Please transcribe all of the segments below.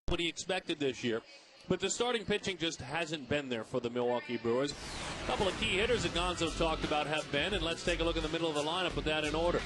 what he expected this year. But the starting pitching just hasn't been there for the Milwaukee Brewers. A couple of key hitters that Gonzo talked about have been, and let's take a look at the middle of the lineup with that in order.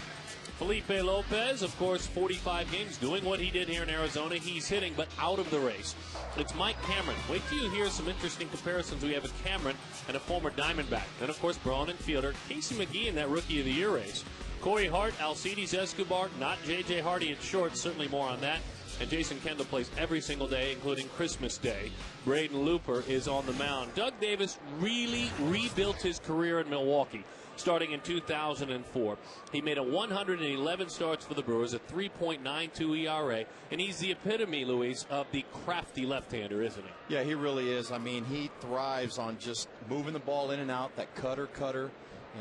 Felipe Lopez, of course, 45 games, doing what he did here in Arizona. He's hitting, but out of the race. It's Mike Cameron. Wait till you hear some interesting comparisons. We have a Cameron and a former Diamondback. Then, of course, Braun and fielder Casey McGee in that Rookie of the Year race. Corey Hart, Alcides Escobar, not J.J. Hardy in short, certainly more on that. And Jason Kendall plays every single day, including Christmas Day. Braden Looper is on the mound. Doug Davis really rebuilt his career in Milwaukee, starting in 2004. He made 111 starts for the Brewers, a 3.92 ERA, and he's the epitome, Luis, of the crafty left-hander, isn't he? Yeah, he really is. I mean, he thrives on just moving the ball in and out, that cutter,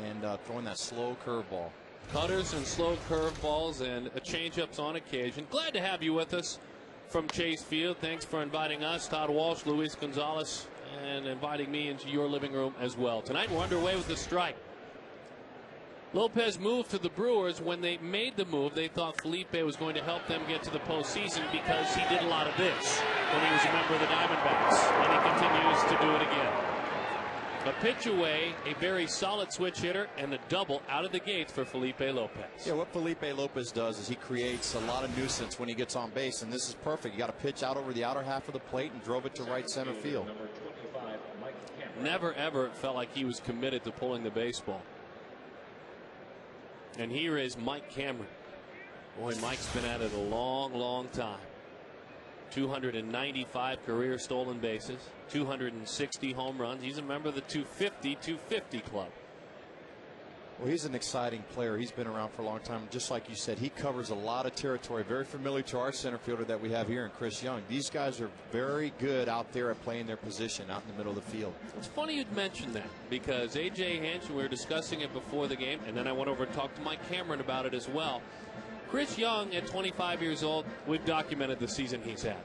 and throwing that slow curveball. Cutters and slow curveballs and change-ups on occasion. Glad to have you with us from Chase Field. Thanks for inviting us, Todd Walsh, Luis Gonzalez, and inviting me into your living room as well. Tonight we're underway with the strike. Lopez moved to the Brewers. When they made the move, they thought Felipe was going to help them get to the postseason because he did a lot of this when he was a member of the Diamondbacks, and he continues to do it again. A pitch away, a very solid switch hitter, and a double out of the gates for Felipe Lopez. Yeah, what Felipe Lopez does is he creates a lot of nuisance when he gets on base, and this is perfect. You got to pitch out over the outer half of the plate and drove it to right center field. Never ever felt like he was committed to pulling the baseball. And here is Mike Cameron. Boy, Mike's been at it a long, long time. 295 career stolen bases, 260 home runs. He's a member of the 250 club. Well, he's an exciting player. He's been around for a long time. Just like you said, he covers a lot of territory, very familiar to our center fielder that we have here in Chris Young. These guys are very good out there at playing their position out in the middle of the field. It's funny you'd mention that because A.J. Hinch, we were discussing it before the game, and then I went over and talked to Mike Cameron about it as well. Chris Young, at 25 years old, we've documented the season he's had.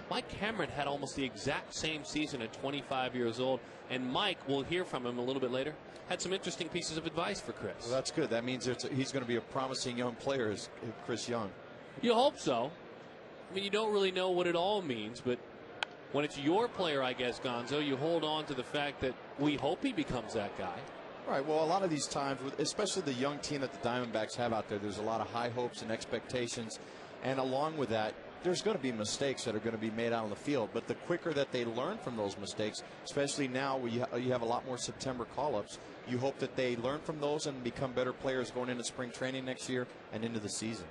Mike Cameron had almost the exact same season at 25 years old, and Mike, we'll hear from him a little bit later, had some interesting pieces of advice for Chris. Well, that's good. That means he's going to be a promising young player, as Chris Young. You hope so. I mean, you don't really know what it all means, but when it's your player, I guess, Gonzo, you hold on to the fact that we hope he becomes that guy. Right. Well, a lot of these times, especially the young team that the Diamondbacks have out there, there's a lot of high hopes and expectations. And along with that, there's going to be mistakes that are going to be made out on the field. But the quicker that they learn from those mistakes, especially now where you have a lot more September call-ups, you hope that they learn from those and become better players going into spring training next year and into the season.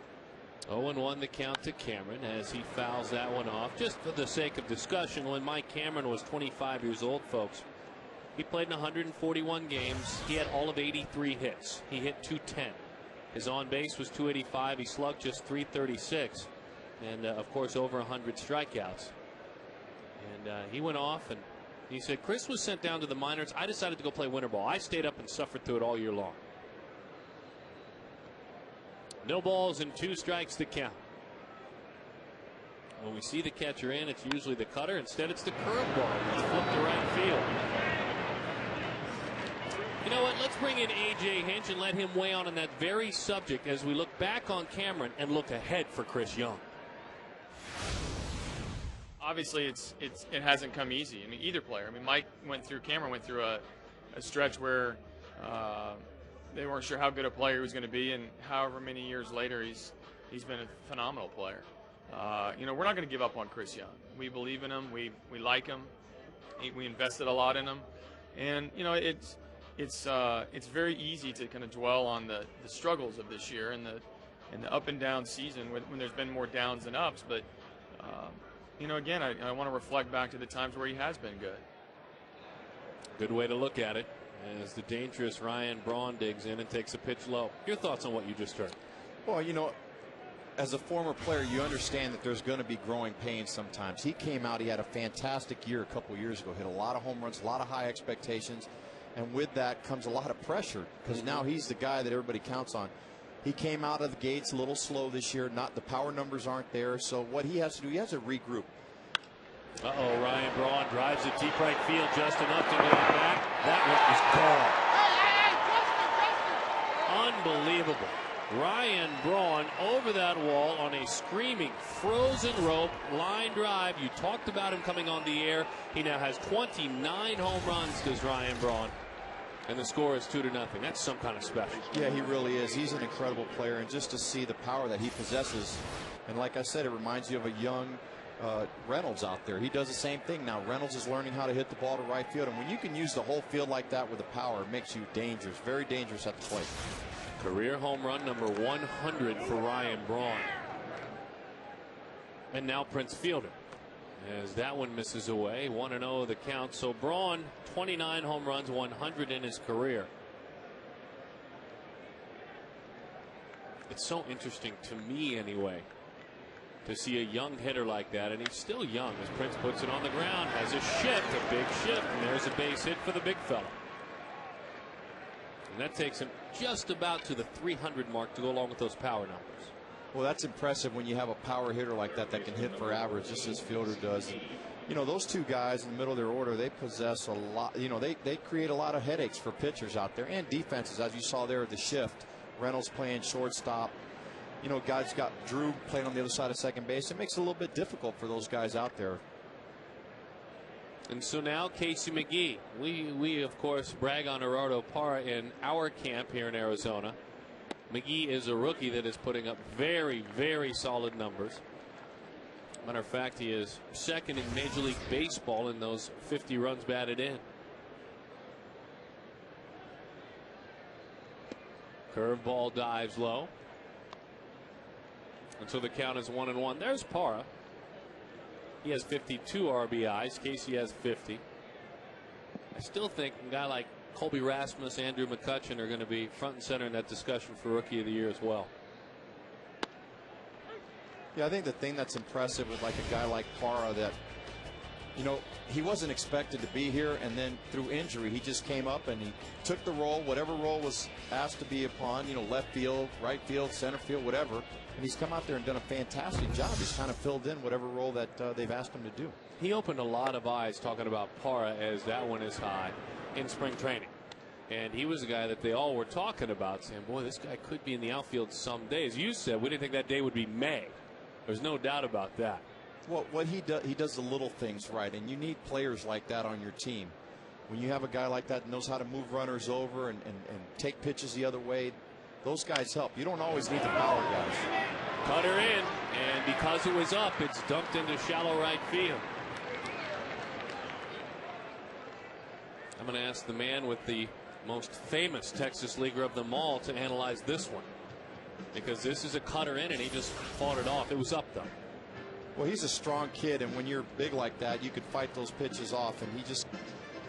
0-1 the count to Cameron as he fouls that one off. Just for the sake of discussion, when Mike Cameron was 25 years old, folks, he played in 141 games. He had all of 83 hits. He hit 210. His on base was 285. He slugged just 336. And, of course, over 100 strikeouts. And he went off and he said, Chris was sent down to the minors. I decided to go play winter ball. I stayed up and suffered through it all year long. No balls and 2 strikes to count. When we see the catcher in, it's usually the cutter. Instead, it's the curveball. It's flipped to right field. You know what? Let's bring in A.J. Hinch and let him weigh on that very subject as we look back on Cameron and look ahead for Chris Young. Obviously, it hasn't come easy. I mean, either player. I mean, Cameron went through a stretch where they weren't sure how good a player he was going to be, and however many years later, he's been a phenomenal player. You know, we're not going to give up on Chris Young. We believe in him. We like him. We invested a lot in him, and you know, it's very easy to kind of dwell on the struggles of this year and the up and down season when there's been more downs than ups. But you know, again, I want to reflect back to the times where he has been good. Good way to look at it as the dangerous Ryan Braun digs in and takes a pitch low. Your thoughts on what you just heard? Well, you know, as a former player, you understand that there's going to be growing pains sometimes. He came out, he had a fantastic year a couple years ago, hit a lot of home runs, a lot of high expectations. And with that comes a lot of pressure because now he's the guy that everybody counts on. He came out of the gates a little slow this year. The power numbers aren't there. So what he has to do, he has to regroup. Ryan Braun drives it deep right field just enough to get it back. That one is gone. Unbelievable. Ryan Braun over that wall on a screaming frozen rope line drive. You talked about him coming on the air. He now has 29 home runs, does Ryan Braun. And the score is 2-0. That's some kind of special. Yeah, he really is. He's an incredible player. And just to see the power that he possesses. And like I said, it reminds you of a young Reynolds out there. He does the same thing now. Reynolds is learning how to hit the ball to right field. And when you can use the whole field like that with the power, it makes you dangerous, very dangerous at the plate. Career home run number 100 for Ryan Braun. And now Prince Fielder, as that one misses away. 1-0 the count. So Braun, 29 home runs, 100 in his career. It's so interesting to me anyway to see a young hitter like that, and he's still young as Prince puts it on the ground, has a shift, a big shift, and there's a base hit for the big fella. And that takes him just about to the 300 mark to go along with those power numbers. Well, that's impressive when you have a power hitter like that that can hit for average, just as Fielder does. You know, those two guys in the middle of their order, they possess a lot. You know, they create a lot of headaches for pitchers out there and defenses, as you saw there at the shift. Reynolds playing shortstop. You know, guys got Drew playing on the other side of second base. It makes it a little bit difficult for those guys out there. And so now Casey McGee. We of course brag on Gerardo Parra in our camp here in Arizona. McGee is a rookie that is putting up very, very solid numbers. Matter of fact, he is second in Major League Baseball in those 50 runs batted in. Curveball dives low. And so the count is 1-1. There's Parra. He has 52 RBIs. Casey has 50. I still think a guy like Colby Rasmus, Andrew McCutchen are going to be front and center in that discussion for Rookie of the Year as well. Yeah, I think the thing that's impressive with like a guy like Parra, that, you know, he wasn't expected to be here, and then through injury he just came up and he took the role, whatever role was asked to be upon, you know, left field, right field, center field, whatever, and he's come out there and done a fantastic job. He's kind of filled in whatever role that they've asked him to do. He opened a lot of eyes talking about Parra as that one is high in spring training, and he was a guy that they all were talking about, saying, boy, this guy could be in the outfield someday. As you said, we didn't think that day would be May. There's no doubt about that. Well, what he does the little things right, and you need players like that on your team. When you have a guy like that that knows how to move runners over and take pitches the other way, those guys help. You don't always need the power guys. Cutter in, and because it was up, it's dumped into shallow right field. I'm going to ask the man with the most famous Texas leaguer of them all to analyze this one, because this is a cutter in and he just fought it off. It was up though. Well, he's a strong kid, and when you're big like that, you can fight those pitches off, and he just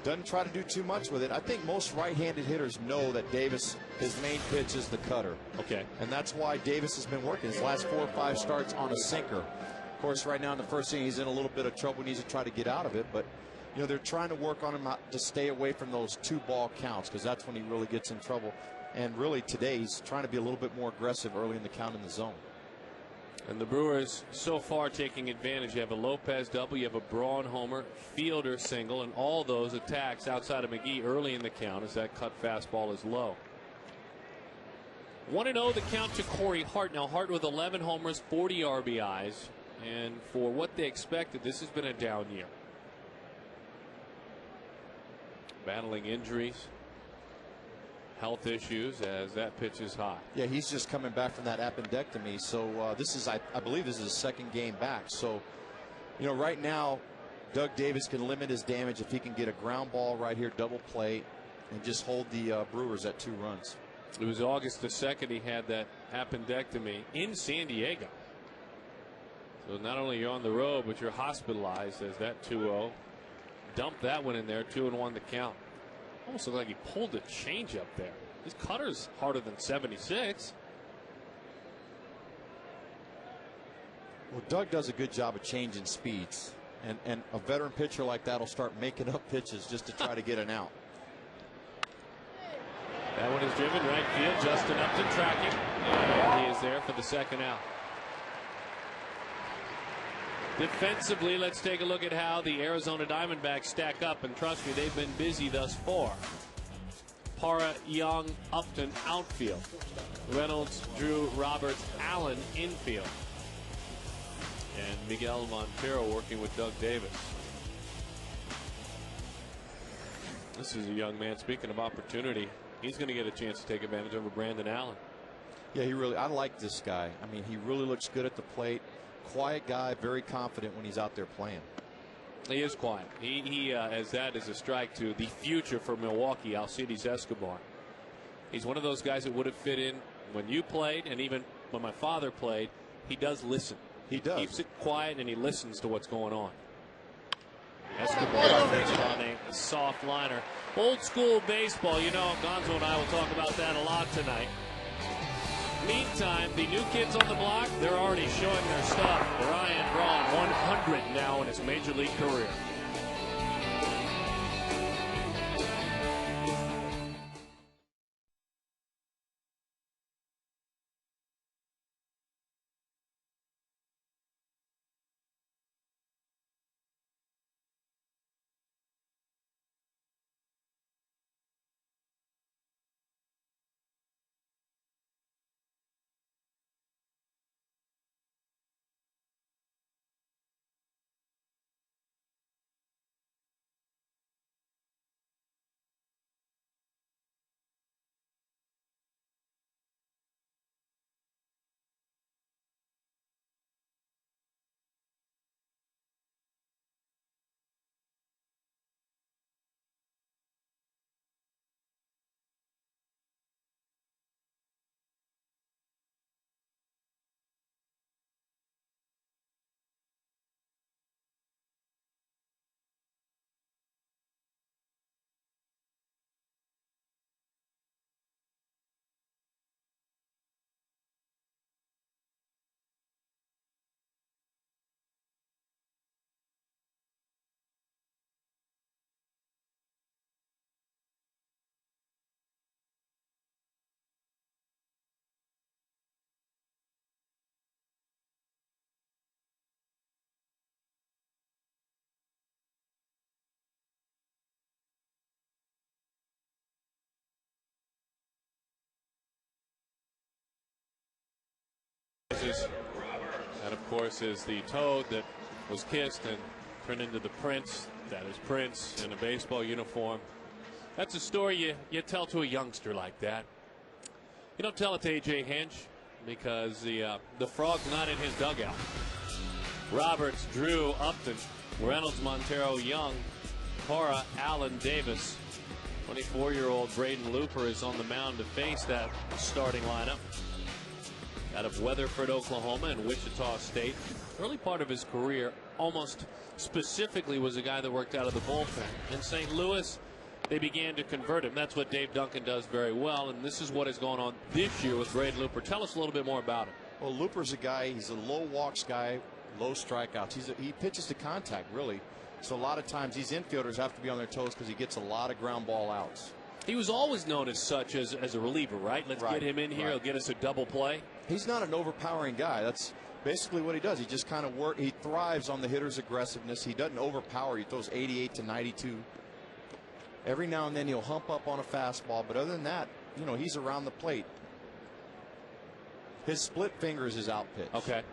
doesn't try to do too much with it. I think most right-handed hitters know that Davis, his main pitch is the cutter. Okay. And that's why Davis has been working his last 4 or 5 starts on a sinker. Of course, right now in the first inning, he's in a little bit of trouble. He needs to try to get out of it, but you know, they're trying to work on him to stay away from those 2-ball counts, because that's when he really gets in trouble. And really today he's trying to be a little bit more aggressive early in the count in the zone. And the Brewers so far taking advantage. You have a Lopez double, you have a Braun homer, Fielder single, and all those attacks outside of McGee early in the count as that cut fastball is low. 1-0 the count to Corey Hart. Now Hart with 11 homers, 40 RBIs, and for what they expected, this has been a down year. Battling injuries, health issues as that pitch is high. Yeah, he's just coming back from that appendectomy. So this is, I believe this is his second game back. So, you know, right now, Doug Davis can limit his damage if he can get a ground ball right here, double play, and just hold the Brewers at 2 runs. It was August the 2nd he had that appendectomy in San Diego. So not only you're on the road, but you're hospitalized as that 2-0. Dumped that one in there, 2-1 the count. Almost looked like he pulled a change up there. His cutter's harder than 76. Well, Doug does a good job of changing speeds, and a veteran pitcher like that will start making up pitches just to try to get an out. That one is driven right field. Justin Upton tracking, and he is there for the second out. Defensively, let's take a look at how the Arizona Diamondbacks stack up, and trust me, they've been busy thus far. Parra, Young, Upton, outfield. Reynolds, Drew, Roberts, Allen, infield. And Miguel Montero working with Doug Davis. This is a young man. Speaking of opportunity, he's going to get a chance to take advantage over Brandon Allen. Yeah, I like this guy. I mean, he really looks good at the plate. Quiet guy, very confident when he's out there playing. He is quiet. He has that as a strike to the future for Milwaukee, Alcides Escobar. He's one of those guys that would have fit in when you played, and even when my father played. He does listen. He does. Keeps it quiet, and he listens to what's going on. Escobar takes on a soft liner. Old school baseball. You know, Gonzo and I will talk about that a lot tonight. Meantime, the new kids on the block, they're already showing their stuff. Ryan Braun, 100 now in his major league career. That, of course, is the toad that was kissed and turned into the prince. That is Prince in a baseball uniform. That's a story you tell to a youngster like that. You don't tell it to A.J. Hinch because the frog's not in his dugout. Roberts, Drew, Upton, Reynolds, Montero, Young, Parra, Allen, Davis. 24-year-old Braden Looper is on the mound to face that starting lineup. Out of Weatherford, Oklahoma, and Wichita State. Early part of his career, almost specifically, was a guy that worked out of the bullpen. In St. Louis, they began to convert him. That's what Dave Duncan does very well, and this is what is going on this year with Braden Looper. Tell us a little bit more about him. Well, Looper's a guy, he's a low walks guy, low strikeouts. He pitches to contact, really. So a lot of times these infielders have to be on their toes because he gets a lot of ground ball outs. He was always known as such as a reliever, right? Let's get him in here. He'll get us a double play. He's not an overpowering guy. That's basically what he does. He just kind of he thrives on the hitter's aggressiveness. He doesn't overpower. He throws 88 to 92. Every now and then he'll hump up on a fastball, but other than that, you know, he's around the plate. His split finger is his out pitch. Okay.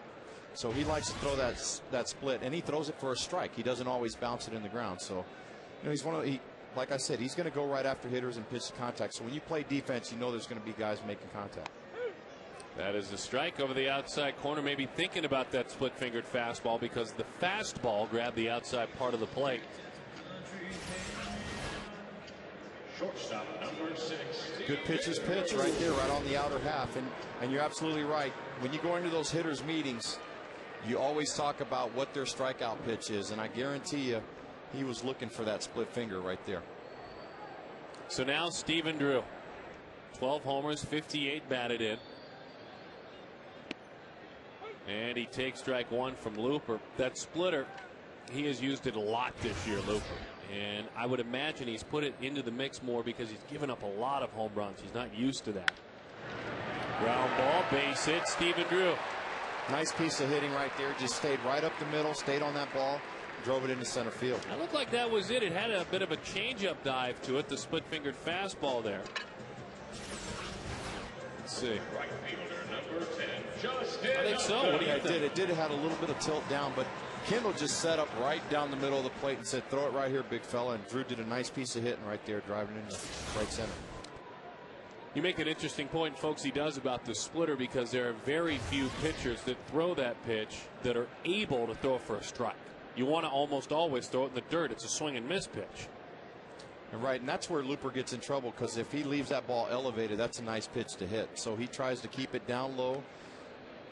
So he likes to throw that split, and he throws it for a strike. He doesn't always bounce it in the ground. So, you know, he's one of like I said, he's going to go right after hitters and pitch to contact. So when you play defense, you know there's going to be guys making contact. That is a strike over the outside corner. Maybe thinking about that split-fingered fastball because the fastball grabbed the outside part of the plate. Shortstop number 6. Good pitcher's pitch right there, right on the outer half. And you're absolutely right. When you go into those hitters' meetings, you always talk about what their strikeout pitch is. And I guarantee you, he was looking for that split finger right there. So now Stephen Drew. 12 homers, 58 batted in. And he takes strike one from Looper. That splitter, he has used it a lot this year, Looper. And I would imagine he's put it into the mix more because he's given up a lot of home runs. He's not used to that. Ground ball, base hit, Stephen Drew. Nice piece of hitting right there. Just stayed right up the middle, stayed on that ball. drove it into center field. It looked like that was it. It had a bit of a changeup dive to it, the split-fingered fastball there. Let's see. Right fielder number 10, Justin. I think so. What do you think? It did have a little bit of tilt down, but Kendall just set up right down the middle of the plate and said, throw it right here, big fella. And Drew did a nice piece of hitting right there, driving into right center. You make an interesting point, folks, he does about the splitter, because there are very few pitchers that throw that pitch that are able to throw it for a strike. You want to almost always throw it in the dirt. It's a swing and miss pitch. And that's where Looper gets in trouble, because if he leaves that ball elevated, that's a nice pitch to hit. So he tries to keep it down low.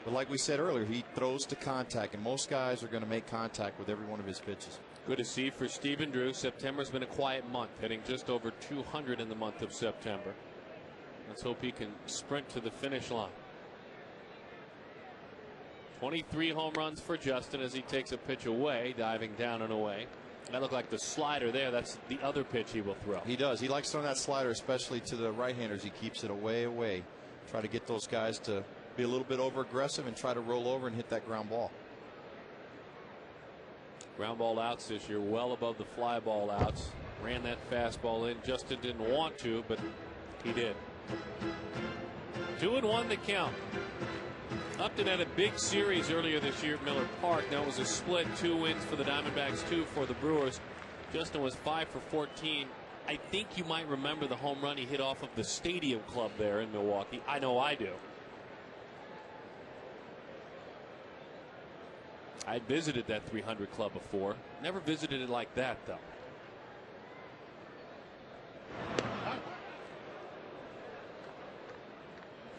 But like we said earlier, he throws to contact, and most guys are going to make contact with every one of his pitches. Good to see for Stephen Drew. September's been a quiet month, hitting just over 200 in the month of September. Let's hope he can sprint to the finish line. 23 home runs for Justin as he takes a pitch away, diving down and away. That looked like the slider there. That's the other pitch he will throw. He does. He likes throwing that slider, especially to the right-handers. He keeps it away. Try to get those guys to be a little bit over-aggressive and try to roll over and hit that ground ball. Ground ball outs this year, well above the fly ball outs. Ran that fastball in. Justin didn't want to, but he did. 2-1 the count. Upton had a big series earlier this year at Miller Park. Now it was a split, 2 wins for the Diamondbacks, 2 for the Brewers. Justin was 5 for 14. I think you might remember the home run he hit off of the Stadium Club there in Milwaukee. I know I do. I visited that 300 club before. Never visited it like that, though.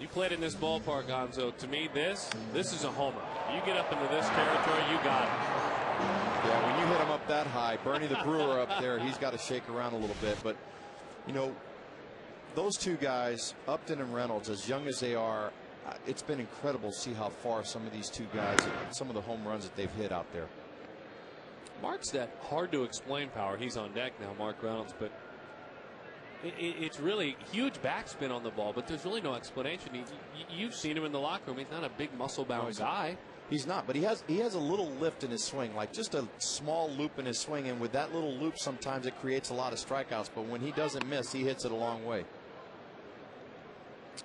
You played in this ballpark, Gonzo. To me, this is a homer. You get up into this territory, you got it. Yeah, when you hit him up that high, Bernie the Brewer up there, he's got to shake around a little bit. But, you know, those two guys, Upton and Reynolds, as young as they are, it's been incredible to see how far some of these two guys, some of the home runs that they've hit out there. Mark's that hard to explain power. He's on deck now, Mark Reynolds, but it's really huge backspin on the ball, but there's really no explanation. You've seen him in the locker room. He's not a big muscle-bound guy. He's not, but he has a little lift in his swing, like just a small loop in his swing, and with that little loop, sometimes it creates a lot of strikeouts, but when he doesn't miss, he hits it a long way.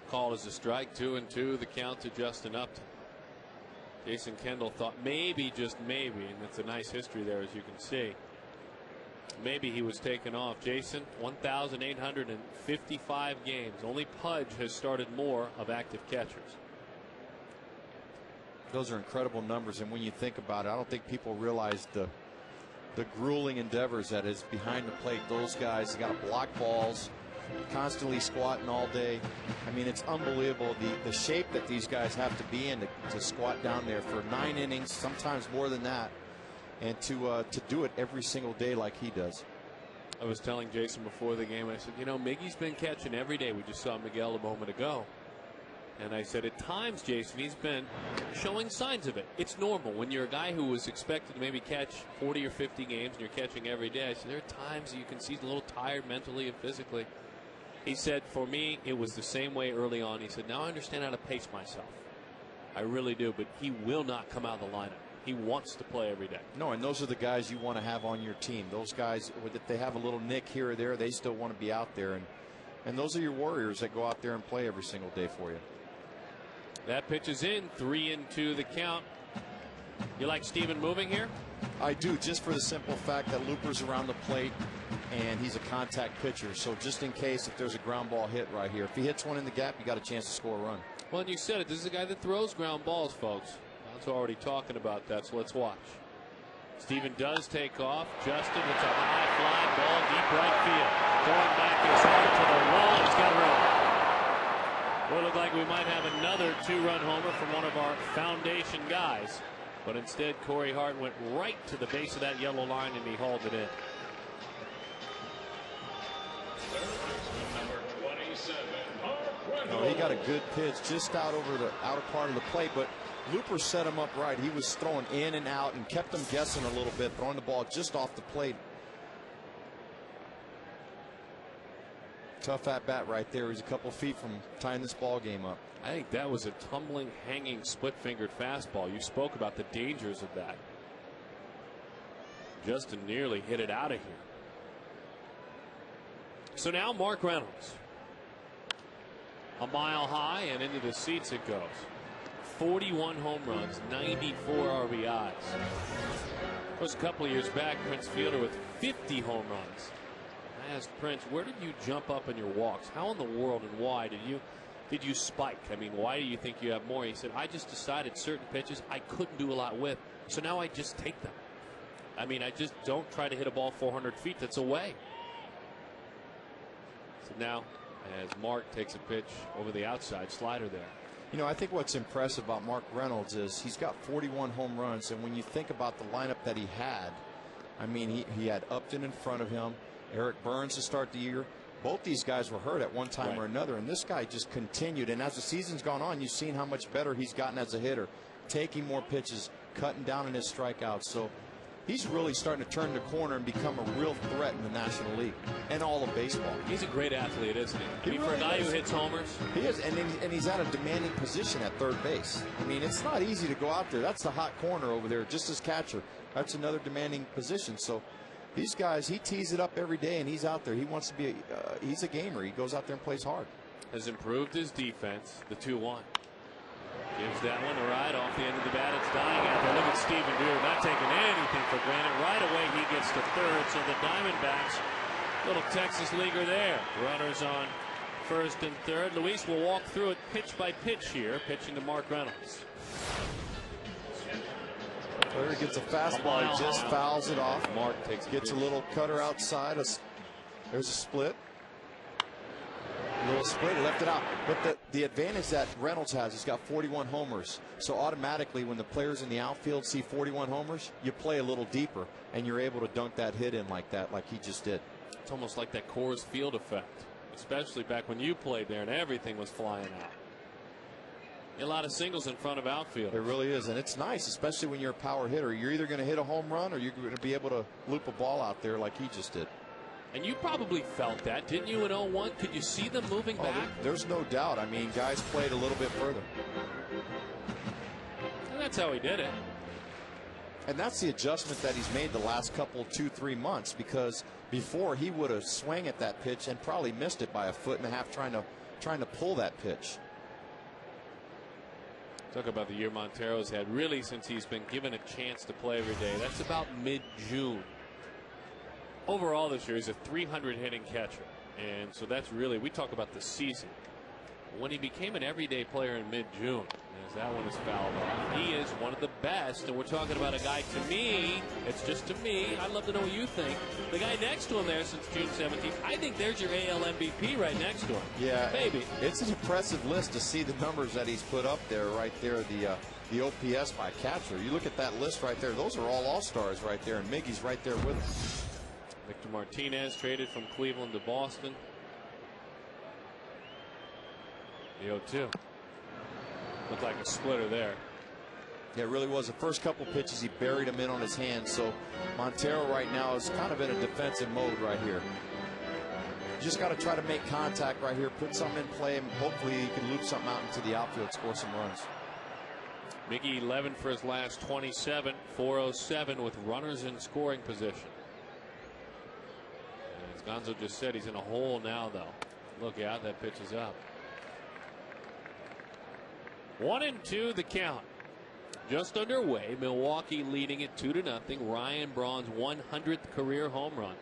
Call is a strike, 2-2, the count to Justin Upton. Jason Kendall thought maybe, just maybe, and it's a nice history there, as you can see. Maybe he was taken off. Jason, 1,855 games. Only Pudge has started more of active catchers. Those are incredible numbers, and when you think about it, I don't think people realize the grueling endeavors that is behind the plate. Those guys got to block balls, constantly squatting all day. I mean, it's unbelievable the shape that these guys have to be in to squat down there for 9 innings, sometimes more than that. And to do it every single day like he does. I was telling Jason before the game, I said, you know, Miggy's been catching every day. We just saw Miguel a moment ago. And I said, at times, Jason, he's been showing signs of it. It's normal. When you're a guy who was expected to maybe catch 40 or 50 games and you're catching every day, I said, there are times you can see he's a little tired mentally and physically. He said, for me, it was the same way early on. He said, now I understand how to pace myself. I really do, but he will not come out of the lineup. He wants to play every day. No, and those are the guys you want to have on your team. Those guys, if they have a little nick here or there, they still want to be out there. And those are your warriors that go out there and play every single day for you. That pitch is in, 3-2 the count. You like Steven moving here? I do, just for the simple fact that Looper's around the plate and he's a contact pitcher. So just in case if there's a ground ball hit right here, if he hits one in the gap, you got a chance to score a run. Well, and you said it. This is a guy that throws ground balls, folks. That's already talking about that, so let's watch. Steven does take off. Justin, it's a high fly ball, deep right field. Going back is hard to the wall. He's got a run. Well, it looked like we might have another 2-run homer from one of our foundation guys. But instead, Corey Hart went right to the base of that yellow line, and he hauled it in. Number 27, No, he got a good pitch just out over the outer part of the plate, but Looper set him up right. He was throwing in and out and kept him guessing a little bit, throwing the ball just off the plate. Tough at bat right there. He's a couple feet from tying this ball game up. I think that was a tumbling, hanging, split-fingered fastball. You spoke about the dangers of that. Justin nearly hit it out of here. So now Mark Reynolds. A mile high and into the seats it goes. 41 home runs, 94 RBIs. Was a couple of years back, Prince Fielder with 50 home runs. I asked Prince, where did you jump up in your walks? How in the world and why did you spike? I mean, why do you think you have more? He said, I just decided certain pitches I couldn't do a lot with, so now I just take them. I mean, I just don't try to hit a ball 400 feet that's away. So now, as Mark takes a pitch over the outside slider there. You know, I think what's impressive about Mark Reynolds is he's got 41 home runs, and when you think about the lineup that he had, I mean, he had Upton in front of him, Eric Burns to start the year. Both these guys were hurt at one time or another, and this guy just continued. And as the season's gone on, you've seen how much better he's gotten as a hitter, taking more pitches, cutting down on his strikeouts. So he's really starting to turn the corner and become a real threat in the National League and all of baseball. He's a great athlete, isn't he? He for a really guy is. who hits homers. He is, and he's at a demanding position at third base. I mean, it's not easy to go out there. That's the hot corner over there, just as catcher. That's another demanding position. So these guys, he tees it up every day, and he's out there. He wants to be, he's a gamer. He goes out there and plays hard. Has improved his defense, the 2-1. Gives that one a ride off the end of the bat. It's dying out there. Look at Stephen Drew, not taking anything for granted. Right away, he gets to third. So the Diamondbacks, little Texas leaguer there. Runners on first and third. Luis will walk through it pitch by pitch here, pitching to Mark Reynolds. Player gets a fastball, he just fouls it off. Mark gets a little cutter outside. There's a split. A little split, left it out. But the advantage that Reynolds has, he's got 41 homers. So automatically, when the players in the outfield see 41 homers, you play a little deeper, and you're able to dunk that hit in like that, like he just did. It's almost like that Coors Field effect, especially back when you played there and everything was flying out. A lot of singles in front of outfield. It really is, and it's nice, especially when you're a power hitter. You're either going to hit a home run or you're going to be able to loop a ball out there like he just did. And you probably felt that, didn't you, in 0-1? Could you see them moving back? There's no doubt. I mean, guys played a little bit further. And that's how he did it. And that's the adjustment that he's made the last couple, 2-3 months, because before he would have swung at that pitch and probably missed it by a foot and a half trying to pull that pitch. Talk about the year Montero's had, really, since he's been given a chance to play every day. That's about mid-June. Overall this year, he's a 300 hitting catcher. And so that's really, we talk about the season. When he became an everyday player in mid-June, as that one is fouled off, he is one of the best. And we're talking about a guy, to me, it's just to me, I'd love to know what you think. The guy next to him there since June 17th, I think there's your AL MVP right next to him. Yeah, maybe. It's an impressive list to see the numbers that he's put up there, right there, the OPS by catcher. You look at that list right there, those are all all-stars right there, and Miggy's right there with him. Victor Martinez traded from Cleveland to Boston. The 0-2. Looked like a splitter there. Yeah, it really was. The first couple pitches, he buried him in on his hands. So Montero right now is kind of in a defensive mode right here. You just got to try to make contact right here, put something in play, and hopefully he can loop something out into the outfield, score some runs. Miggy 11 for his last 27, 407 with runners in scoring position. As Gonzo just said, he's in a hole now, though. Look out, that pitch is up. 1-2 the count. Just underway. Milwaukee leading it 2-0. Ryan Braun's 100th career home run.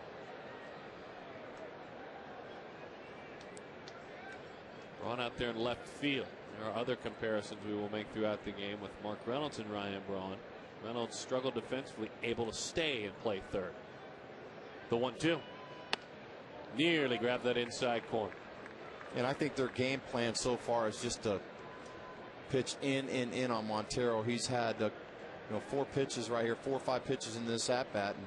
Braun out there in left field. There are other comparisons we will make throughout the game with Mark Reynolds and Ryan Braun. Reynolds struggled defensively, able to stay and play third. The 1-2. Nearly grabbed that inside corner. And I think their game plan so far is just to pitch in on Montero. He's had 4 pitches right here, 4 or 5 pitches in this at bat, and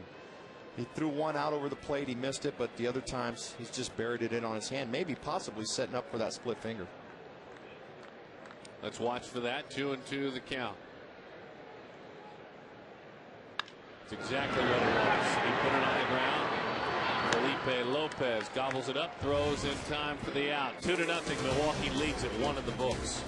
he threw one out over the plate. He missed it, but the other times he's just buried it in on his hand, maybe possibly setting up for that split finger. Let's watch for that. 2-2 the count. It's exactly what it was. He put it on the ground. Felipe Lopez gobbles it up, throws in time for the out. 2-0. Milwaukee leads it, 1 in the books.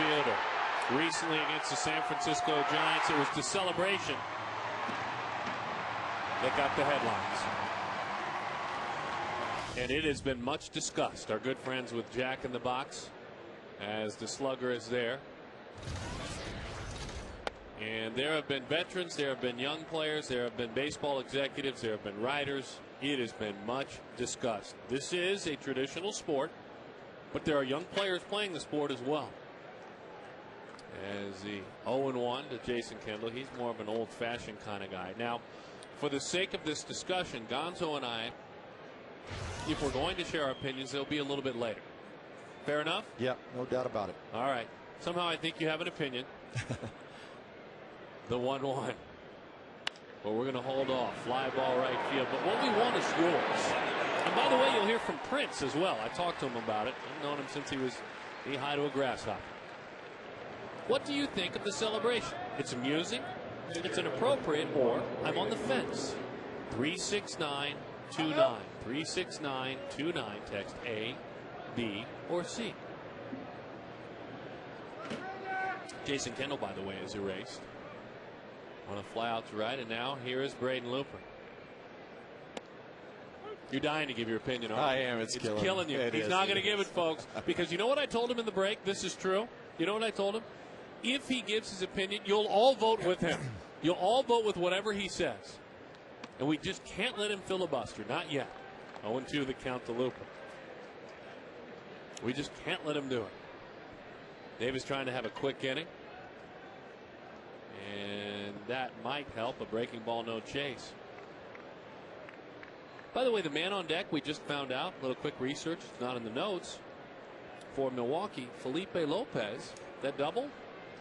fielder. Recently against the San Francisco Giants, it was the celebration that got the headlines. And it has been much discussed. Our good friends with Jack in the Box, as the slugger is there. And there have been veterans, there have been young players, there have been baseball executives, there have been writers. It has been much discussed. This is a traditional sport, but there are young players playing the sport as well. As the 0-1 to Jason Kendall, he's more of an old-fashioned kind of guy. Now, for the sake of this discussion, Gonzo and I, if we're going to share our opinions, they'll be a little bit later. Fair enough? Yeah, no doubt about it. All right. Somehow I think you have an opinion. The 1-1. But we're going to hold off. Fly ball right field. But what we want is yours. And by the way, you'll hear from Prince as well. I talked to him about it. I've known him since he was knee-high to a grasshopper. What do you think of the celebration? It's amusing, it's inappropriate, or I'm on the fence. 36929. 36929. Text A, B, or C. Jason Kendall, by the way, is erased. On a fly out to right, and now here is Braden Looper. You're dying to give your opinion on it. I am. It's killing you. He's not going to give it, folks. Because you know what I told him in the break? This is true. You know what I told him? If he gives his opinion, you'll all vote with him. You'll all vote with whatever he says. And we just can't let him filibuster. Not yet. 0-2 the count to Looper. We just can't let him do it. Davis trying to have a quick inning. And that might help. A breaking ball, no chase. By the way, the man on deck, we just found out, a little quick research, it's not in the notes, for Milwaukee, Felipe Lopez, that double,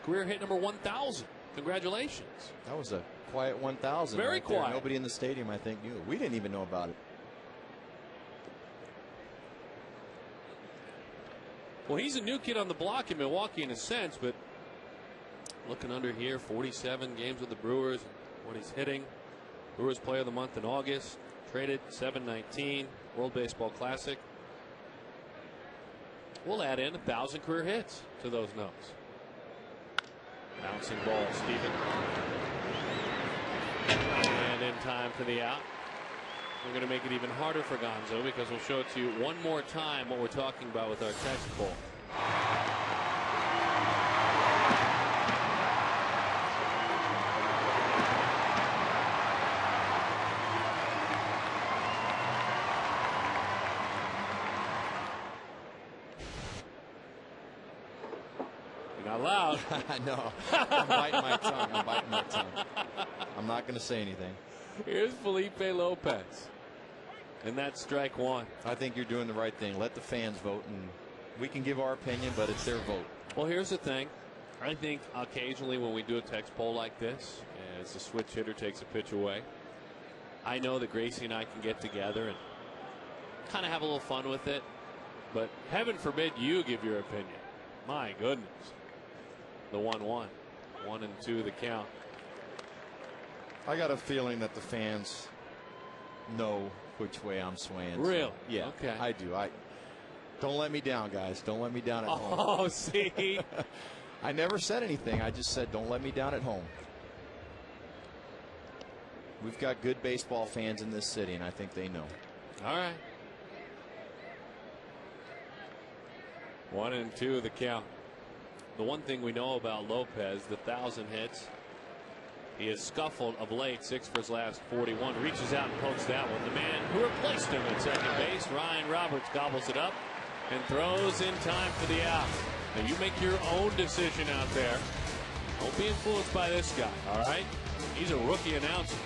career hit number 1,000. Congratulations. That was a quiet 1,000. Very right quiet. There. Nobody in the stadium, I think, knew. We didn't even know about it. Well, he's a new kid on the block in Milwaukee in a sense, but looking under here, 47 games with the Brewers, what he's hitting. Brewers Player of the Month in August. Traded $719, World Baseball Classic. We'll add in 1,000 career hits to those notes. Bouncing ball, Steven. And in time for the out. We're going to make it even harder for Gonzo because we'll show it to you one more time what we're talking about with our text poll. Loud. No, I'm biting my tongue. I'm not going to say anything. Here's Felipe Lopez. And that's strike one. I think you're doing the right thing. Let the fans vote, and we can give our opinion, but it's their vote. Well, here's the thing. I think occasionally when we do a text poll like this, as the switch hitter takes a pitch away, I know that Gracie and I can get together and kind of have a little fun with it. But heaven forbid you give your opinion. My goodness. The 1-1. 1-2 the count. I got a feeling that the fans know which way I'm swaying. Really? So, yeah. Okay. I do. Don't let me down, guys. Don't let me down at home. Oh, see. I never said anything. I just said don't let me down at home. We've got good baseball fans in this city, and I think they know. All right. 1-2 the count. The one thing we know about Lopez, the 1,000 hits, he has scuffled of late, 6 for his last 41. Reaches out and pokes that one. The man who replaced him at second base, Ryan Roberts, gobbles it up and throws in time for the out. Now you make your own decision out there. Don't be influenced by this guy, all right? He's a rookie announcer.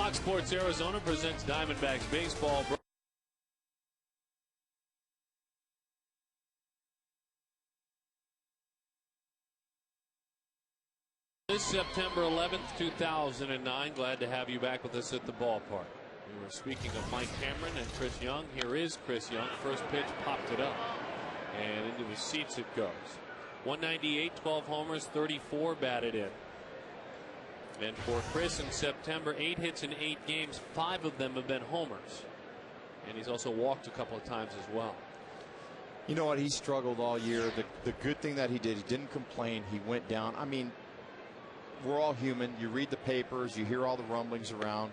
Fox Sports Arizona presents Diamondbacks baseball. This September 11th, 2009. Glad to have you back with us at the ballpark. We were speaking of Mike Cameron and Chris Young. Here is Chris Young. First pitch popped it up, and into the seats it goes. 198, 12 homers, 34 batted in. And for Chris in September, 8 hits in 8 games. 5 of them have been homers. And he's also walked a couple of times as well. You know what? He struggled all year. The good thing that he did, he didn't complain. He went down. I mean, we're all human. You read the papers, you hear all the rumblings around.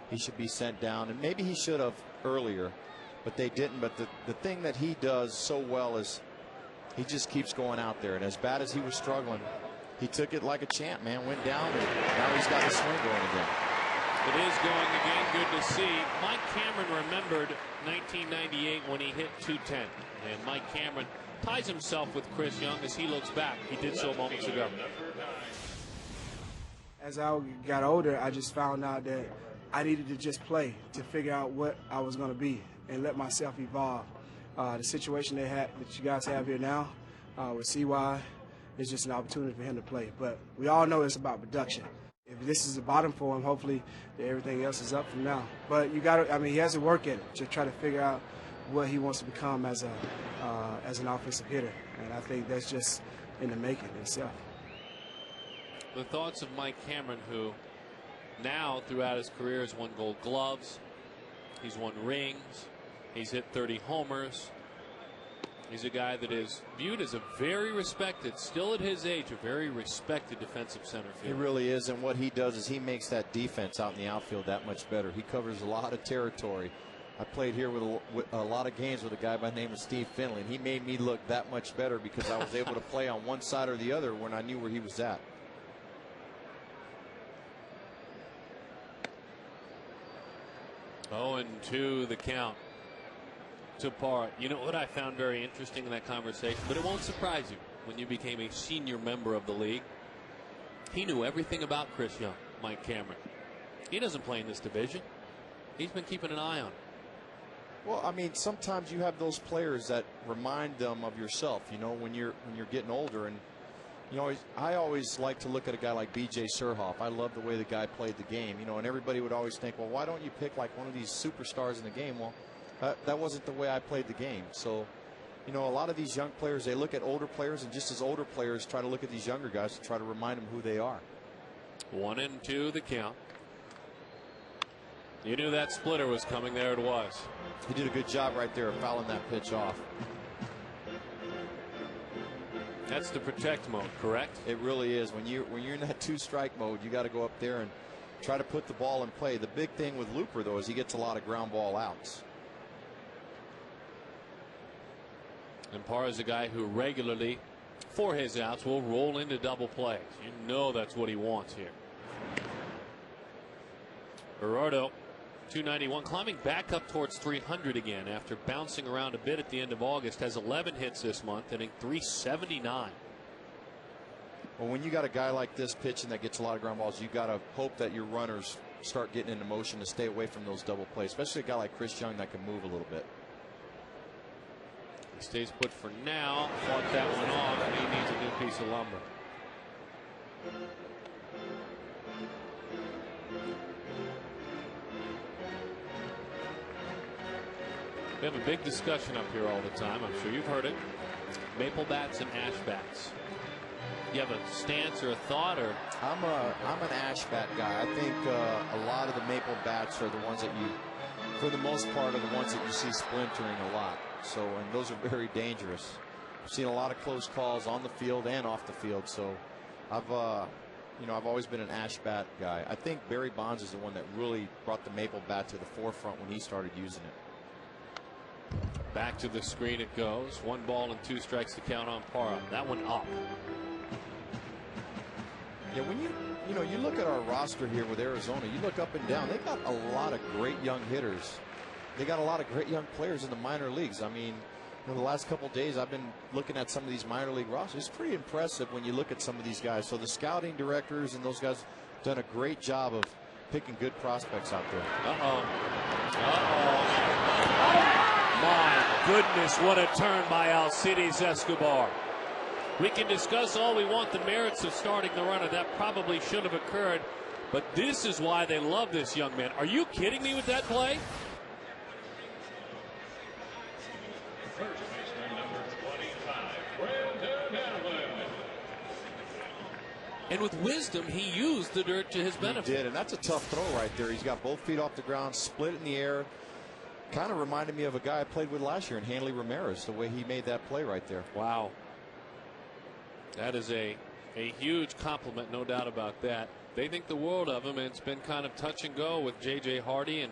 He should be sent down, and maybe he should have earlier, but they didn't. But the thing that he does so well is he just keeps going out there. And as bad as he was struggling, he took it like a champ, man. Went down, and now he's got the swing going again. It is going again. Good to see. Mike Cameron remembered 1998 when he hit 210. And Mike Cameron ties himself with Chris Young as he looks back. He did so moments ago. As I got older, I just found out that I needed to just play to figure out what I was going to be and let myself evolve. The situation that you guys have here now with CY is just an opportunity for him to play. But we all know it's about production. If this is the bottom for him, hopefully everything else is up from now. But you got to, I mean, he has to work at it to try to figure out what he wants to become as an offensive hitter. And I think that's just in the making itself. The thoughts of Mike Cameron, who now throughout his career has won Gold Gloves, he's won rings, he's hit 30 homers. He's a guy that is viewed as a very respected, still at his age, a very respected defensive center fielder. He really is, and what he does is he makes that defense out in the outfield that much better. He covers a lot of territory. I played here with a lot of games with a guy by the name of Steve Finley, and he made me look that much better because I was able to play on one side or the other when I knew where he was at. Oh, and 2 the count to Parra. You know what I found very interesting in that conversation, but it won't surprise you when you became a senior member of the league. He knew everything about Chris Young, Mike Cameron. He doesn't play in this division. He's been keeping an eye on him. Well, I mean, sometimes you have those players that remind them of yourself, you know, when you're getting older. And you know, I always like to look at a guy like B.J. Surhoff. I love the way the guy played the game, you know, and everybody would always think, well, why don't you pick like one of these superstars in the game? Well, that wasn't the way I played the game. So, you know, a lot of these young players, they look at older players, and just as older players try to look at these younger guys to try to remind them who they are. 1-2 the count. You knew that splitter was coming. There it was. He did a good job right there of fouling that pitch off. That's the protect mode, correct? It really is. When you're in that 2-strike mode, you got to go up there and try to put the ball in play. The big thing with Looper, though, is he gets a lot of ground ball outs. And Parra is a guy who regularly, for his outs, will roll into double plays. You know that's what he wants here. Gerardo, 291, climbing back up towards 300 again after bouncing around a bit at the end of August. Has 11 hits this month, hitting 379. Well, when you got a guy like this pitching that gets a lot of ground balls, you got to hope that your runners start getting into motion to stay away from those double plays, especially a guy like Chris Young that can move a little bit. He stays put for now. Fought that one off, and he needs a new piece of lumber. We have a big discussion up here all the time. I'm sure you've heard it. Maple bats and ash bats. You have a stance or a thought, or? I'm an ash bat guy. I think a lot of the maple bats are the ones that you, for the most part, are the ones that you see splintering a lot. So, and those are very dangerous. I've seen a lot of close calls on the field and off the field. So, I've always been an ash bat guy. I think Barry Bonds is the one that really brought the maple bat to the forefront when he started using it. Back to the screen it goes. 1 ball and 2 strikes to count on Parra. That one up. Yeah, when you look at our roster here with Arizona, you look up and down. They've got a lot of great young hitters. They got a lot of great young players in the minor leagues. I mean, the last couple of days I've been looking at some of these minor league rosters. It's pretty impressive when you look at some of these guys. So the scouting directors and those guys done a great job of picking good prospects out there. My goodness, what a turn by Alcides Escobar. We can discuss all we want the merits of starting the runner. That probably should have occurred, but this is why they love this young man. Are you kidding me with that play? First baseman number 25, Brandon Allen. And with wisdom, he used the dirt to his benefit. He did, and that's a tough throw right there. He's got both feet off the ground, split in the air. Kind of reminded me of a guy I played with last year in Hanley Ramirez, the way he made that play right there. Wow. That is a huge compliment, no doubt about that. They think the world of him, and it's been kind of touch and go with J.J. Hardy and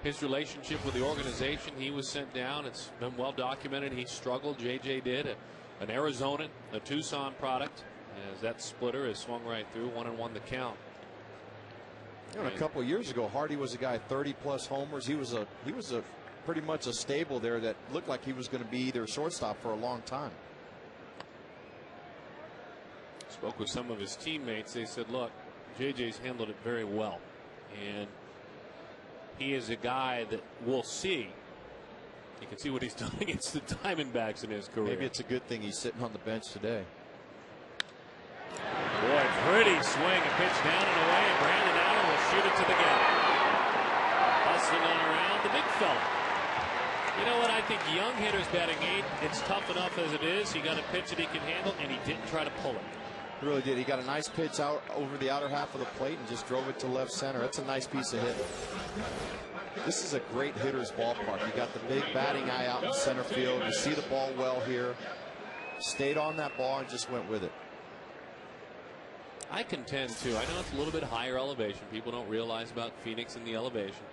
his relationship with the organization. He was sent down. It's been well documented. He struggled. J.J. did. An Arizonan, a Tucson product, as that splitter is swung right through. 1-1 the count. You know, a couple of years ago, Hardy was a guy 30-plus homers. He was a pretty much a stable there that looked like he was going to be their shortstop for a long time. Spoke with some of his teammates. They said, look, JJ's handled it very well, and he is a guy that we'll see. You can see what he's done against the Diamondbacks in his career. Maybe it's a good thing he's sitting on the bench today. Boy, pretty swing, a pitch down and away, and Brandon Allen will shoot it to the gap. Hustling on around the big fella. You know what? I think young hitters batting 8, it's tough enough as it is. He got a pitch that he can handle, and he didn't try to pull it. He really did. He got a nice pitch out over the outer half of the plate and just drove it to left center. That's a nice piece of hit. This is a great hitter's ballpark. You got the big batting eye out in center field. You see the ball well here. Stayed on that ball and just went with it. I contend, too. I know it's a little bit higher elevation. People don't realize about Phoenix and the elevation.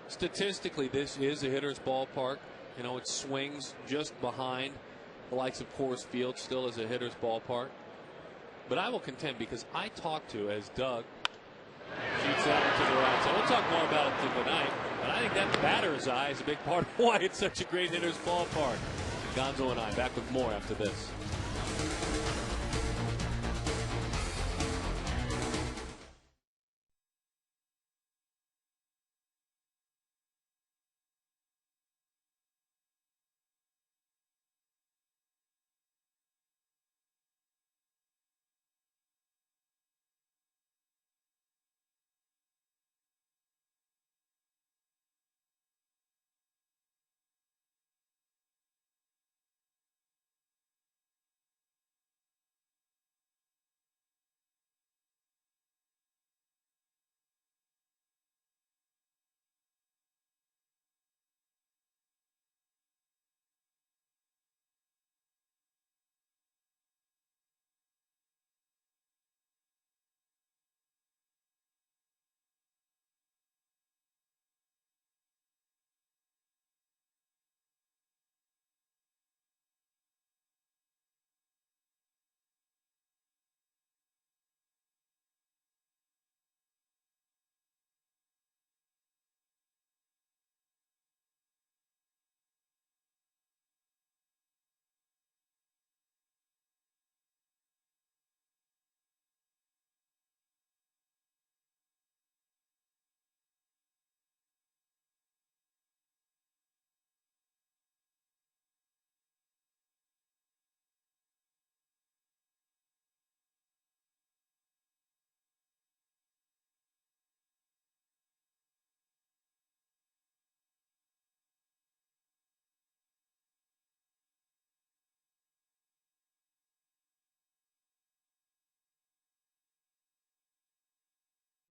Statistically, this is a hitter's ballpark. You know, it swings just behind the likes of Coors Field, still is a hitter's ballpark. But I will contend, because I talked to, as Doug shoots out to the right side. We'll talk more about it tonight, but I think that batter's eye is a big part of why it's such a great hitter's ballpark. Gonzo and I back with more after this.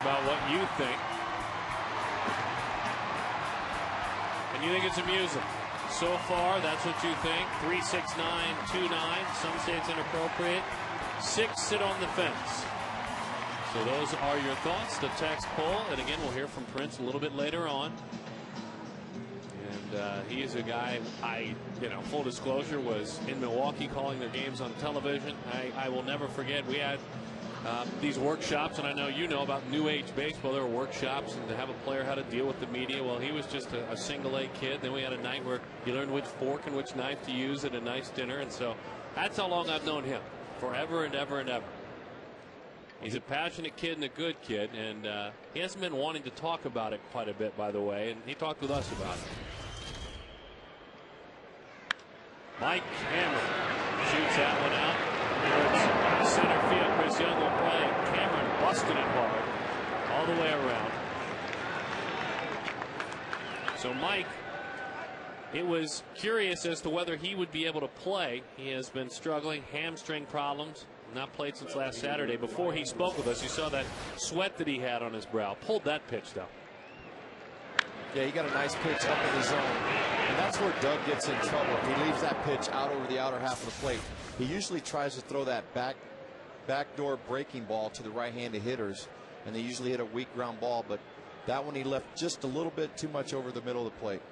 About what you think. And you think it's amusing. So far, that's what you think. 36929. Some say it's inappropriate. 6 sit on the fence. So those are your thoughts. The text poll. And again, we'll hear from Prince a little bit later on. And he is a guy, full disclosure, was in Milwaukee calling their games on television. I will never forget. We had these workshops, and I know you know about new age baseball. There were workshops, and to have a player how to deal with the media. Well, he was just a single A kid. Then we had a night where you learned which fork and which knife to use at a nice dinner. And so that's how long I've known him, forever and ever and ever. He's a passionate kid and a good kid, and he hasn't been wanting to talk about it quite a bit, by the way, and he talked with us about it. Mike Cameron shoots that one out towards center field. Chris Young will play. Cameron busting it hard all the way around. So Mike, it was curious as to whether he would be able to play. He has been struggling, hamstring problems, not played since last Saturday. Before he spoke with us, you saw that sweat that he had on his brow. Pulled that pitch, though. Yeah, he got a nice pitch up in the zone. And that's where Doug gets in trouble. If he leaves that pitch out over the outer half of the plate, he usually tries to throw that backdoor breaking ball to the right-handed hitters, and they usually hit a weak ground ball. But that one he left just a little bit too much over the middle of the plate.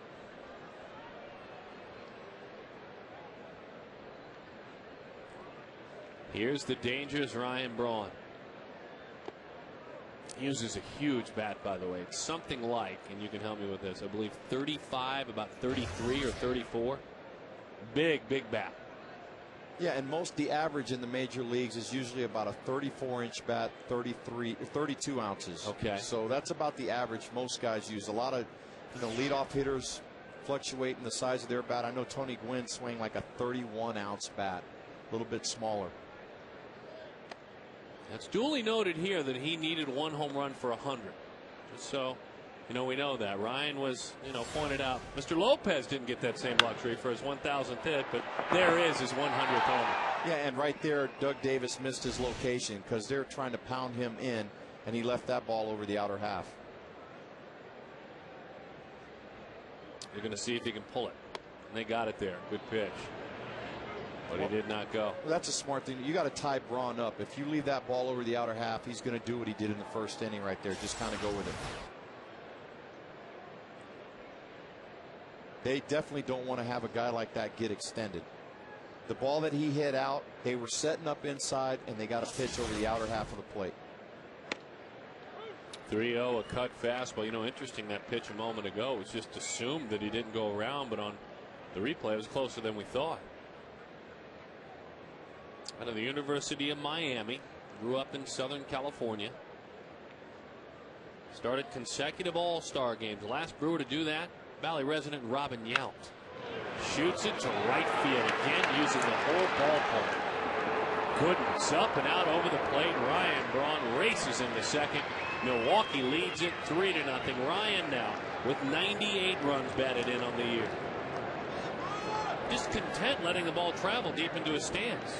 Here's the dangerous Ryan Braun. He uses a huge bat, by the way. It's something like, and you can help me with this, I believe 35, about 33 or 34. Big bat. Yeah, and the average in the major leagues is usually about a 34-inch bat, 32 ounces. Okay. So that's about the average most guys use. A lot of, leadoff hitters fluctuate in the size of their bat. I know Tony Gwynn swing like a 31-ounce bat, a little bit smaller. It's duly noted here that he needed 1 home run for 100. Just so we know that. Ryan was pointed out Mr. Lopez didn't get that same luxury for his 1,000th hit, but there is his 100th homer. Yeah, and right there Doug Davis missed his location because they're trying to pound him in, and he left that ball over the outer half. They're going to see if he can pull it, and they got it there. Good pitch. But he did not go. Well, that's a smart thing. You got to tie Braun up. If you leave that ball over the outer half, he's going to do what he did in the first inning right there. Just kind of go with it. They definitely don't want to have a guy like that get extended. The ball that he hit out, they were setting up inside, and they got a pitch over the outer half of the plate. 3-0, a cut fastball. Interesting, that pitch a moment ago. It was just assumed that he didn't go around, but on the replay, it was closer than we thought. Out of the University of Miami, grew up in Southern California. Started consecutive All-Star games. The last Brewer to do that, Valley resident Robin Yount. Shoots it to right field again, using the whole ballpark. Goodness, up and out over the plate. Ryan Braun races into second. Milwaukee leads it 3-0. Ryan now with 98 runs batted in on the year. Just content letting the ball travel deep into his stands.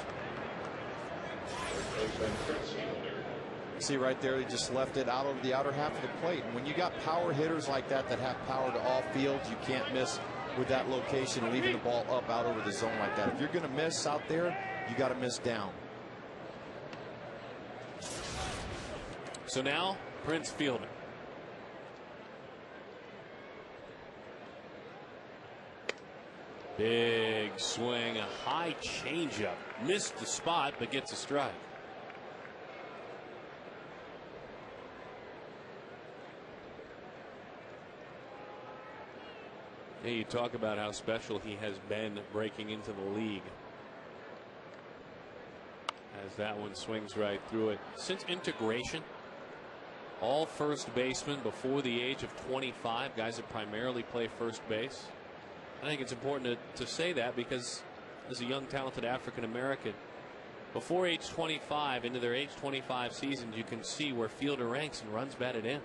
See right there, he just left it out over the outer half of the plate. And when you got power hitters like that have power to all fields, you can't miss with that location, leaving the ball up out over the zone like that. If you're going to miss out there, you got to miss down. So now Prince fielding. Big swing, a high changeup. Missed the spot, but gets a strike. Yeah, you talk about how special he has been breaking into the league. As that one swings right through it. Since integration, all first basemen before the age of 25, guys that primarily play first base. I think it's important to say that because as a young, talented African-American, before age 25, into their age 25 seasons, you can see where fielder ranks and runs batted in.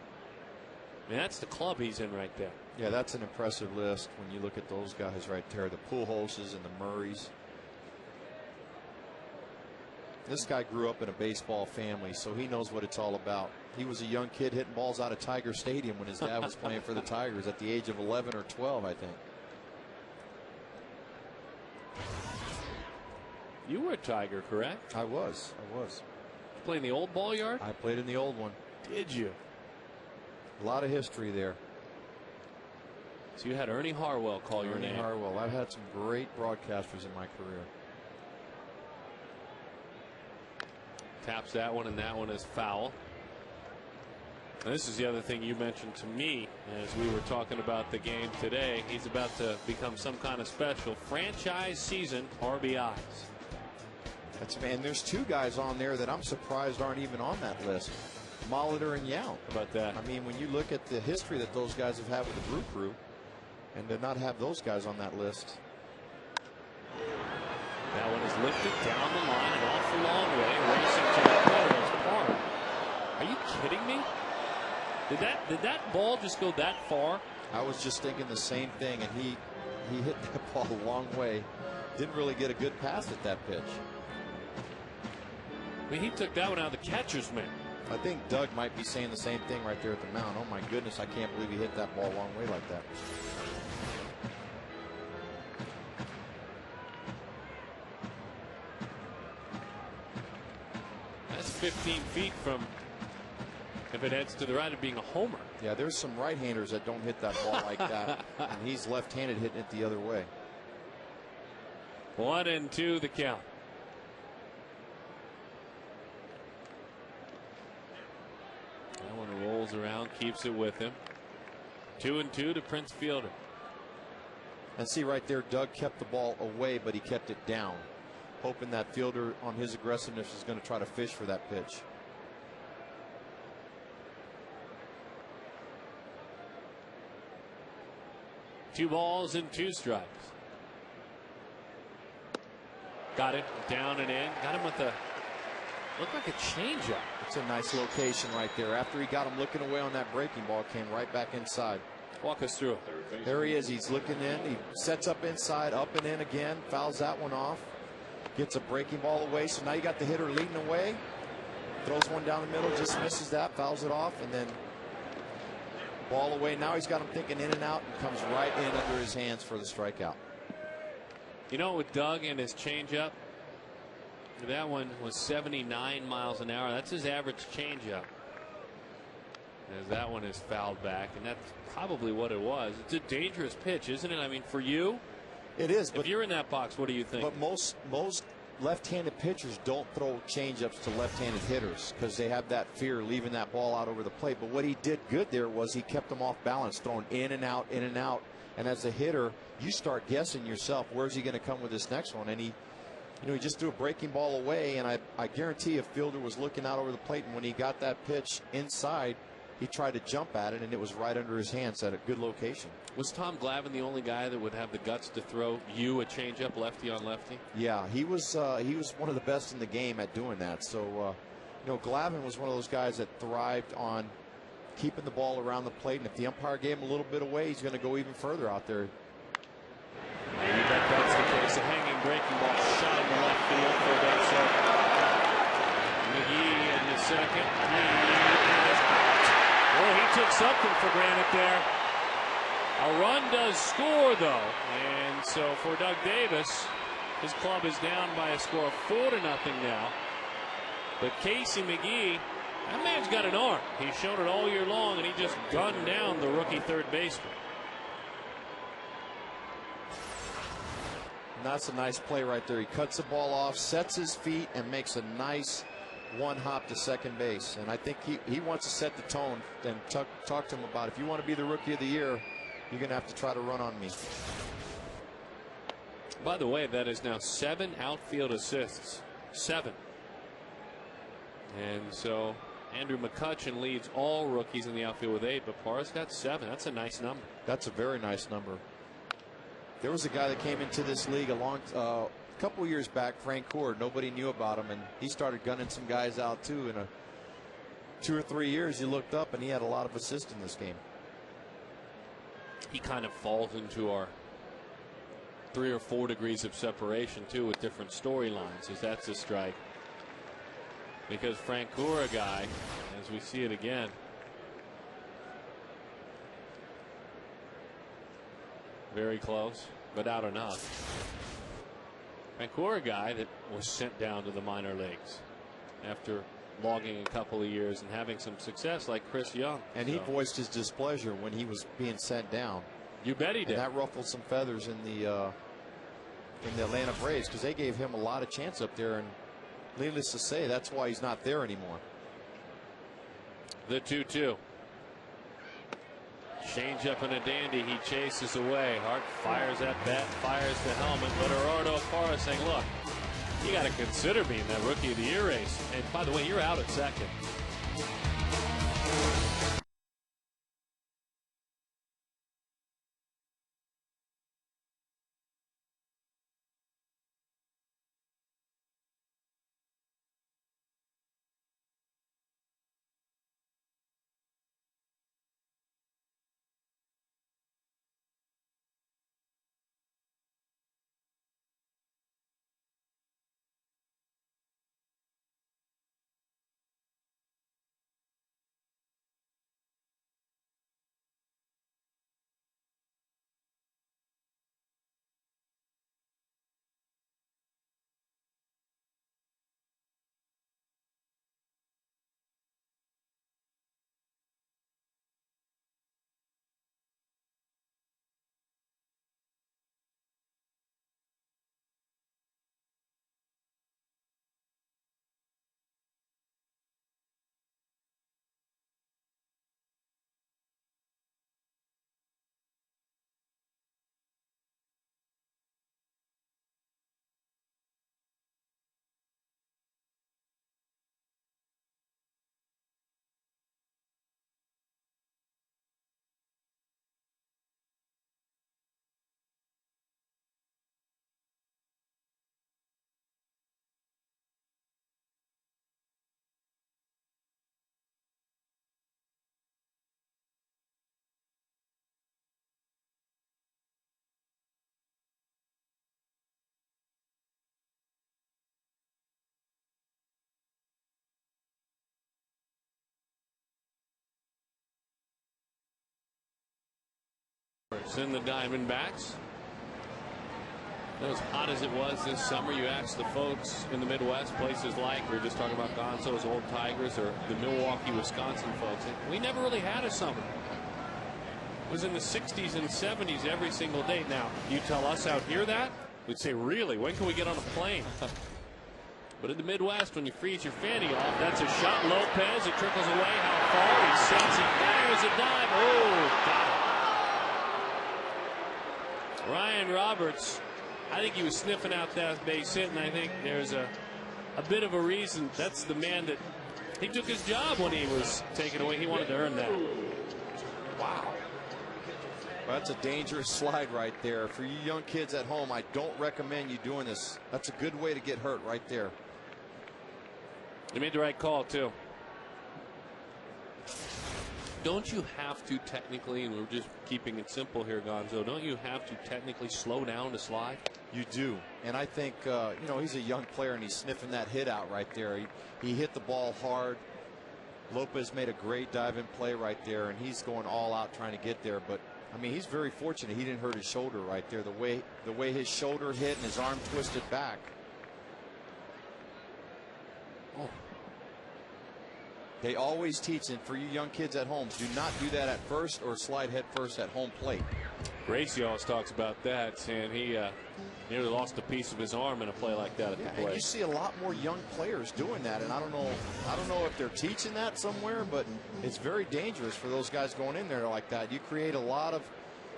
I mean, that's the club he's in right there. Yeah, that's an impressive list when you look at those guys right there, the Pujols and the Murrays. This guy grew up in a baseball family, so he knows what it's all about. He was a young kid hitting balls out of Tiger Stadium when his dad was playing for the Tigers at the age of 11 or 12, I think. You were a Tiger, correct? I was. You played in the old ball yard? I played in the old one. Did you? A lot of history there. So you had Ernie Harwell call your name. Ernie Harwell. I've had some great broadcasters in my career. Taps that one, and that one is foul. And this is the other thing you mentioned to me as we were talking about the game today. He's about to become some kind of special franchise season RBIs. And there's two guys on there that I'm surprised aren't even on that list. Molitor and Young. How about that? I mean, when you look at the history that those guys have had with the Brew Crew, and to not have those guys on that list. That one is lifted down the line and off the long way, racing to the corner. It's Parham. Are you kidding me? Did that ball just go that far? I was just thinking the same thing, and he hit that ball a long way. Didn't really get a good pass at that pitch. I mean, he took that one out of the catcher's mitt. I think Doug might be saying the same thing right there at the mound. Oh my goodness, I can't believe he hit that ball a long way like that. That's 15 feet from, if it heads to the right, of being a homer. Yeah, there's some right-handers that don't hit that ball like that, and he's left-handed hitting it the other way. 1-2 the count. That one rolls around, keeps it with him. 2-2 to Prince Fielder. And see right there, Doug kept the ball away, but he kept it down, hoping that Fielder on his aggressiveness is going to try to fish for that pitch. Two balls and two strikes. Got it down and in. Got him with a, looked like a changeup. It's a nice location right there. After he got him looking away on that breaking ball, came right back inside. Walk us through. There he is. He's looking in. He sets up inside, up and in again. Fouls that one off. Gets a breaking ball away. So now you got the hitter leading away. Throws one down the middle, just misses that, fouls it off, and then ball away. Now he's got him thinking in and out, and comes right in under his hands for the strikeout. You know, with Doug and his changeup, that one was 79 miles an hour. That's his average changeup. As that one is fouled back, and that's probably what it was. It's a dangerous pitch, isn't it? I mean, for you, it is. If you're in that box, what do you think? But most left-handed pitchers don't throw changeups to left-handed hitters because they have that fear leaving that ball out over the plate. But what he did good there was he kept them off balance, throwing in and out, in and out. And as a hitter, you start guessing yourself, where's he going to come with this next one? And he just threw a breaking ball away, and I guarantee if Fielder was looking out over the plate, and when he got that pitch inside, he tried to jump at it, and it was right under his hands at a good location. Was Tom Glavine the only guy that would have the guts to throw you a changeup lefty on lefty? Yeah, he was one of the best in the game at doing that. So, Glavine was one of those guys that thrived on keeping the ball around the plate, and if the umpire gave him a little bit away, he's going to go even further out there. You bet that's the case. A hanging breaking ball shot in the left field for a base hit. McGee in the second. Well, he took something for granted there. A run does score, though. And so for Doug Davis, his club is down by a score of 4-0 now. But Casey McGee, that man's got an arm. He's shown it all year long, and he just gunned down the rookie third baseman. And that's a nice play right there. He cuts the ball off, sets his feet, and makes a nice one hop to second base. And I think he wants to set the tone and talk to him about, if you want to be the rookie of the year, you're going to have to try to run on me. By the way, that is now 7 outfield assists. 7. And so Andrew McCutchen leads all rookies in the outfield with 8, but Parr's got 7. That's a nice number. That's a very nice number. There was a guy that came into this league a couple years back, Frank Cord. Nobody knew about him, and he started gunning some guys out too. In 2 or 3 years, you looked up, and he had a lot of assists in this game. He kind of falls into our 3 or 4 degrees of separation too, with different storylines, as that's a strike. Because Frank Cura guy, as we see it again, very close, but out enough. Frank Cura guy that was sent down to the minor leagues after logging a couple of years and having some success like Chris Young. And he voiced his displeasure when he was being sent down. You bet he did. And that ruffled some feathers in the Atlanta Braves, because they gave him a lot of chance up there, and needless to say, that's why he's not there anymore. The 2-2. Change up and a dandy. He chases away. Hart fires that bat, fires the helmet, but Gerardo Parra saying, look, You got to consider being that Rookie of the Year race. And by the way, you're out at second. In the Diamondbacks. As hot as it was this summer, you ask the folks in the Midwest, places like, we were just talking about Gonzo's old Tigers or the Milwaukee, Wisconsin folks, we never really had a summer. It was in the 60s and 70s every single day. Now, you tell us out here that, we'd say, really, when can we get on a plane? But in the Midwest, when you freeze your fanny off, that's a shot. Lopez, it trickles away. How far? He sends it. Fires a dive. Oh, got it. Ryan Roberts, I think he was sniffing out that base hit, and I think there's a bit of a reason. That's the man that he took his job when he was taken away. He wanted to earn that. Wow. Well, that's a dangerous slide right there. For you young kids at home, I don't recommend you doing this. That's a good way to get hurt right there. They made the right call, too. Don't you have to technically, and we're just keeping it simple here, Gonzo, don't you have to technically slow down to slide? You do. And I think, you know, he's a young player and he's sniffing that hit out right there. He hit the ball hard. Lopez made a great dive-in play right there, and he's going all out trying to get there. But, I mean, he's very fortunate he didn't hurt his shoulder right there. The way his shoulder hit and his arm twisted back. Oh. They always teach, and for you young kids at home, do not do that at first or slide head first at home plate. Gracie always talks about that, saying he nearly lost a piece of his arm in a play like that at the plate. And you see a lot more young players doing that, and I don't know if they're teaching that somewhere, but it's very dangerous for those guys going in there like that. You create a lot of,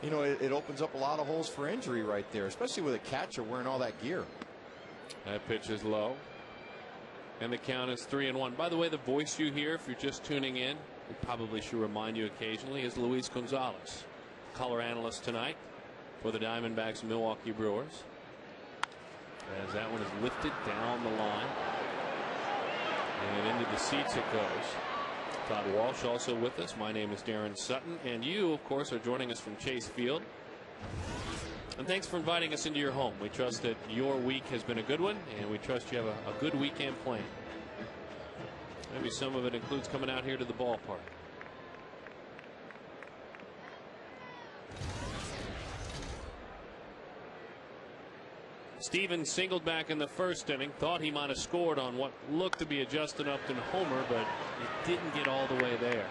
you know, it opens up a lot of holes for injury right there, especially with a catcher wearing all that gear. That pitch is low. And the count is 3-1. By the way, the voice you hear, if you're just tuning in, we probably should remind you occasionally, is Luis Gonzalez, color analyst tonight for the Diamondbacks and Milwaukee Brewers. As that one is lifted down the line. And into the seats it goes. Todd Walsh also with us. My name is Darren Sutton. And you, of course, are joining us from Chase Field. And thanks for inviting us into your home. We trust that your week has been a good one, and we trust you have a good weekend planned. Maybe some of it includes coming out here to the ballpark. Stevens singled back in the first inning. Thought he might have scored on what looked to be a Justin Upton homer, but it didn't get all the way there.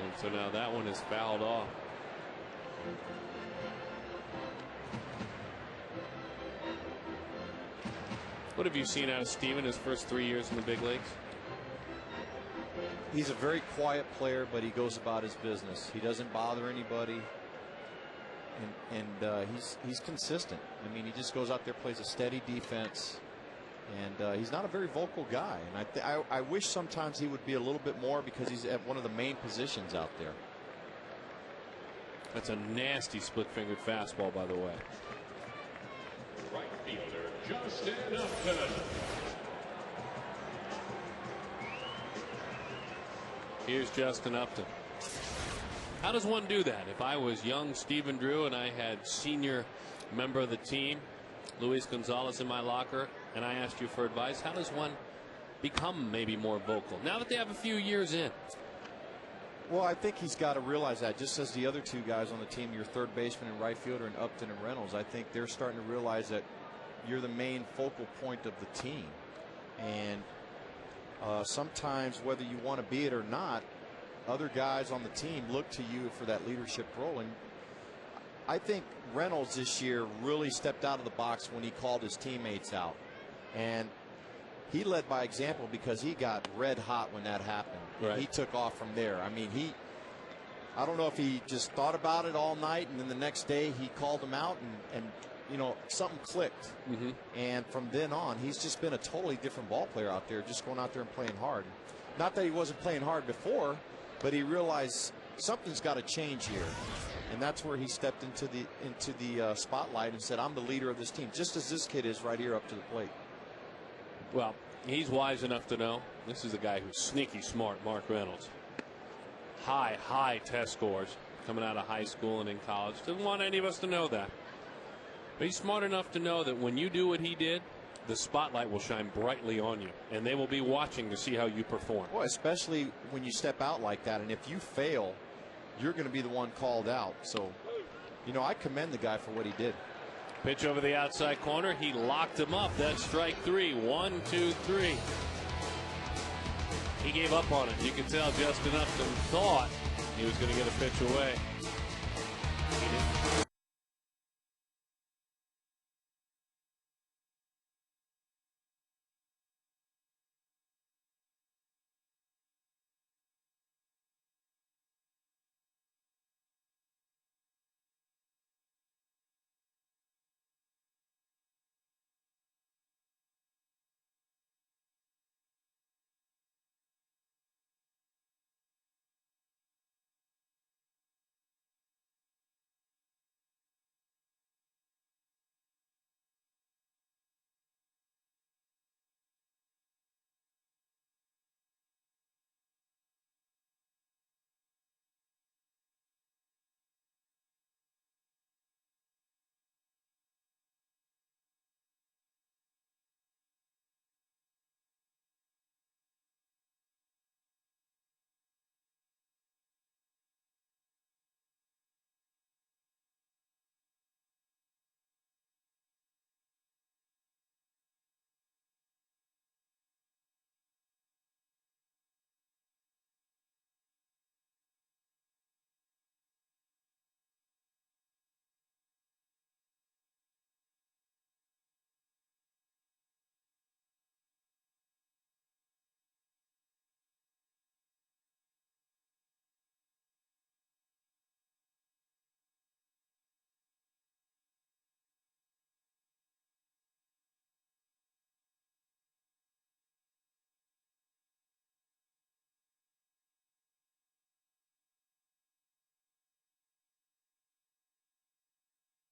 And so now that one is fouled off. What have you seen out of Steven his first 3 years in the big leagues? He's a very quiet player, but he goes about his business. He doesn't bother anybody. and he's consistent. I mean, he just goes out there, plays a steady defense, and he's not a very vocal guy. And I wish sometimes he would be a little bit more, because he's at one of the main positions out there. That's a nasty split-fingered fastball, by the way. Right fielder, Justin Upton. Here's Justin Upton. How does one do that? If I was young Stephen Drew and I had senior member of the team, Luis Gonzalez, in my locker, and I asked you for advice, how does one become maybe more vocal now that they have a few years in? Well, I think he's got to realize that, just as the other two guys on the team, your third baseman and right fielder, and Upton and Reynolds. I think they're starting to realize that you're the main focal point of the team. And sometimes, whether you want to be it or not, other guys on the team look to you for that leadership role. And I think Reynolds this year really stepped out of the box when he called his teammates out. And he led by example, because he got red hot when that happened. Right. He took off from there. I mean, I don't know if he just thought about it all night, and then the next day he called him out, and you know, something clicked. Mm-hmm. And from then on, he's just been a totally different ball player out there, just going out there and playing hard. Not that he wasn't playing hard before, but he realized something's got to change here. And that's where he stepped into the spotlight and said, I'm the leader of this team, just as this kid is right here up to the plate. Well, he's wise enough to know this is a guy who's sneaky smart, Mark Reynolds. High test scores coming out of high school and in college. Doesn't want any of us to know that. But he's smart enough to know that when you do what he did, the spotlight will shine brightly on you, and they will be watching to see how you perform. Well, especially when you step out like that, and if you fail, you're going to be the one called out. So, you know, I commend the guy for what he did. Pitch over the outside corner. He locked him up. That's strike three. 1, 2, 3. He gave up on it. You can tell Justin Upton thought he was going to get a pitch away. He didn't.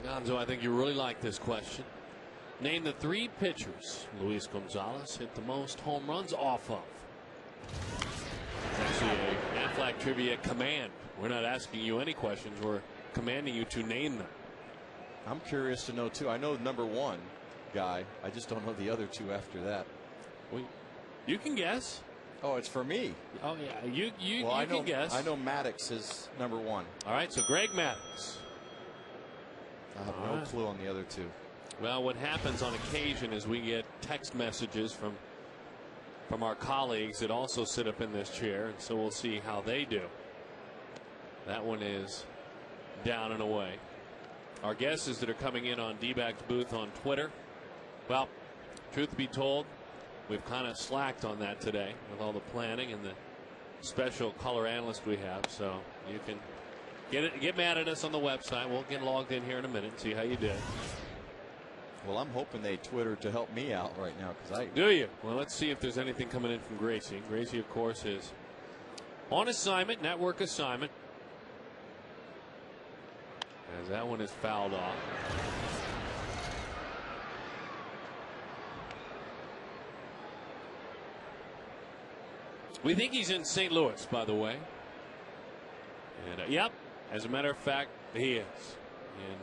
Gonzo, I think you really like this question. Name the 3 pitchers Luis Gonzalez hit the most home runs off of. Actually, a Aflac Trivia command. We're not asking you any questions. We're commanding you to name them. I'm curious to know, too. I know number 1 guy. I just don't know the other 2 after that. Well, you can guess. Oh, it's for me. Oh, yeah. You can guess. I know Maddox is number 1. All right, so Greg Maddux. I have no clue on the other 2. Well, what happens on occasion is we get text messages from our colleagues that also sit up in this chair, and so we'll see how they do. That one is down and away. Our guesses that are coming in on D-Bac's booth on Twitter, well, truth be told, we've kind of slacked on that today with all the planning and the special color analyst we have, so you can Get mad at us on the website. We'll get logged in here in a minute and see how you did. Well, I'm hoping they Twitter to help me out right now because I. Do you? Well, let's see if there's anything coming in from Gracie. Gracie, of course, is on assignment, network assignment. As that one is fouled off. We think he's in St. Louis, by the way. And yep, as a matter of fact, he is.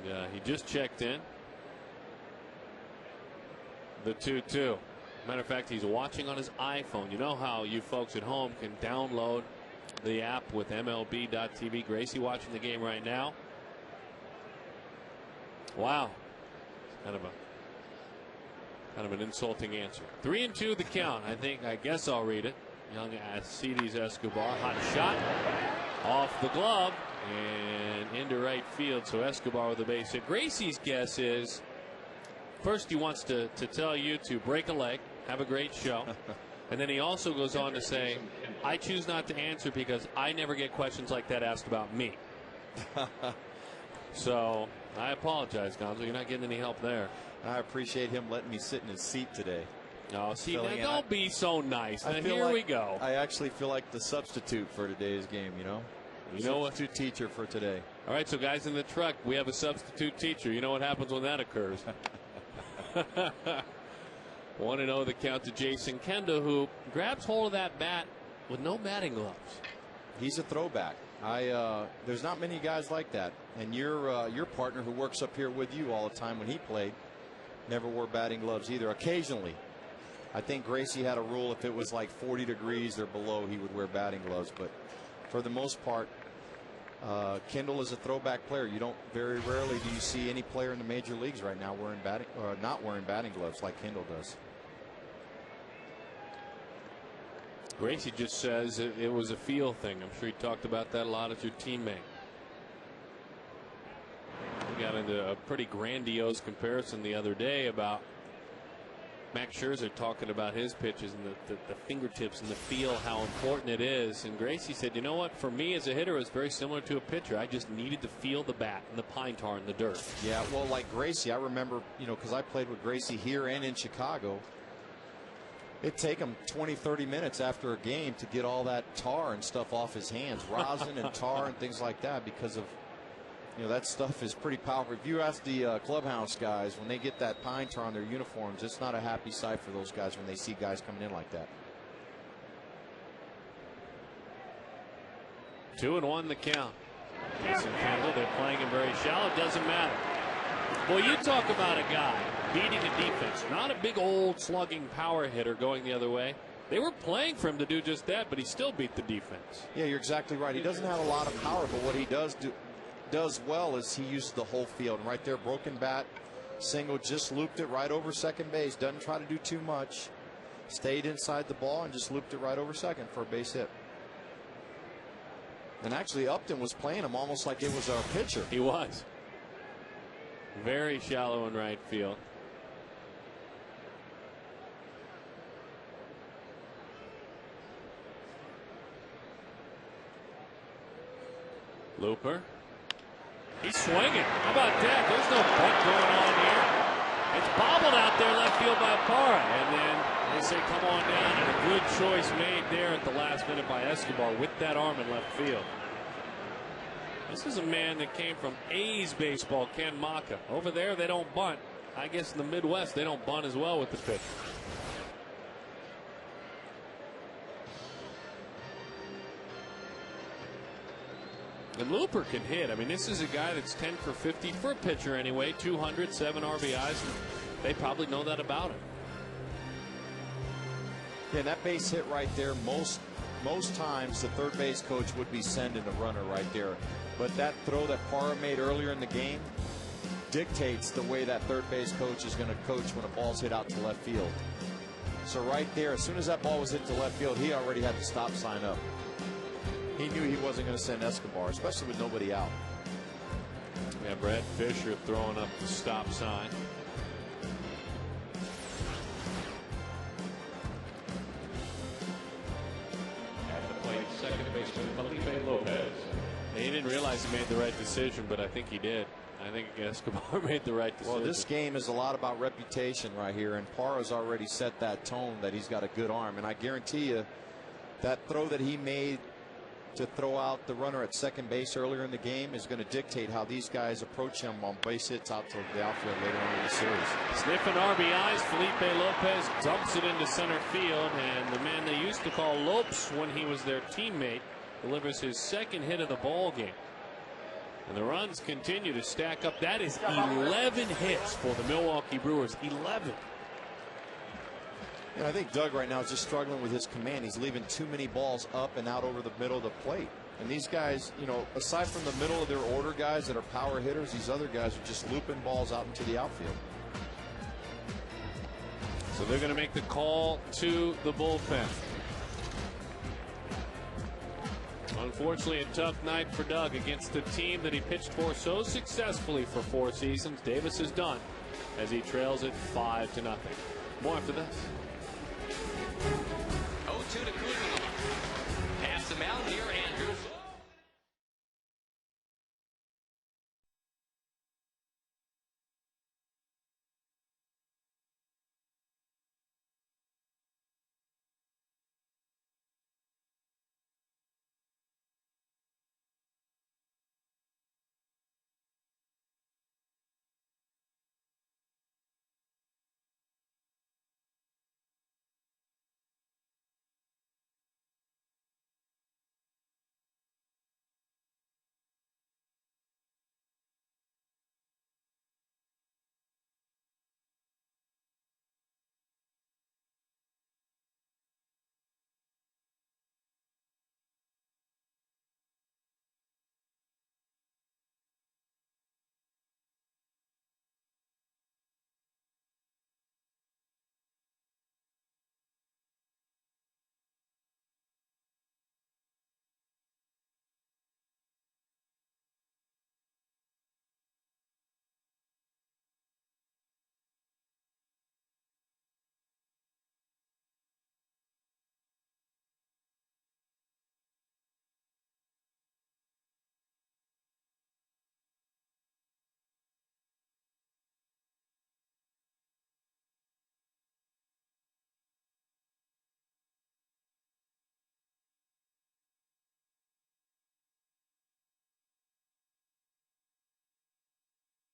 And he just checked in. The 2-2. Matter of fact, he's watching on his iPhone. You know how you folks at home can download the app with MLB.tv. Gracie watching the game right now. Wow. Kind of an insulting answer. 3-2 the count. I guess I'll read it. Young Alcides Escobar. Hot shot. Off the glove. And into right field. So Escobar with a base hit. Gracie's guess is first he wants to tell you to break a leg. Have a great show. And then he also goes on to say, I choose not to answer because I never get questions like that asked about me. So I apologize, Gonzo. You're not getting any help there. I appreciate him letting me sit in his seat today. No, see, don't be so nice. Now, here we go. I actually feel like the substitute for today's game, you know? You know what? Substitute teacher for today. All right, so guys in the truck, we have a substitute teacher. You know what happens when that occurs. 1-0 the count to Jason Kenda, who grabs hold of that bat with no batting gloves. He's a throwback. There's not many guys like that. And your partner who works up here with you all the time when he played never wore batting gloves either. Occasionally. I think Gracie had a rule if it was like 40 degrees or below, he would wear batting gloves. But for the most part, Kendall is a throwback player. You don't very rarely do you see any player in the major leagues right now wearing not wearing batting gloves like Kendall does. Gracie just says it was a feel thing. I'm sure he talked about that a lot as your teammate. We got into a pretty grandiose comparison the other day about Max Scherzer talking about his pitches and the fingertips and the feel, how important it is. And Gracie said, you know what, for me as a hitter, it's very similar to a pitcher. I just needed to feel the bat and the pine tar and the dirt. Yeah, well, like Gracie, I remember, because I played with Gracie here and in Chicago. It'd take him 20, 30 minutes after a game to get all that tar and stuff off his hands, rosin and tar and things like that, because of, that stuff is pretty powerful. If you ask the clubhouse guys, when they get that pine tar on their uniforms, it's not a happy sight for those guys when they see guys coming in like that. 2-1 the count. Jason Kendall, they're playing him very shallow. It doesn't matter. Well, you talk about a guy beating a defense, not a big old slugging power hitter going the other way. They were playing for him to do just that, but he still beat the defense. Yeah, you're exactly right. He doesn't have a lot of power, but what he does well is he uses the whole field. And right there, broken bat, single, just looped it right over second base. Doesn't try to do too much. Stayed inside the ball and just looped it right over second for a base hit. And actually, Upton was playing him almost like it was our pitcher. He was. Very shallow in right field. Looper. He's swinging. How about that? There's no bunt going on here. It's bobbled out there left field by Parra. And then they say come on down. And a good choice made there at the last minute by Escobar with that arm in left field. This is a man that came from A's baseball, Ken Maka. Over there, they don't bunt. I guess in the Midwest, they don't bunt as well with the pitch. And Looper can hit. I mean, this is a guy that's 10 for 50 for a pitcher anyway. 207 RBIs. They probably know that about him. Yeah, that base hit right there, most times the third base coach would be sending a runner right there. But that throw that Parra made earlier in the game dictates the way that third base coach is going to coach when a ball's hit out to left field. So right there, as soon as that ball was hit to left field, he already had the stop sign up. He knew he wasn't going to send Escobar, especially with nobody out. Yeah, Brad Fisher throwing up the stop sign. At the plate, second baseman Felipe Lopez. He didn't realize he made the right decision, but I think he did. I think Escobar made the right decision. Well, this game is a lot about reputation right here, and Parra's already set that tone that he's got a good arm. And I guarantee you that throw that he made to throw out the runner at second base earlier in the game is going to dictate how these guys approach him on base hits out to the outfield later on in the series. Sniffing RBIs, Felipe Lopez dumps it into center field, and the man they used to call Lopes when he was their teammate delivers his second hit of the ball game. And the runs continue to stack up. That is 11 hits for the Milwaukee Brewers. 11. And I think Doug right now is just struggling with his command. He's leaving too many balls up and out over the middle of the plate. And these guys, you know, aside from the middle of their order guys that are power hitters, these other guys are just looping balls out into the outfield. So they're going to make the call to the bullpen. Unfortunately, a tough night for Doug against the team that he pitched for so successfully for 4 seasons. Davis is done as he trails it 5-0. More after this. 0-2 to Kuzma. Pass the mound near Andrews.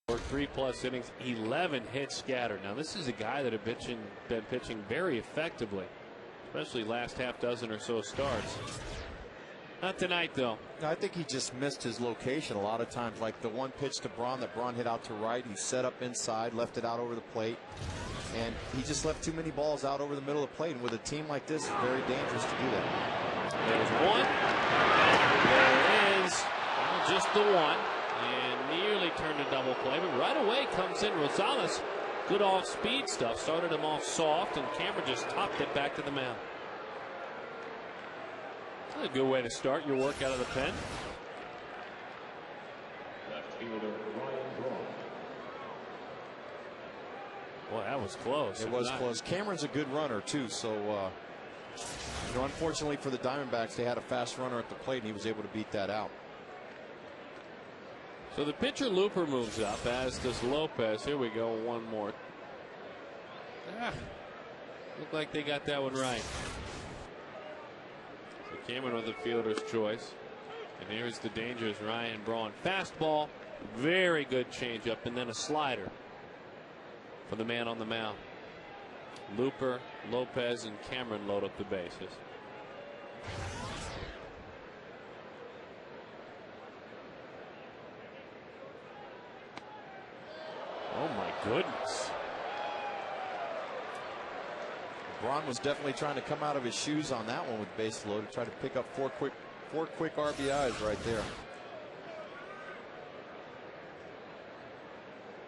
For 3+ innings, 11 hits scattered. Now this is a guy that had been pitching very effectively, especially last half dozen or so starts. Not tonight, though. I think he just missed his location a lot of times. Like the one pitch to Braun that Braun hit out to right, he set up inside, left it out over the plate, and he just left too many balls out over the middle of the plate. And with a team like this, it's very dangerous to do that. There's one. There is just the one. And nearly turned a double play, but right away comes in Rosales. Good off-speed stuff. Started him off soft, and Cameron just topped it back to the mound. That's a good way to start your work out of the pen. Left fielder Ryan Braun. Boy, that was close. It was close. Cameron's a good runner, too, so you know, unfortunately for the Diamondbacks, they had a fast runner at the plate, and he was able to beat that out. So the pitcher Looper moves up, as does Lopez. Here we go, one more. Looked like they got that one right. So Cameron with the fielder's choice. And here's the dangerous Ryan Braun. Fastball, very good changeup, and then a slider for the man on the mound. Looper, Lopez, and Cameron load up the bases. Oh my goodness. Braun was definitely trying to come out of his shoes on that one with base loaded. Try to pick up four quick RBIs right there.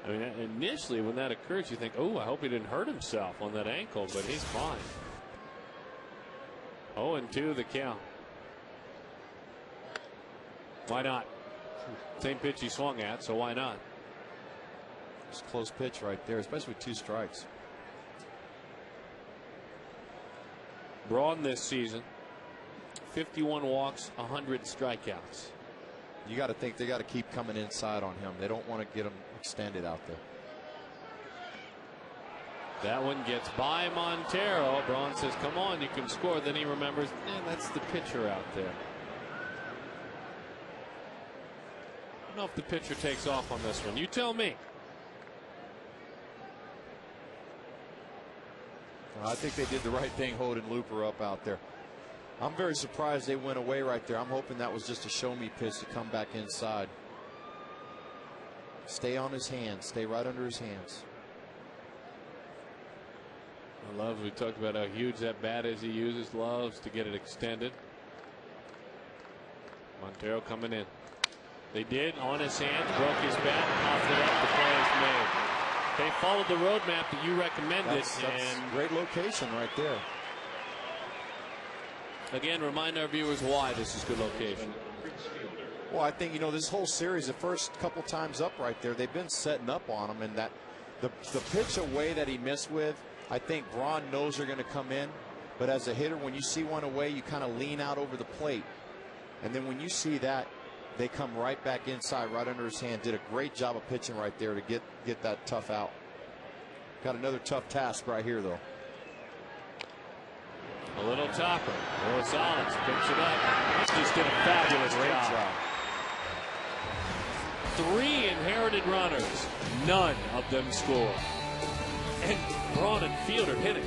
I mean, initially when that occurs, you think, oh, I hope he didn't hurt himself on that ankle, but he's fine. 0-2 the count. Why not? Same pitch he swung at, so why not? It's a close pitch right there, especially with 2 strikes. Braun this season, 51 walks, 100 strikeouts. You got to think they got to keep coming inside on him. They don't want to get him extended out there. That one gets by Montero. Braun says, come on, you can score. Then he remembers, that's the pitcher out there. I don't know if the pitcher takes off on this one. You tell me. Well, I think they did the right thing holding Looper up out there. I'm very surprised they went away right there. I'm hoping that was just a show me pitch to come back inside. Stay on his hands. Stay right under his hands. I love, we talked about how huge that bat is he uses. Loves to get it extended. Montero coming in. They did on his hands, broke his bat, popped it up. The play is made. They followed the roadmap that you recommended. That's and great location right there. Again, remind our viewers why this is good location. Well, I think, this whole series, the first couple times up right there, they've been setting up on him, and that the pitch away that he missed with, I think Braun knows they're going to come in. But as a hitter, when you see one away, you kind of lean out over the plate. And then when you see that, they come right back inside, right under his hand. Did a great job of pitching right there to get that tough out. Got another tough task right here, though. A little topper. Rosales picks it up. Just did a fabulous job. 3 inherited runners. None of them score. And Braun and Fielder hitting.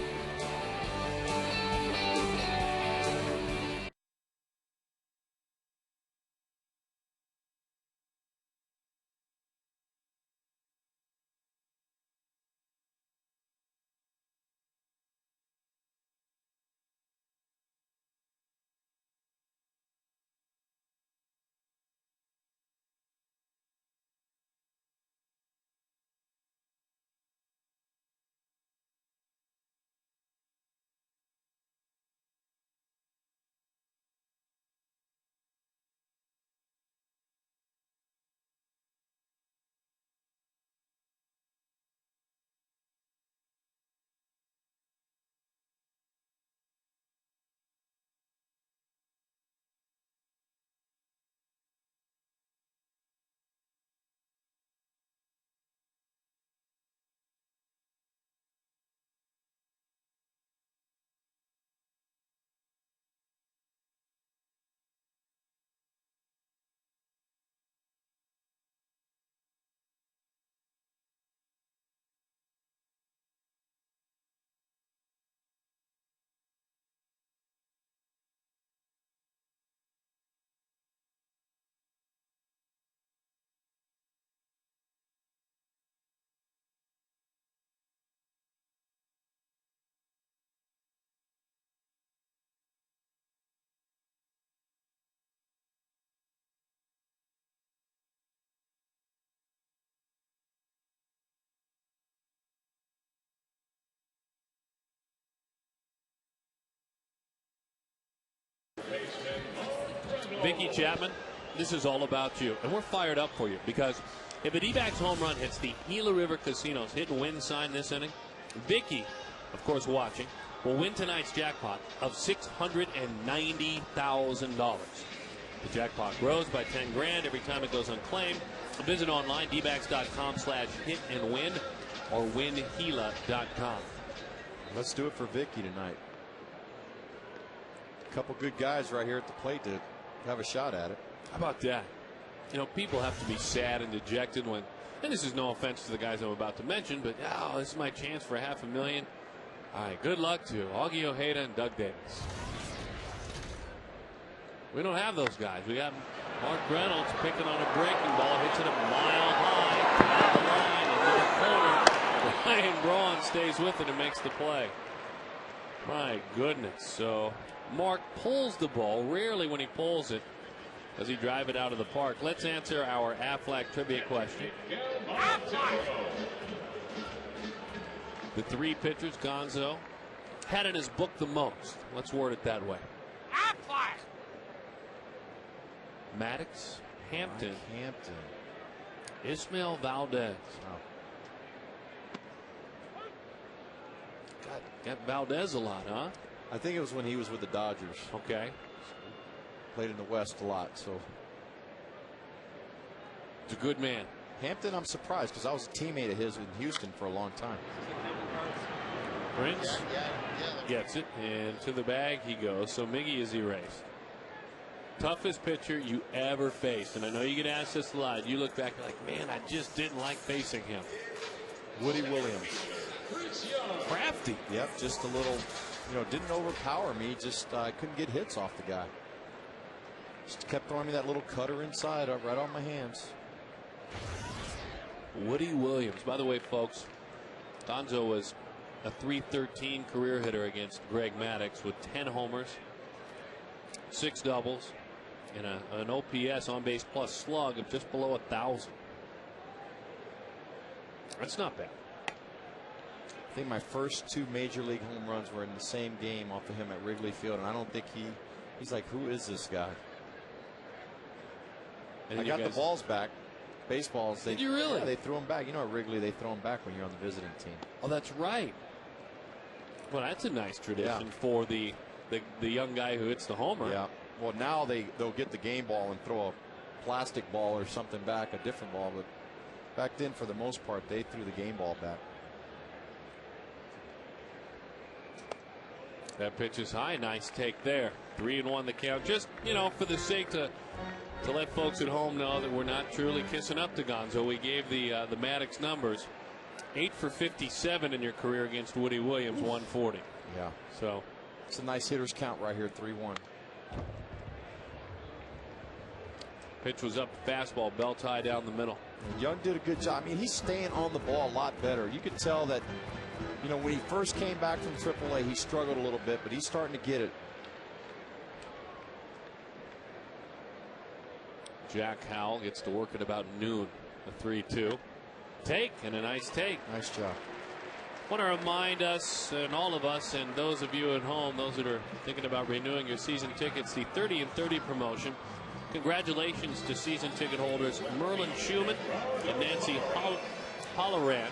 Vicky Chapman, this is all about you. And we're fired up for you because if a D-backs home run hits the Gila River Casino's hit and win sign this inning, Vicky, of course watching, will win tonight's jackpot of $690,000. The jackpot grows by 10 grand every time it goes unclaimed. Visit online, dbacks.com/hit-and-win or winhila.com. Let's do it for Vicky tonight. A couple good guys right here at the plate to have a shot at it. How about that? People have to be sad and dejected when, and this is no offense to the guys I'm about to mention, but this is my chance for $500,000. All right, good luck to Augie Ojeda and Doug Davis. We don't have those guys. We got Mark Reynolds picking on a breaking ball, hits it a mile high, down the line, into the corner. Ryan Braun stays with it and makes the play. My goodness. So Mark pulls the ball. Rarely when he pulls it does he drive it out of the park. Let's answer our Aflac trivia question. The 3 pitchers Gonzo had in his book the most. Let's word it that way. Maddox, Hampton, Ismael Valdez. Got Valdez a lot, huh? I think it was when he was with the Dodgers. Okay. Played in the West a lot, so. He's a good man. Hampton, I'm surprised because I was a teammate of his in Houston for a long time. Prince gets it, and to the bag he goes. So Miggy is erased. Toughest pitcher you ever faced, and I know you get asked this a lot. You look back like, man, I just didn't like facing him. Woody Williams. Crafty. Yep, just a little, didn't overpower me. Just I couldn't get hits off the guy. Just kept throwing me that little cutter inside, right on my hands. Woody Williams. By the way, folks, Gonzo was a .313 career hitter against Greg Maddux with 10 homers, 6 doubles, and an OPS on base plus slug of just below 1,000. That's not bad. I think my first 2 major league home runs were in the same game off of him at Wrigley Field, and I don't think he's like, who is this guy? And I got the balls back. Baseballs. Did you really? Yeah, they threw them back. You know at Wrigley they throw them back when you're on the visiting team. Oh, that's right. Well, that's a nice tradition for the young guy who hits the homer. Yeah. Well, now they'll get the game ball and throw a plastic ball or something back, a different ball. But back then, for the most part, they threw the game ball back. That pitch is high. Nice take there. 3-1 the count. Just, for the sake to let folks at home know that we're not truly kissing up to Gonzo. We gave the Maddux numbers. 8 for 57 in your career against Woody Williams, 140. Yeah. So it's a nice hitter's count right here, 3-1. Pitch was up, fastball, belt tie down the middle. And Young did a good job. I mean, he's staying on the ball a lot better. You could tell that, when he first came back from AAA, he struggled a little bit, but he's starting to get it. Jack Howell gets to work at about noon. A 3-2. Take, and a nice take. Nice job. Want to remind us, and all of us, and those of you at home, those that are thinking about renewing your season tickets, the 30 and 30 promotion. Congratulations to season ticket holders Merlin Schumann and Nancy Holloran.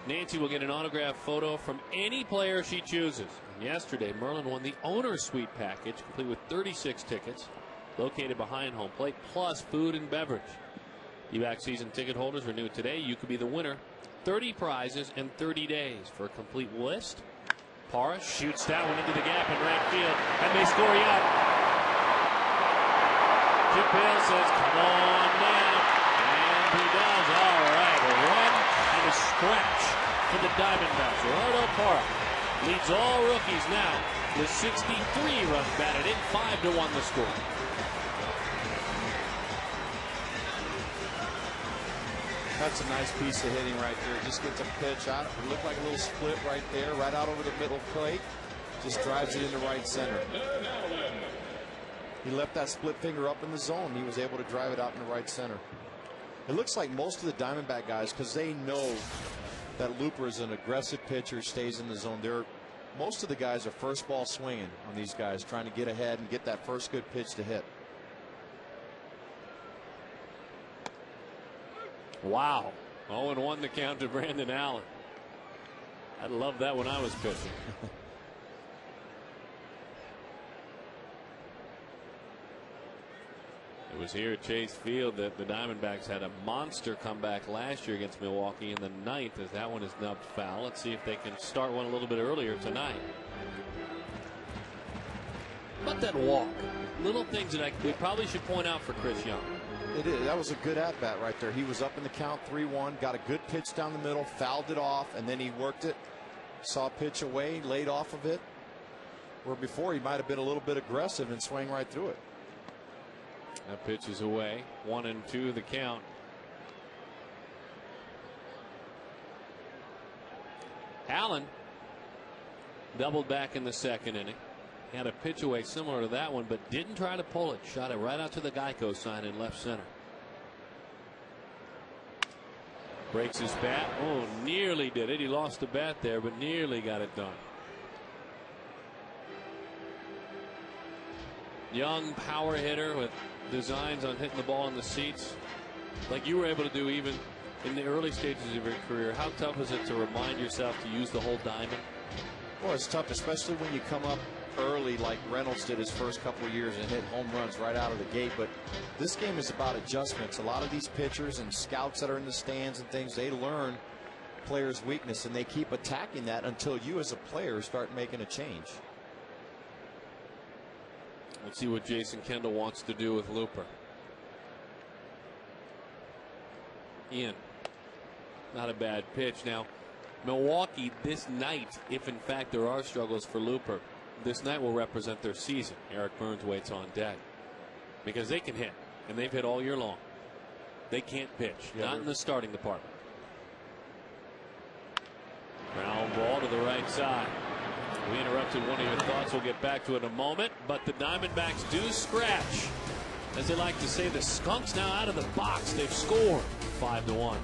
Nancy will get an autographed photo from any player she chooses. And yesterday, Merlin won the owner's suite package, complete with 36 tickets, located behind home plate, plus food and beverage. UAC season ticket holders renew today. You could be the winner. 30 prizes in 30 days. For a complete list, Parra shoots that one into the gap in right field, and they score yet. Chip Hale says, come on now. And he does. All right. A run and a scratch for the Diamondbacks. Gerardo Parra leads all rookies now with 63 runs batted in. 5-1 the score. That's a nice piece of hitting right there. Just gets a pitch out. It looked like a little split right there, right out over the middle plate. Just drives it into right center. He left that split finger up in the zone. He was able to drive it out into right center. It looks like most of the Diamondback guys, because they know that Looper is an aggressive pitcher, stays in the zone. Most of the guys are first ball swinging on these guys, trying to get ahead and get that first good pitch to hit. Wow. 0-1 the count to Brandon Allen. I loved that when I was pitching. It was here at Chase Field that the Diamondbacks had a monster comeback last year against Milwaukee in the 9th, as that one is nubbed foul. Let's see if they can start one a little bit earlier tonight. How about that walk? Little things that we probably should point out for Chris Young. It is. That was a good at-bat right there. He was up in the count 3-1, got a good pitch down the middle, fouled it off, and then he worked it, saw a pitch away, laid off of it, where before he might have been a little bit aggressive and swing right through it. That pitch is away. 1-2 the count. Allen doubled back in the second inning. He had a pitch away similar to that one, but didn't try to pull it. Shot it right out to the Geico sign in left center. Breaks his bat. Oh, nearly did it. He lost the bat there, but nearly got it done. Young power hitter with designs on hitting the ball in the seats, like you were able to do even in the early stages of your career. How tough is it to remind yourself to use the whole diamond? Well, it's tough, especially when you come up early like Reynolds did his first couple of years and hit home runs right out of the gate. But this game is about adjustments. A lot of these pitchers and scouts that are in the stands and things, they learn players' weakness, and they keep attacking that until you as a player start making a change. Let's see what Jason Kendall wants to do with Looper. Ian, not a bad pitch. Now, Milwaukee this night, if in fact there are struggles for Looper, this night will represent their season. Eric Burns waits on deck because they can hit, and they've hit all year long. They can't pitch, not in the starting department. Ground ball to the right side. We interrupted one of your thoughts. We'll get back to it in a moment. But the Diamondbacks do scratch. As they like to say, the Skunks now out of the box. They've scored 5-1.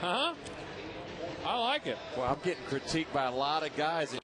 I like it. Well, I'm getting critiqued by a lot of guys.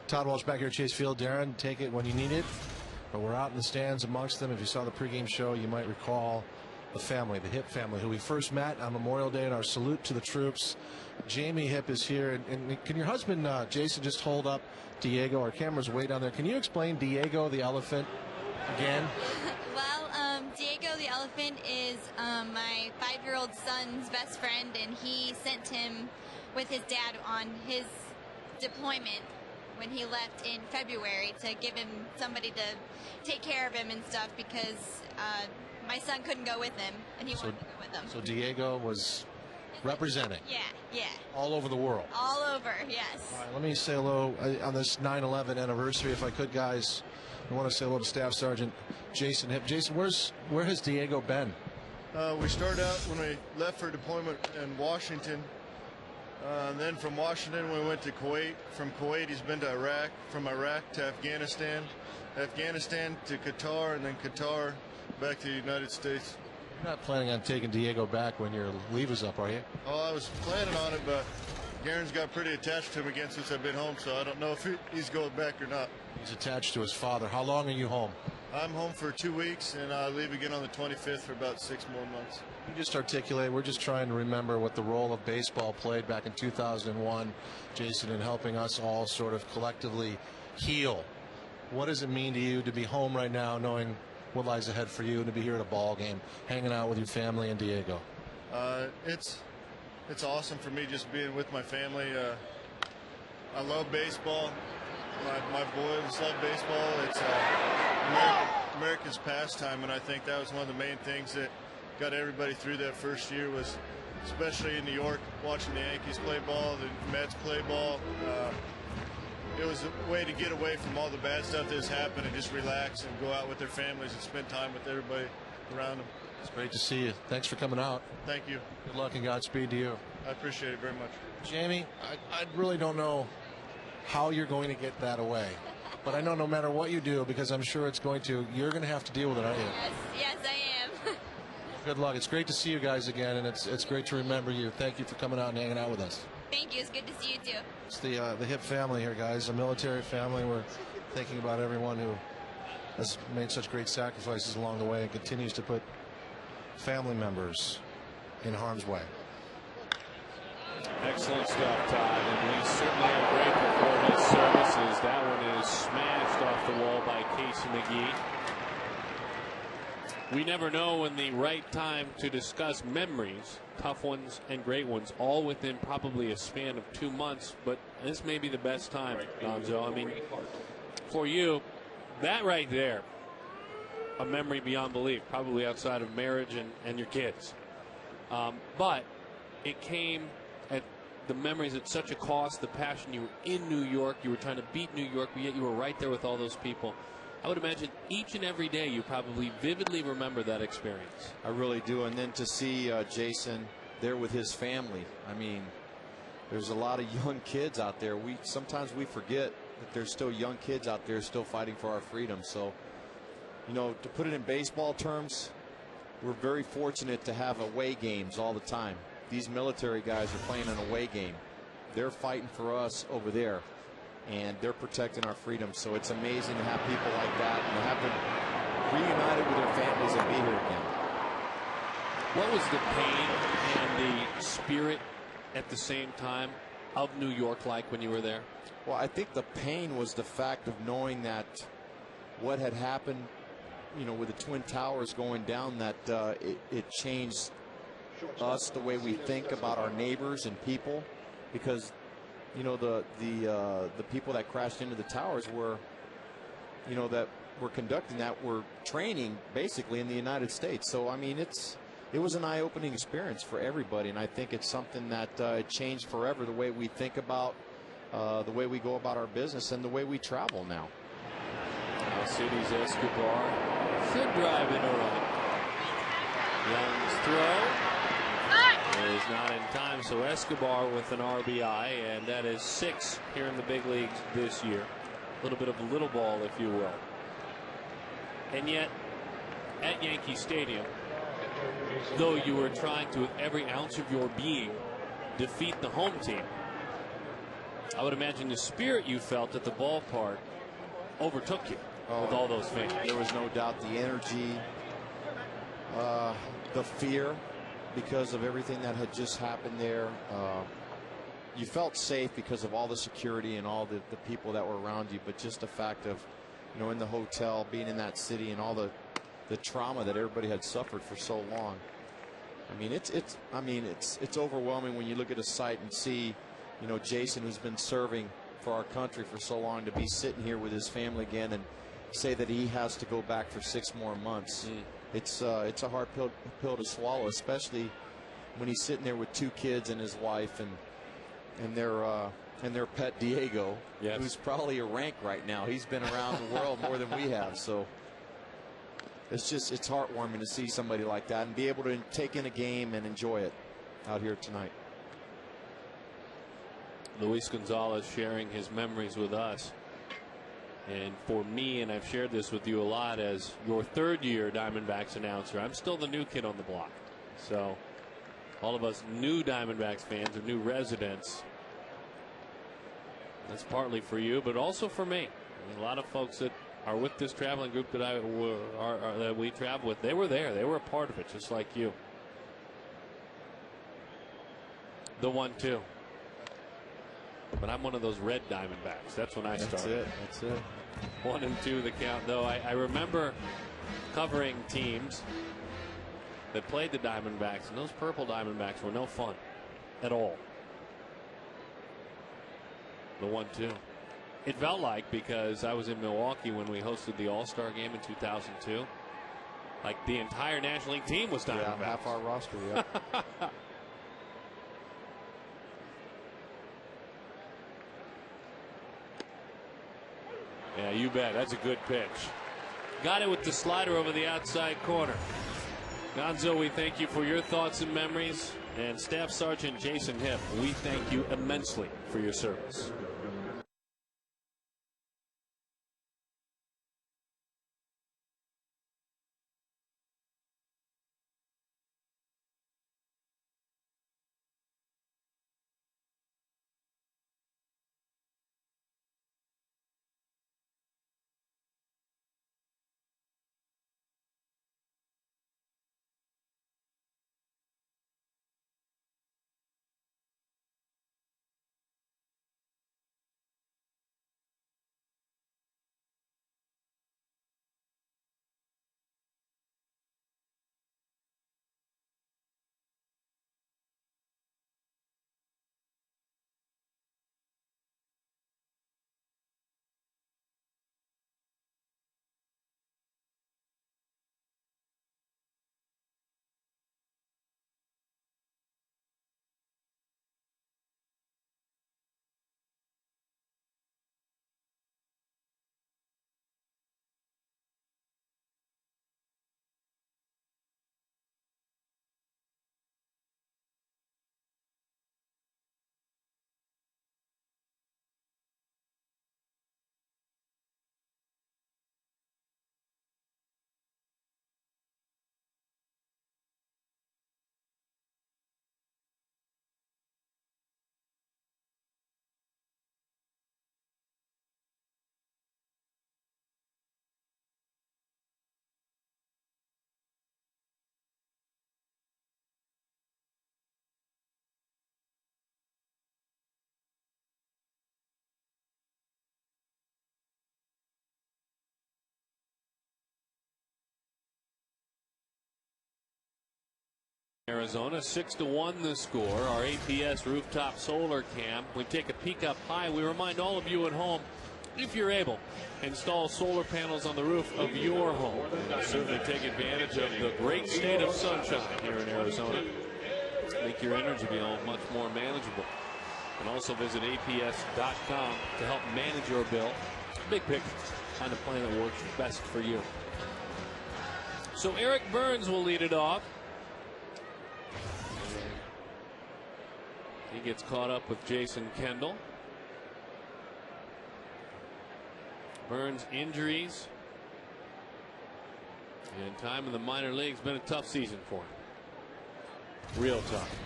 Todd Walsh back here at Chase Field. Darren, take it when you need it. But we're out in the stands amongst them. If you saw the pregame show, you might recall the family, the Hip family, who we first met on Memorial Day in our salute to the troops. Jamie Hip is here. And can your husband, Jason, just hold up Diego? Our camera's way down there. Can you explain Diego the elephant again? Well, Diego the elephant is my 5-year-old son's best friend, and he sent him with his dad on his deployment when he left in February to give him somebody to take care of him and stuff, because my son couldn't go with him and he wanted to go with him. So Diego was representing. Yeah. All over the world. All over, yes. All right, let me say hello on this 9/11 anniversary, if I could, guys. I want to say hello to Staff Sergeant Jason Hip. Jason, where has Diego been? We started out when we left for deployment in Washington. And then from Washington, we went to Kuwait. From Kuwait, he's been to Iraq. From Iraq to Afghanistan. Afghanistan to Qatar, and then Qatar back to the United States. You're not planning on taking Diego back when your leave is up, are you? Oh, I was planning on it, but Garen's got pretty attached to him again since I've been home, so I don't know if he's going back or not. He's attached to his father. How long are you home? I'm home for 2 weeks, and I leave again on the 25th for about 6 more months. You just articulate. We're just trying to remember what the role of baseball played back in 2001, Jason, in helping us all sort of collectively heal. What does it mean to you to be home right now, knowing what lies ahead for you, and to be here at a ball game, hanging out with your family and Diego? It's awesome for me just being with my family. I love baseball. My boys love baseball. It's America's pastime, and I think that was one of the main things that got everybody through that first year, was especially in New York, watching the Yankees play ball, the Mets play ball. It was a way to get away from all the bad stuff that's happened and just relax and go out with their families and spend time with everybody around them. It's great to see you. Thanks for coming out. Thank you. Good luck and Godspeed to you. I appreciate it very much. Jamie, I really don't know how you're going to get that away. But I know no matter what you do, because I'm sure you're going to have to deal with it, aren't you? Yes, I am. Good luck. It's great to see you guys again, and it's great to remember you. Thank you for coming out and hanging out with us. Thank you. It's good to see you too. It's the HIP family here, guys, a military family. We're thinking about everyone who has made such great sacrifices along the way and continues to put family members in harm's way. Excellent stuff, Todd, and we certainly are grateful for his services. That one is smashed off the wall by Casey McGee. We never know when the right time to discuss memories, tough ones and great ones, all within probably a span of 2 months, but this may be the best time, Gonzo. I mean, for you, that right there, a memory beyond belief, probably outside of marriage and your kids. But it came at the memories at such a cost, the passion. You were in New York, you were trying to beat New York, but yet you were right there with all those people. I would imagine each and every day you probably vividly remember that experience. I really do. And then to see Jason there with his family. I mean, there's a lot of young kids out there. Sometimes we forget that there's still young kids out there still fighting for our freedom. So, you know, to put it in baseball terms, we're very fortunate to have away games all the time. These military guys are playing an away game. They're fighting for us over there, and they're protecting our freedom. So it's amazing to have people like that and to have them reunited with their families and be here again. What was the pain and the spirit at the same time of New York like when you were there? Well, I think the pain was the fact of knowing that what had happened, you know, with the Twin Towers going down, that it changed us, the way we think about our neighbors and people, because, you know, the people that crashed into the towers were, you know, that were conducting that were training basically in the United States. So I mean, it was an eye-opening experience for everybody, and I think it's something that changed forever the way we think about the way we go about our business and the way we travel now. City's Escobar should drive it around. Young's throw is not in time, so Escobar with an RBI, and that is 6 here in the big leagues this year. A little bit of a little ball, if you will. And yet, at Yankee Stadium, though you were trying to, with every ounce of your being, defeat the home team, I would imagine the spirit you felt at the ballpark overtook you with all those fans. There was no doubt the energy, the fear, because of everything that had just happened there. You felt safe because of all the security and all the people that were around you, but just the fact of, you know, in the hotel, being in that city, and all the trauma that everybody had suffered for so long. I mean, it's overwhelming when you look at a site and see, you know, Jason, who's been serving for our country for so long, to be sitting here with his family again and say that he has to go back for 6 more months. It's a hard pill to swallow, especially when he's sitting there with 2 kids and his wife and their pet Diego, yes, who's probably a rank right now. He's been around the world more than we have, so it's heartwarming to see somebody like that and be able to take in a game and enjoy it out here tonight. Luis Gonzalez sharing his memories with us. And for me, and I've shared this with you a lot, as your 3rd year Diamondbacks announcer, I'm still the new kid on the block. So all of us new Diamondbacks fans or new residents, that's partly for you, but also for me. I mean, a lot of folks that are with this traveling group that that we travel with, they were there. They were a part of it, just like you. The 1-2. But I'm one of those red Diamondbacks. That's when I started. That's it. 1-2 the count, though. I remember covering teams that played the Diamondbacks, and those purple Diamondbacks were no fun at all. The 1-2. It felt like, because I was in Milwaukee when we hosted the All-Star game in 2002, like the entire National League team was Diamondbacks. Yeah, half our roster, yeah. Yeah, you bet. That's a good pitch. Got it with the slider over the outside corner. Gonzo, we thank you for your thoughts and memories. And Staff Sergeant Jason Hipp, we thank you immensely for your service. Arizona 6-1 the score. Our APS rooftop solar cam. We take a peek up high. We remind all of you at home, if you're able, install solar panels on the roof of your home. And certainly take advantage of the great state of sunshine here in Arizona. Make your energy bill much more manageable. And also visit APS.com to help manage your bill. Big picture. Find a plan that works best for you. So Eric Burns will lead it off. He gets caught up with Jason Kendall. Burns injuries and time in the minor leagues. Been a tough season for him. Real tough.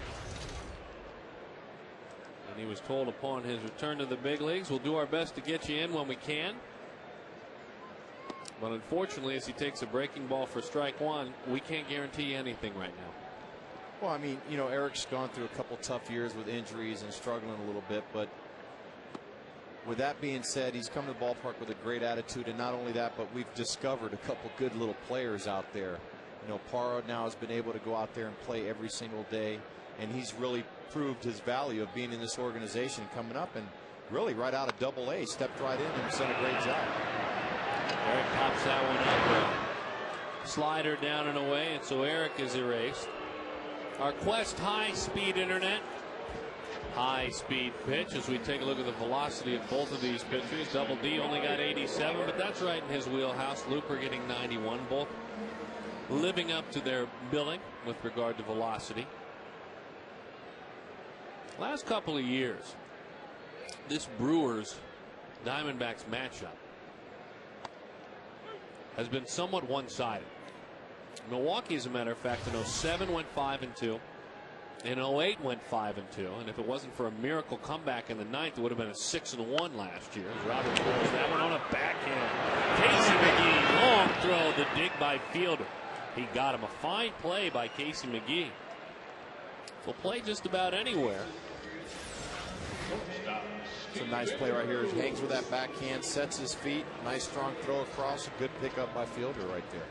And he was told upon his return to the big leagues, we'll do our best to get you in when we can. But unfortunately, as he takes a breaking ball for strike one, we can't guarantee anything right now. Well, I mean, you know, Eric's gone through a couple tough years with injuries and struggling a little bit, but with that being said, he's come to the ballpark with a great attitude, and not only that, but we've discovered a couple good little players out there. You know, Parra now has been able to go out there and play every single day, and he's really proved his value of being in this organization coming up, and really right out of Double-A, stepped right in and done a great job. Eric pops that one up. Slider down and away, and so Eric is erased. Our Quest high-speed internet. High-speed pitch as we take a look at the velocity of both of these pitchers. Double D only got 87, but that's right in his wheelhouse. Looper getting 91. Both living up to their billing with regard to velocity. Last couple of years, this Brewers Diamondbacks matchup has been somewhat one-sided. Milwaukee, as a matter of fact, in 07 went 5-2. In 08 went 5-2. And if it wasn't for a miracle comeback in the ninth, it would have been a 6-1 last year. Robert throws that one on a backhand. Casey McGee, long throw, the dig by Fielder. He got him. A fine play by Casey McGee. Will play just about anywhere. It's a nice play right here. He hangs with that backhand, sets his feet. Nice strong throw across. A good pickup by Fielder right there.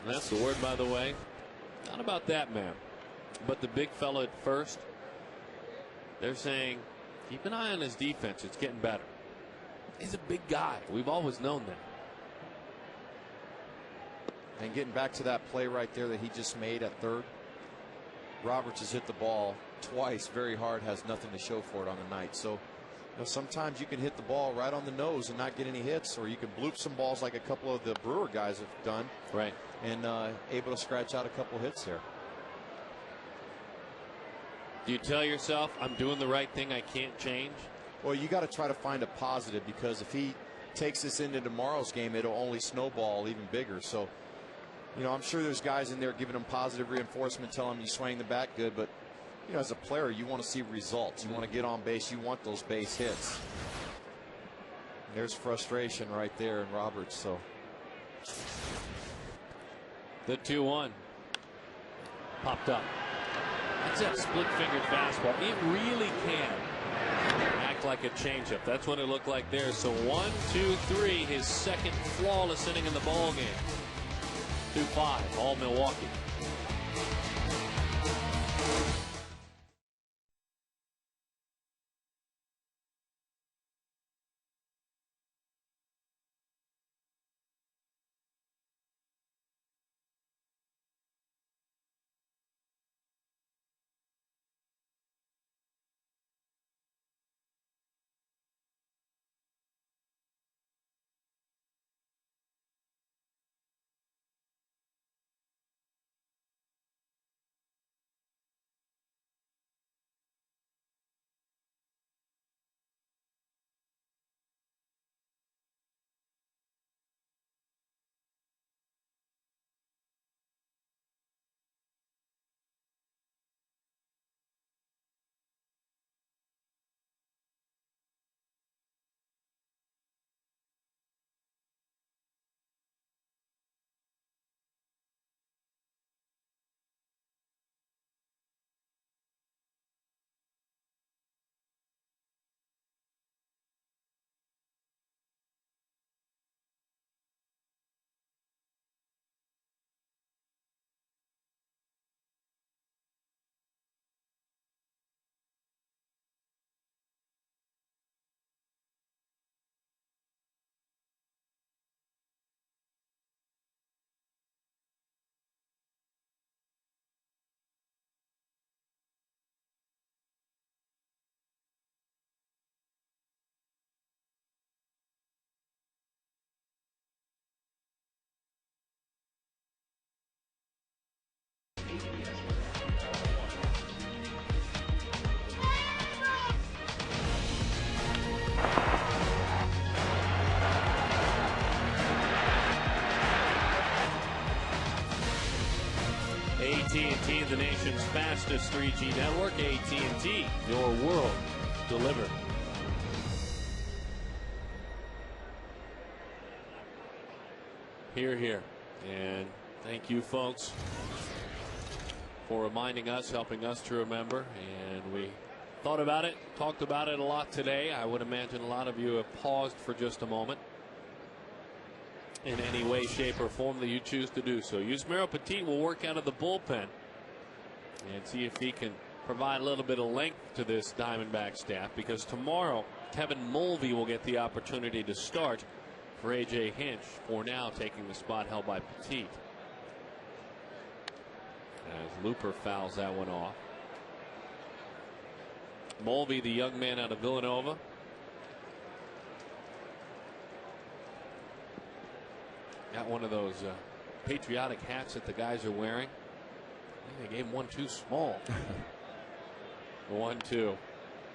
And that's the word, by the way. Not about that man, but the big fella at first. They're saying, keep an eye on his defense. It's getting better. He's a big guy. We've always known that. And getting back to that play right there that he just made at third. Roberts has hit the ball twice very hard, has nothing to show for it on the night. So, you know, sometimes you can hit the ball right on the nose and not get any hits, or you can bloop some balls like a couple of the Brewer guys have done. Right. And able to scratch out a couple hits there. Do you tell yourself, I'm doing the right thing, I can't change? Well, you got to try to find a positive, because if he takes this into tomorrow's game, it'll only snowball even bigger. So, you know, I'm sure there's guys in there giving him positive reinforcement, telling him you swing the bat good, but you know, as a player, you want to see results. You want to get on base. You want those base hits. There's frustration right there in Roberts. So the 2-1 popped up. That's that split-fingered fastball. It really can act like a changeup. That's what it looked like there. So 1, 2, 3, his second flawless inning in the ball game. 2-5, all Milwaukee. AT&T, the nation's fastest 3G network. AT&T, your world delivered. Here, here. And thank you, folks, for reminding us, helping us to remember. And we thought about it, talked about it a lot today. I would imagine a lot of you have paused for just a moment in any way, shape, or form that you choose to do so. Yusmeiro Petit will work out of the bullpen and see if he can provide a little bit of length to this Diamondback staff, because tomorrow Kevin Mulvey will get the opportunity to start for A.J. Hinch, for now taking the spot held by Petit. As Looper fouls that one off. Mulvey, the young man out of Villanova. Got one of those patriotic hats that the guys are wearing. I think they gave him one too small. 1-2.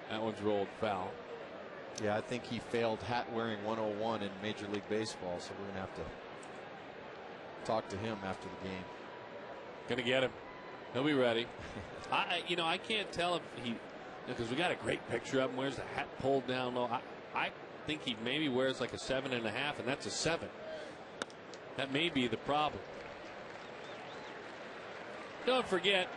That one's rolled foul. Yeah, I think he failed hat wearing 101 in Major League Baseball, so we're going to have to talk to him after the game. Gonna get him. He'll be ready. I can't tell if he, because we got a great picture of him. Wears the hat pulled down low. I think he maybe wears like a 7.5, and that's a 7. That may be the problem. Don't forget,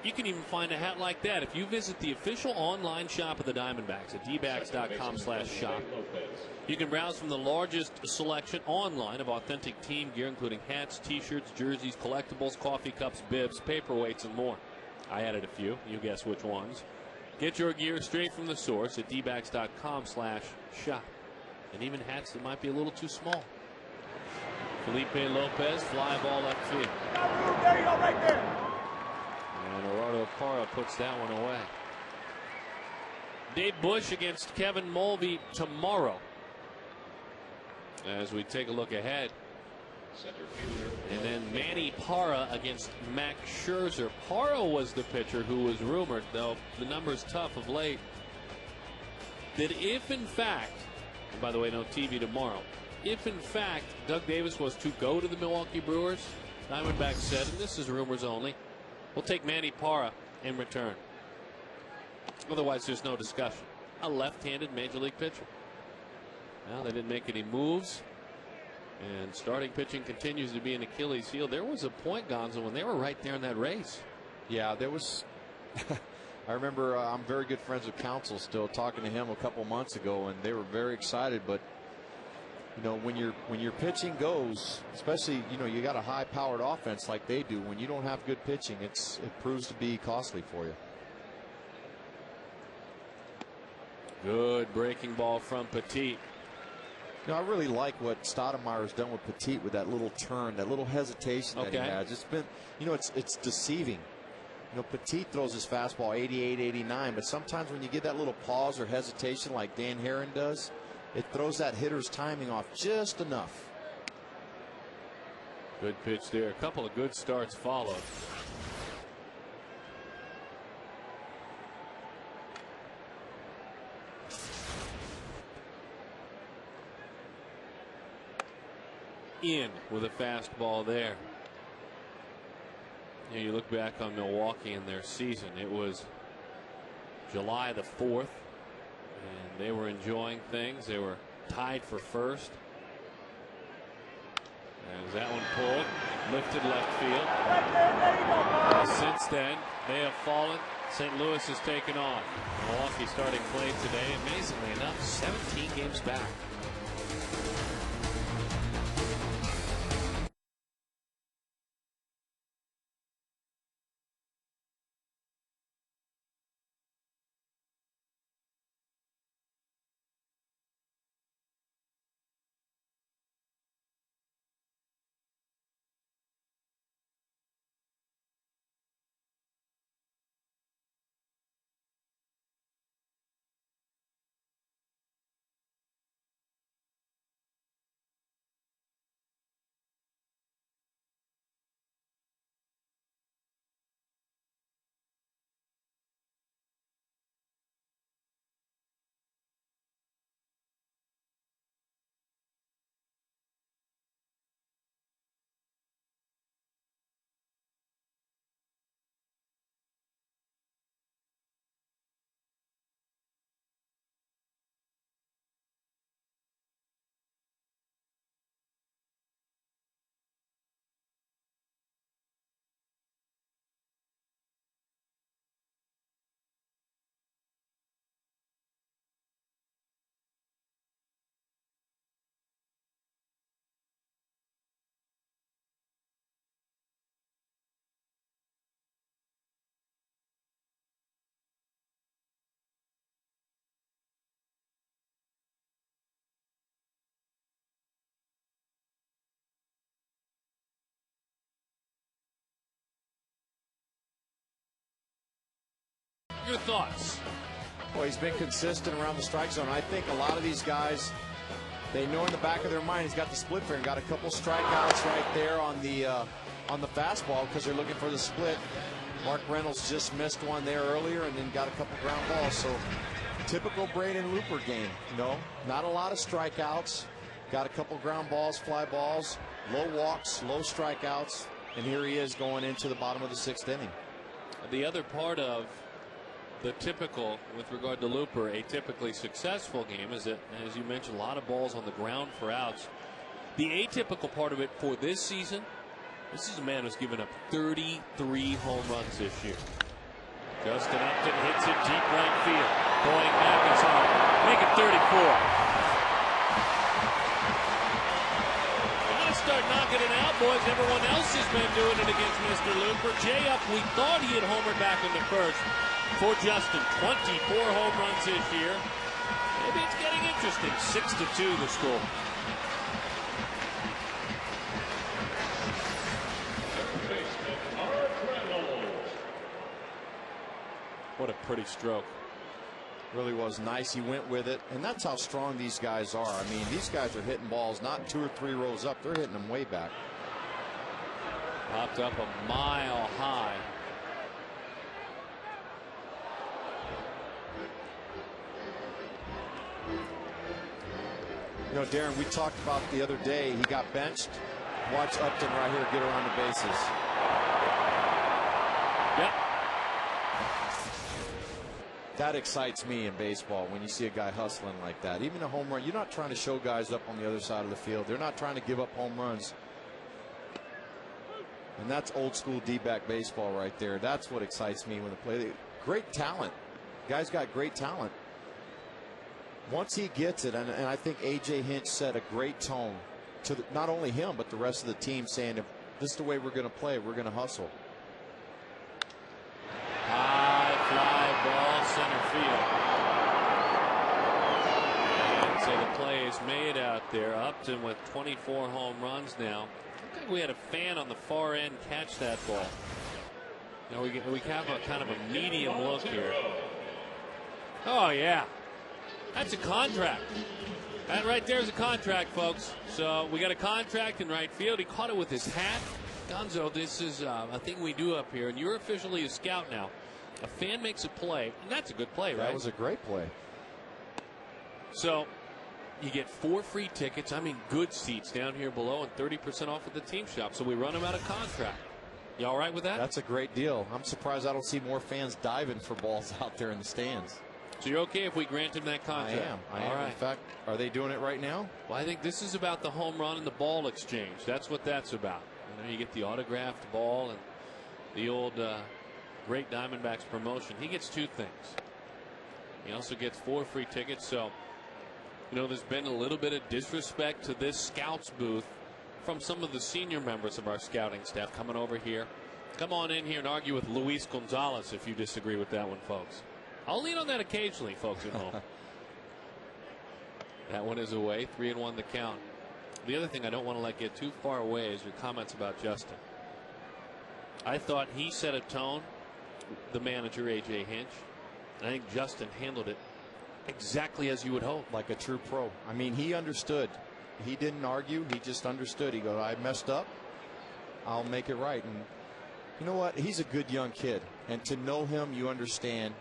you can even find a hat like that if you visit the official online shop of the Diamondbacks at dbacks.com/shop. You can browse from the largest selection online of authentic team gear, including hats, t-shirts, jerseys, collectibles, coffee cups, bibs, paperweights, and more. I added a few. You guess which ones. Get your gear straight from the source at dbacks.com/shop. And even hats that might be a little too small. Felipe Lopez, fly ball left field. There you go, right there. And Gerardo Parra puts that one away. Dave Bush against Kevin Mulvey tomorrow, as we take a look ahead. And then Manny Parra against Max Scherzer. Parra was the pitcher who was rumored, though the number's tough of late, that if in fact, and by the way, no TV tomorrow, if in fact Doug Davis was to go to the Milwaukee Brewers, Diamondbacks said, and this is rumors only, we'll take Manny Parra in return. Otherwise, there's no discussion. A left-handed major league pitcher. Well, they didn't make any moves, and starting pitching continues to be an Achilles heel. There was a point, Gonzo, when they were right there in that race. Yeah, there was. I remember I'm very good friends with Counsell still, talking to him a couple months ago, and they were very excited. But you know, when your pitching goes, especially, you know, you got a high-powered offense like they do. When you don't have good pitching, it proves to be costly for you. Good breaking ball from Petit. You know, I really like what Stoudemire's done with Petit, with that little turn, that little hesitation that he has. It's been, you know, it's deceiving. You know, Petit throws his fastball 88, 89, but sometimes when you get that little pause or hesitation like Dan Herron does, it throws that hitter's timing off just enough. Good pitch there. A couple of good starts followed. In with a fastball there. You look back on Milwaukee and their season. It was July the 4th, and they were enjoying things. They were tied for first. As that one pulled, lifted left field. Since then, they have fallen. St. Louis has taken off. Milwaukee starting play today, amazingly enough, 17 games back. thoughts? Well, he's been consistent around the strike zone. I think a lot of these guys, they know in the back of their mind he's got the split finger, got a couple strikeouts right there on the fastball because they're looking for the split. Mark Reynolds just missed one there earlier and then got a couple ground balls. So typical Braden Looper game. Not a lot of strikeouts. Got a couple ground balls, fly balls, low walks, low strikeouts, and here he is going into the bottom of the 6th inning. The other part of the typical, with regard to Looper, a typically successful game is that, as you mentioned, a lot of balls on the ground for outs. The atypical part of it for this season, this is a man who's given up 33 home runs this year. Justin Upton hits it deep right field. Going back, it's hard. Make it 34. Start knocking it out, boys. Everyone else has been doing it against Mr. Looper. Jay Up, we thought he had homered back in the first for Justin. 24 home runs this year. Maybe it's getting interesting. 6-2 the score. What a pretty stroke. Really was nice. He went with it, and that's how strong these guys are. I mean, these guys are hitting balls not 2 or 3 rows up. They're hitting them way back. Popped up a mile high. Darren, we talked about the other day, he got benched. Watch Upton right here get around the bases. Yep. That excites me in baseball when you see a guy hustling like that. Even a home run, you're not trying to show guys up on the other side of the field. They're not trying to give up home runs. And that's old school D-back baseball right there. That's what excites me when they play. Great talent. Guy's got great talent. Once he gets it, and I think A.J. Hinch set a great tone to not only him, but the rest of the team, saying if this is the way we're going to play, we're going to hustle. High fly ball center field. And so the play is made out there. Upton with 24 home runs now. I think we had a fan on the far end catch that ball. We have a kind of a medium look here. Oh, yeah. That's a contract. That right there is a contract, folks. So we got a contract in right field. He caught it with his hat. Gonzo, this is a thing we do up here, and you're officially a scout now. A fan makes a play, and that's a good play, right? That was a great play. So you get 4 free tickets. I mean, good seats down here below, and 30% off at the team shop. So we run them out of contract. You all right with that? That's a great deal. I'm surprised I don't see more fans diving for balls out there in the stands. So you're okay if we grant him that contract? I am. All right. In fact, are they doing it right now? Well, I think this is about the home run and the ball exchange. That's what that's about. You get the autographed ball and the old great Diamondbacks promotion. He gets 2 things. He also gets 4 free tickets. So, there's been a little bit of disrespect to this scouts booth from some of the senior members of our scouting staff coming over here. Come on in here and argue with Luis Gonzalez if you disagree with that one, folks. I'll lean on that occasionally, folks at home. That one is away. 3-1 the count. The other thing I don't want to let get too far away is your comments about Justin. I thought he set a tone, the manager, A.J. Hinch. And I think Justin handled it exactly as you would hope. Like a true pro. I mean, he understood. He didn't argue. He just understood. He goes, I messed up. I'll make it right. And you know what? He's a good young kid. And to know him, you understand.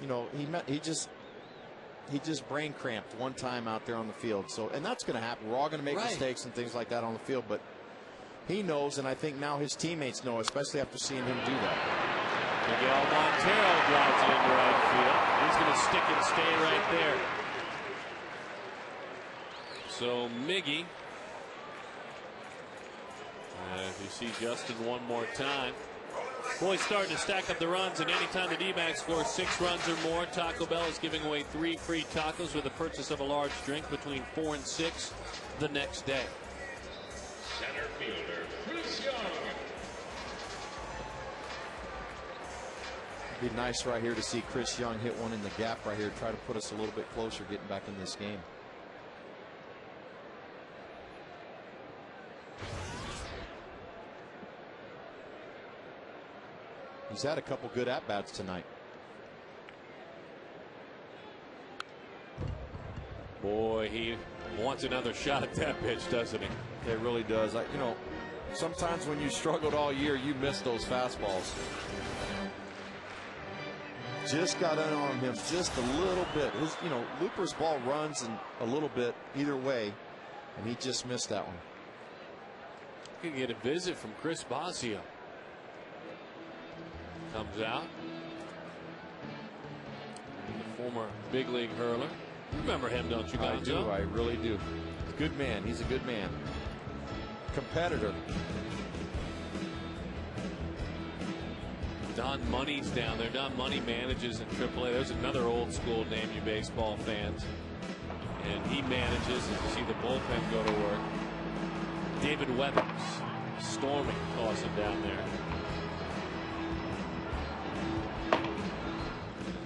He just brain cramped one time out there on the field. So, and that's going to happen. We're all going to make mistakes and things like that on the field. But he knows, and I think now his teammates know, especially after seeing him do that. Miguel Montero drives it into right field. He's going to stick and stay right there. So Miggy, if you see Justin one more time. Boys starting to stack up the runs, and anytime the D-backs score 6 runs or more, Taco Bell is giving away 3 free tacos with the purchase of a large drink between 4 and 6 the next day. Center fielder, Chris Young. It'd be nice right here to see Chris Young hit one in the gap right here, try to put us a little bit closer getting back in this game. He's had a couple good at-bats tonight. Boy, he wants another shot at that pitch, doesn't he? It really does. You know, sometimes when you struggled all year, you miss those fastballs. Just got in on him just a little bit. You know, Looper's ball runs in a little bit either way, and he just missed that one. Could get a visit from Chris Bosio. Comes out. The former big league hurler. Remember him, don't you, guys? I do. I really do. Good man. He's a good man. Competitor. Don Money's down there. Don Money manages in AAA. There's another old school name, you baseball fans. And he manages, as you see the bullpen go to work. David Weathers, storming, tossing down there.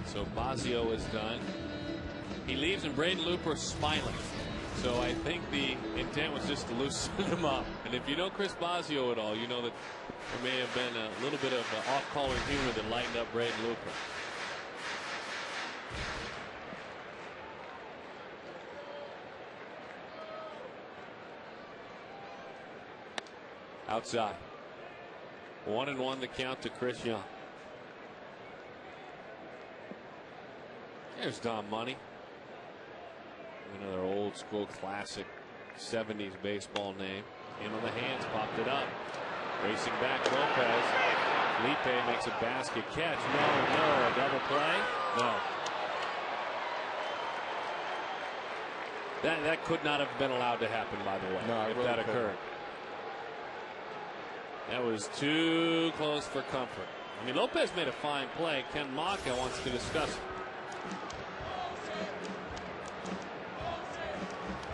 So Bosio is done. He leaves, and Braden Looper smiling. So I think the intent was just to loosen him up. And if you know Chris Bosio at all, you know that there may have been a little bit of off-color humor that lightened up Braden Looper. Outside. 1-1 the count to Chris Young. There's Don Money. Another old school classic 70s baseball name. In on the hands, popped it up. Racing back Lopez. Felipe makes a basket catch. No, a double play? No. That could not have been allowed to happen, by the way, no, if really that occurred. That was too close for comfort. I mean, Lopez made a fine play. Ken Maka wants to discuss it.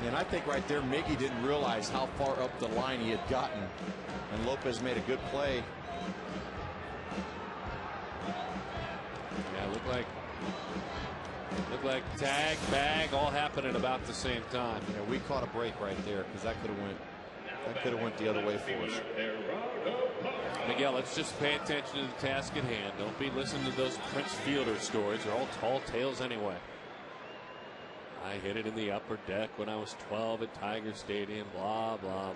And I think right there, Miggy didn't realize how far up the line he had gotten. And Lopez made a good play. Yeah, looked like tag, bag, all happened at about the same time. Yeah, we caught a break right there because that could have went the other way for us. Miguel, let's just pay attention to the task at hand. Don't be listening to those Prince Fielder stories. They're all tall tales anyway. I hit it in the upper deck when I was 12 at Tiger Stadium, blah, blah, blah.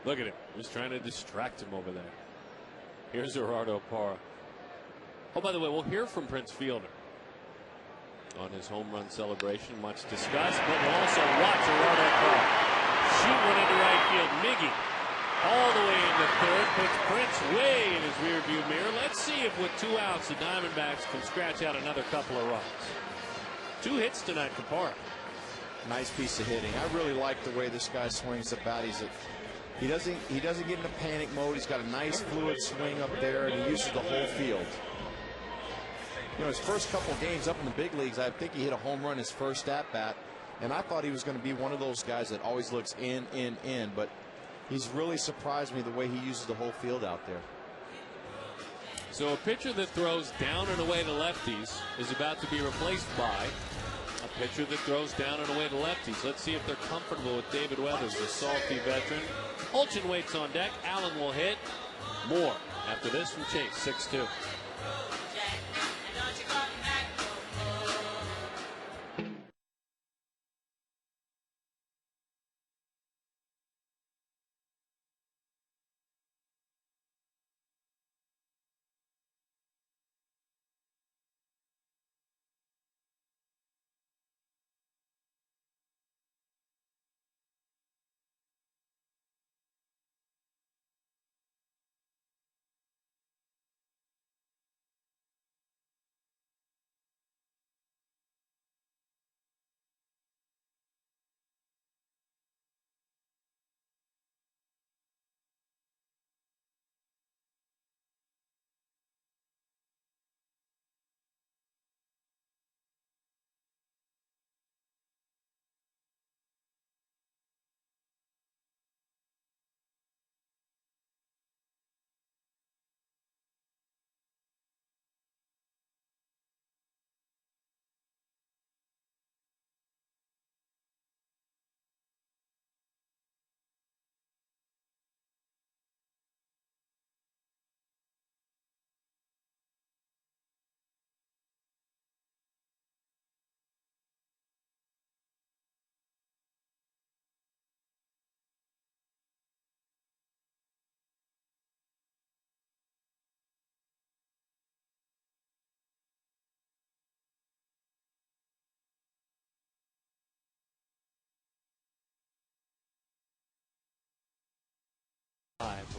Look at him. He's trying to distract him over there. Here's Gerardo Parra. Oh, by the way, we'll hear from Prince Fielder on his home run celebration. Much discussed, but we'll also watch Gerardo Parra shoot one into right field. Miggy all the way into third, puts Prince way in his rearview mirror. Let's see if with 2 outs the Diamondbacks can scratch out another couple of runs. 2 hits tonight for Parra. Nice piece of hitting. I really like the way this guy swings the bat. He doesn't get into panic mode. He's got a nice fluid swing up there, and he uses the whole field. You know, his first couple of games up in the big leagues, I think he hit a home run his first at bat, and I thought he was going to be one of those guys that always looks in, but he's really surprised me the way he uses the whole field out there. So a pitcher that throws down and away to lefties is about to be replaced by a pitcher that throws down and away to lefties. Let's see if they're comfortable with David Weathers, the salty veteran. Holchin waits on deck. Allen will hit. More after this from Chase, 6-2.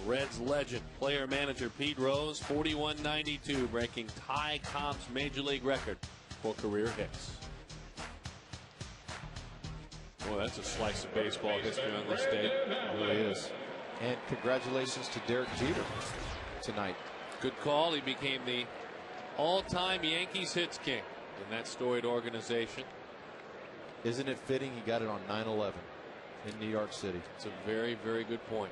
Reds legend, player manager Pete Rose, 41-92, breaking Ty Cobb's major league record for career hits. Boy, that's a slice of baseball history on this day. It really is. And congratulations to Derek Jeter tonight. Good call. He became the all-time Yankees hits king in that storied organization. Isn't it fitting he got it on 9/11 in New York City? It's a very, very good point.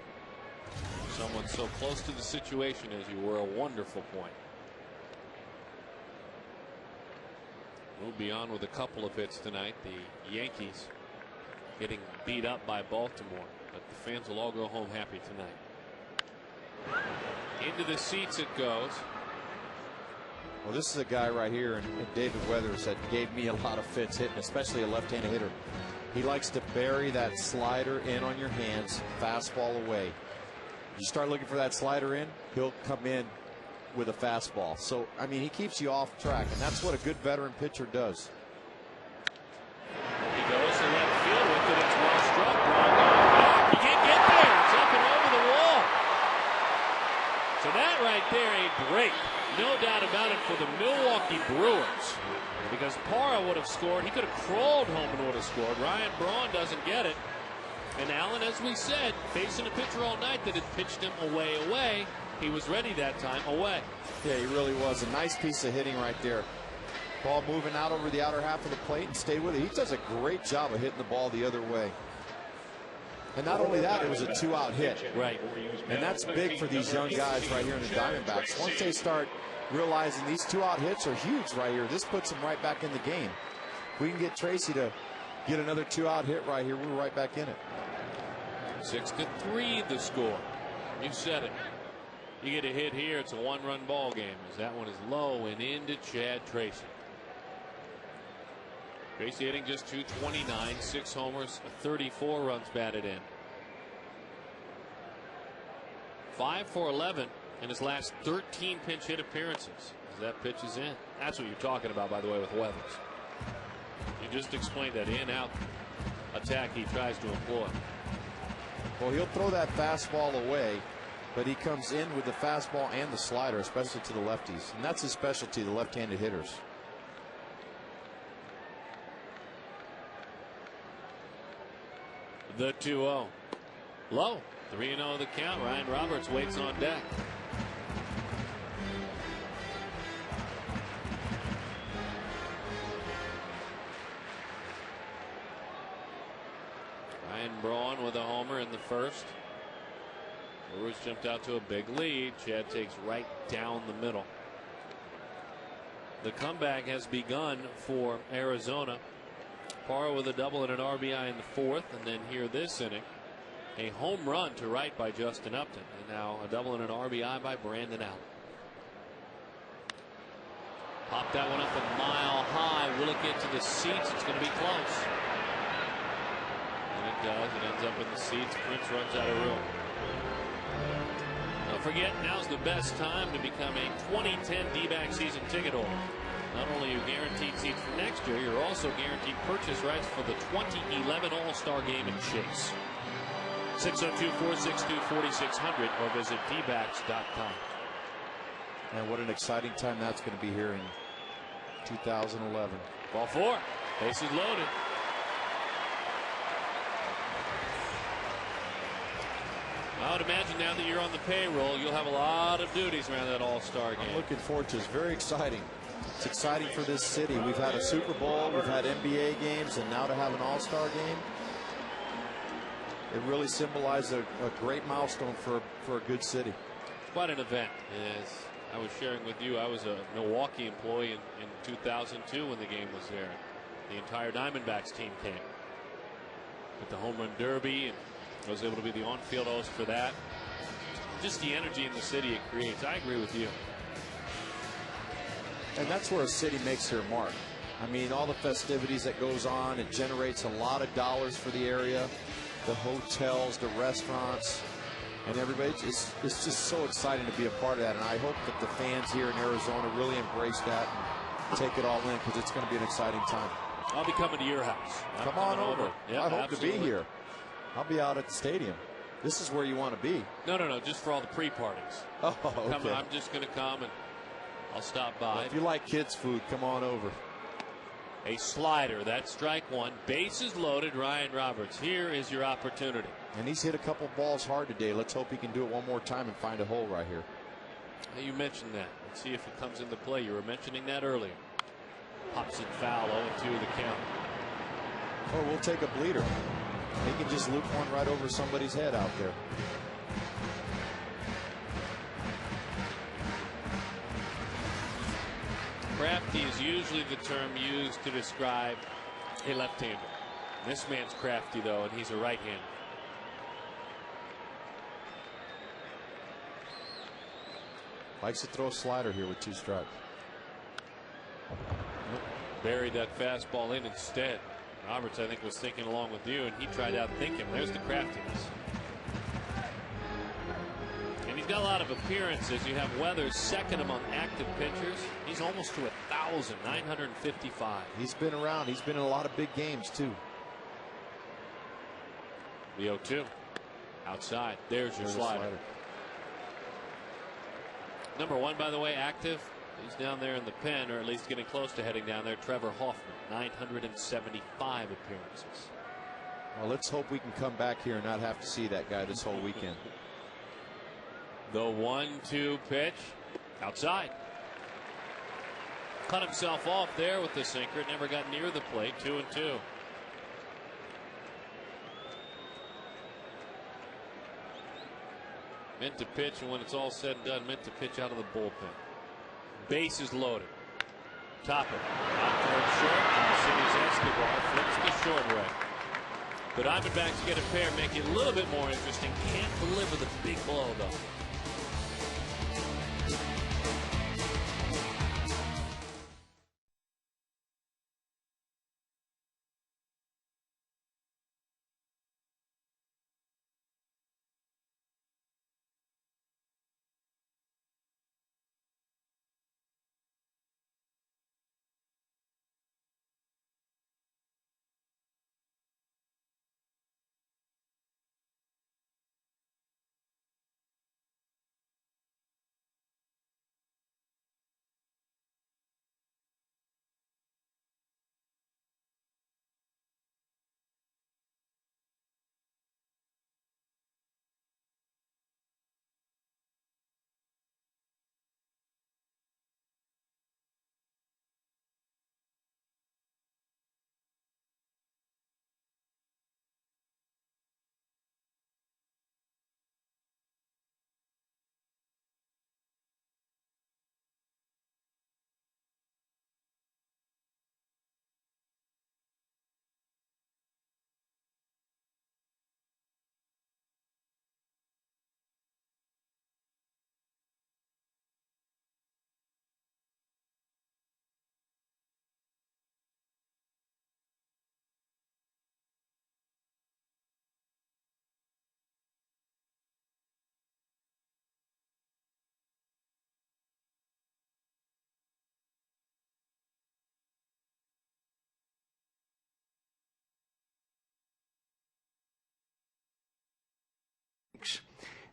Someone so close to the situation as you were, a wonderful point. We'll be on with a couple of hits tonight. The Yankees getting beat up by Baltimore, but the fans will all go home happy tonight. Into the seats it goes. Well, this is a guy right here, and David Weathers, that gave me a lot of fits hitting, especially a left-handed hitter. He likes to bury that slider in on your hands, fastball away. You start looking for that slider in, he'll come in with a fastball. So, I mean, he keeps you off track, and that's what a good veteran pitcher does. He goes to left field with it. It's well struck. Back. He can't get there. It's up and over the wall. So that right there, a break. No doubt about it for the Milwaukee Brewers. Because Parra would have scored. He could have crawled home and would have scored. Ryan Braun doesn't get it. And Allen, as we said, facing a pitcher all night that had pitched him away. He was ready that time, away. Yeah, he really was. A nice piece of hitting right there. Ball moving out over the outer half of the plate and stayed with it. He does a great job of hitting the ball the other way. And not only that, it was a 2-out hit. Right. And that's big for these young guys right here in the Diamondbacks. Once they start realizing these 2-out hits are huge right here, this puts them right back in the game. If we can get Tracy to get another 2-out hit right here, we're right back in it. 6-3 the score. You said it. You get a hit here, it's a one-run ball game. As that one is low and into Chad Tracy. Tracy hitting just .229, 6 homers, 34 runs batted in. 5 for 11 in his last 13 pinch hit appearances. As that pitch is in. That's what you're talking about, by the way, with Weathers. You just explained that in-out attack he tries to employ. Well, he'll throw that fastball away, but he comes in with the fastball and the slider, especially to the lefties. And that's his specialty, the left-handed hitters. The 2-0. Low. 3-0 the count. Ryan Roberts waits on deck. Ryan Braun with a homer in the first. Brewers jumped out to a big lead. Chad takes right down the middle. The comeback has begun for Arizona. Parra with a double and an RBI in the fourth, and then here this inning, a home run to right by Justin Upton, and now a double and an RBI by Brandon Allen. Pop that one up a mile high. Will it get to the seats? It's going to be close. And it does. It ends up in the seats. Prince runs out of room. Don't forget, now's the best time to become a 2010 D-back season ticket holder. Not only are you guaranteed seats for next year, you're also guaranteed purchase rights for the 2011 All-Star Game in Chase. 602-462-4600 or visit dbacks.com. And what an exciting time that's going to be here in 2011. Ball 4. Bases loaded. I would imagine now that you're on the payroll, you'll have a lot of duties around that All-Star Game. I'm looking forward to it. It's very exciting. It's exciting for this city. We've had a Super Bowl, we've had NBA games, and now to have an All-Star game, it really symbolizes a great milestone for a good city. Quite an event. As I was sharing with you, I was a Milwaukee employee in 2002 when the game was there. The entire Diamondbacks team came. With the home run derby, and I was able to be the on-field host for that. Just the energy in the city it creates. I agree with you. And that's where a city makes their mark. I mean, all the festivities that goes on, it generates a lot of dollars for the area. The hotels, the restaurants, and everybody. It's just so exciting to be a part of that. And I hope that the fans here in Arizona really embrace that and take it all in, because it's going to be an exciting time. I'll be coming to your house. Come on over. Yeah, I hope absolutely. to be here. I'll be out at the stadium. This is where you want to be. No, just for all the pre-parties. Oh, okay. I'm just going to come and I'll stop by. Well, if you like kids' food, come on over. A slider, that's strike one. Bases loaded, Ryan Roberts. Here is your opportunity. And he's hit a couple balls hard today. Let's hope he can do it one more time and find a hole right here. You mentioned that. Let's see if it comes into play. You were mentioning that earlier. Pops it foul, 0-2 the count. Or we'll take a bleeder. He can just loop one right over somebody's head out there. Crafty is usually the term used to describe a left-hander. This man's crafty, though, and he's a right-hander. Likes to throw a slider here with 2 strikes. Buried that fastball in instead. Roberts, I think, was thinking along with you, and he tried to outthink him. There's the craftiness. And he's got a lot of appearances. You have Weathers second among active pitchers. He's almost to 1,000, 955. He's been around. He's been in a lot of big games, too. The 0-2. Outside. There's your slider. Number 1, by the way, active. He's down there in the pen, or at least getting close to heading down there. Trevor Hoffman, 975 appearances. Well, let's hope we can come back here and not have to see that guy this whole weekend. The 1-2 pitch. Outside. Cut himself off there with the sinker. It never got near the plate. 2-2. Meant to pitch, and when it's all said and done, meant to pitch out of the bullpen. Base is loaded. Top it. Out towards short. City's Escobar flips the short right. The Diamondbacks get a pair, make it a little bit more interesting. Can't deliver the big blow, though.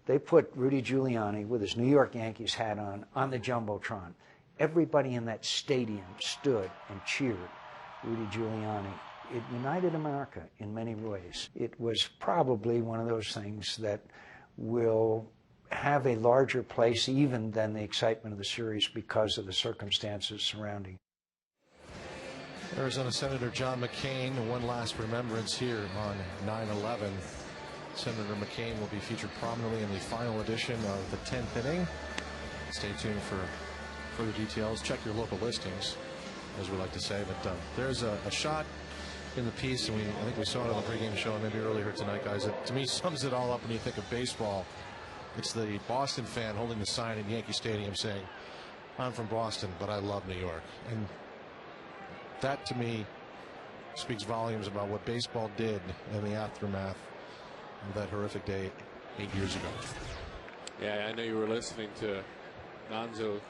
They put Rudy Giuliani with his New York Yankees hat on the Jumbotron. Everybody in that stadium stood and cheered Rudy Giuliani. It united America in many ways. It was probably one of those things that will have a larger place even than the excitement of the series because of the circumstances surrounding it. Arizona Senator John McCain, one last remembrance here on 9/11. Senator McCain will be featured prominently in the final edition of the 10th inning. Stay tuned for further details. Check your local listings, as we like to say. But there's a shot in the piece, and I think we saw it on the pregame show maybe earlier tonight, guys, that to me sums it all up when you think of baseball. It's the Boston fan holding the sign in Yankee Stadium saying, "I'm from Boston, but I love New York." And that, to me, speaks volumes about what baseball did in the aftermath of that horrific day 8 years ago. Yeah, I know you were listening to Gonzo